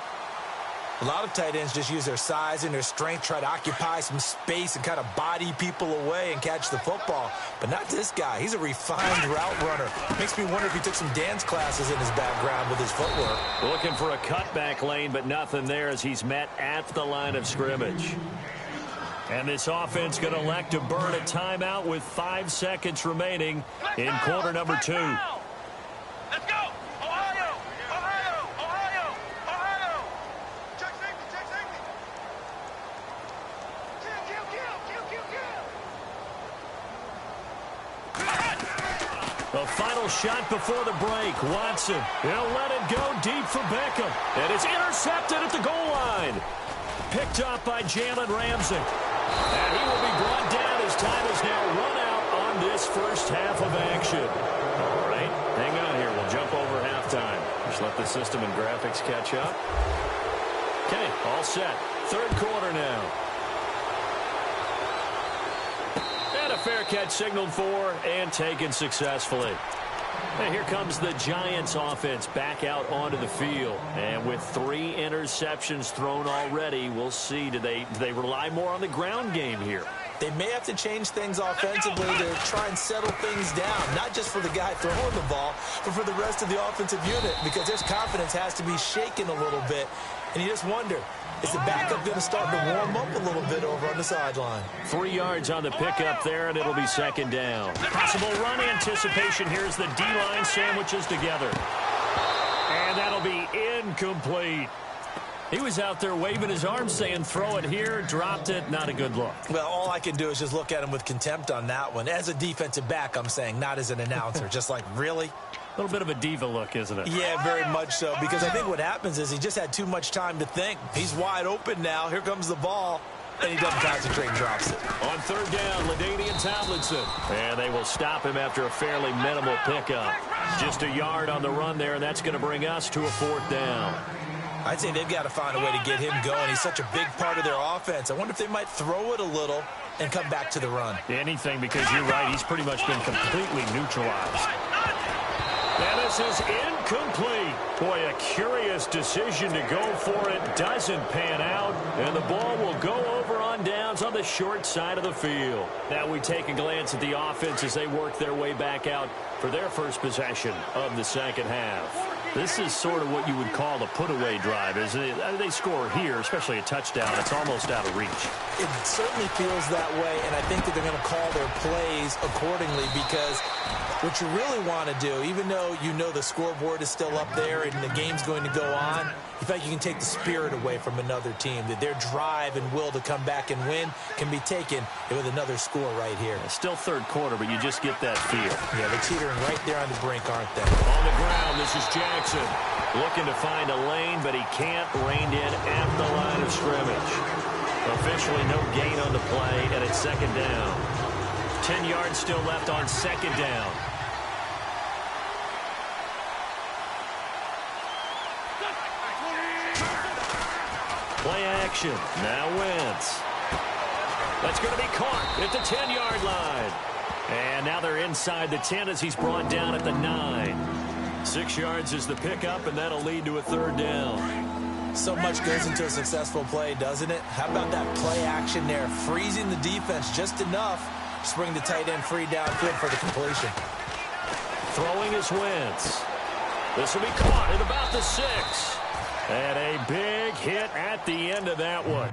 A lot of tight ends just use their size and their strength, try to occupy some space and kind of body people away and catch the football. But not this guy. He's a refined route runner. Makes me wonder if he took some dance classes in his background with his footwork. Looking for a cutback lane, but nothing there as he's met at the line of scrimmage. And this offense going to elect to burn a timeout with 5 seconds remaining in quarter number 2. Let's go! Ohio! Ohio! Ohio! Ohio! Check safety! Check safety! The final shot before the break. Watson, he'll let it go deep for Beckham. And it's intercepted at the goal line. Picked up by Jalen Ramsey. And he will be brought down as time is now run out on this first half of action. All right, hang on here. We'll jump over halftime. Just let the system and graphics catch up. Okay, all set. Third quarter now. And a fair catch signaled for and taken successfully. And here comes the Giants offense back out onto the field. And with 3 interceptions thrown already, we'll see, do they rely more on the ground game here? They may have to change things offensively to try and settle things down, not just for the guy throwing the ball, but for the rest of the offensive unit, because their confidence has to be shaken a little bit. And you just wonder, is the backup going to start to warm up a little bit over on the sideline? 3 yards on the pickup there, and it'll be second down. Possible run anticipation. Here's the D-line sandwiches together. And that'll be incomplete. He was out there waving his arms saying, throw it here, dropped it, not a good look. Well, all I can do is just look at him with contempt on that one. As a defensive back, I'm saying, not as an announcer. Just like, really? A little bit of a diva look, isn't it? Yeah, very much so, because I think what happens is he just had too much time to think. He's wide open now. Here comes the ball, and he doesn't concentrate and drops it. On third down, LaDainian Tomlinson. And they will stop him after a fairly minimal pickup. Just a yard on the run there, and that's going to bring us to a fourth down. I'd say they've got to find a way to get him going. He's such a big part of their offense. I wonder if they might throw it a little and come back to the run. Anything, because you're right. He's pretty much been completely neutralized. And this is incomplete. Boy, a curious decision to go for it. Doesn't pan out. And the ball will go over on downs on the short side of the field. Now we take a glance at the offense as they work their way back out for their first possession of the second half. This is sort of what you would call the put-away drive, isn't it? They score here, especially a touchdown. It's almost out of reach. It certainly feels that way, and I think that they're going to call their plays accordingly, because what you really want to do, even though you know the scoreboard is still up there and the game's going to go on, in fact, you can take the spirit away from another team, that their drive and will to come back and win can be taken with another score right here. It's still third quarter, but you just get that feel. Yeah, they're teetering right there on the brink, aren't they? On the ground, this is Jackson. Looking to find a lane, but he can't. Reined in at the line of scrimmage. Officially no gain on the play, and it's second down. 10 yards still left on second down. Play action. Now Wentz. That's going to be caught at the 10-yard line. And now they're inside the 10 as he's brought down at the 9. 6 yards is the pickup, and that'll lead to a third down. So much goes into a successful play, doesn't it? How about that play action there? Freezing the defense just enough to bring the tight end free downfield for the completion. Throwing is Wentz. This will be caught at about the 6. And a big hit at the end of that one.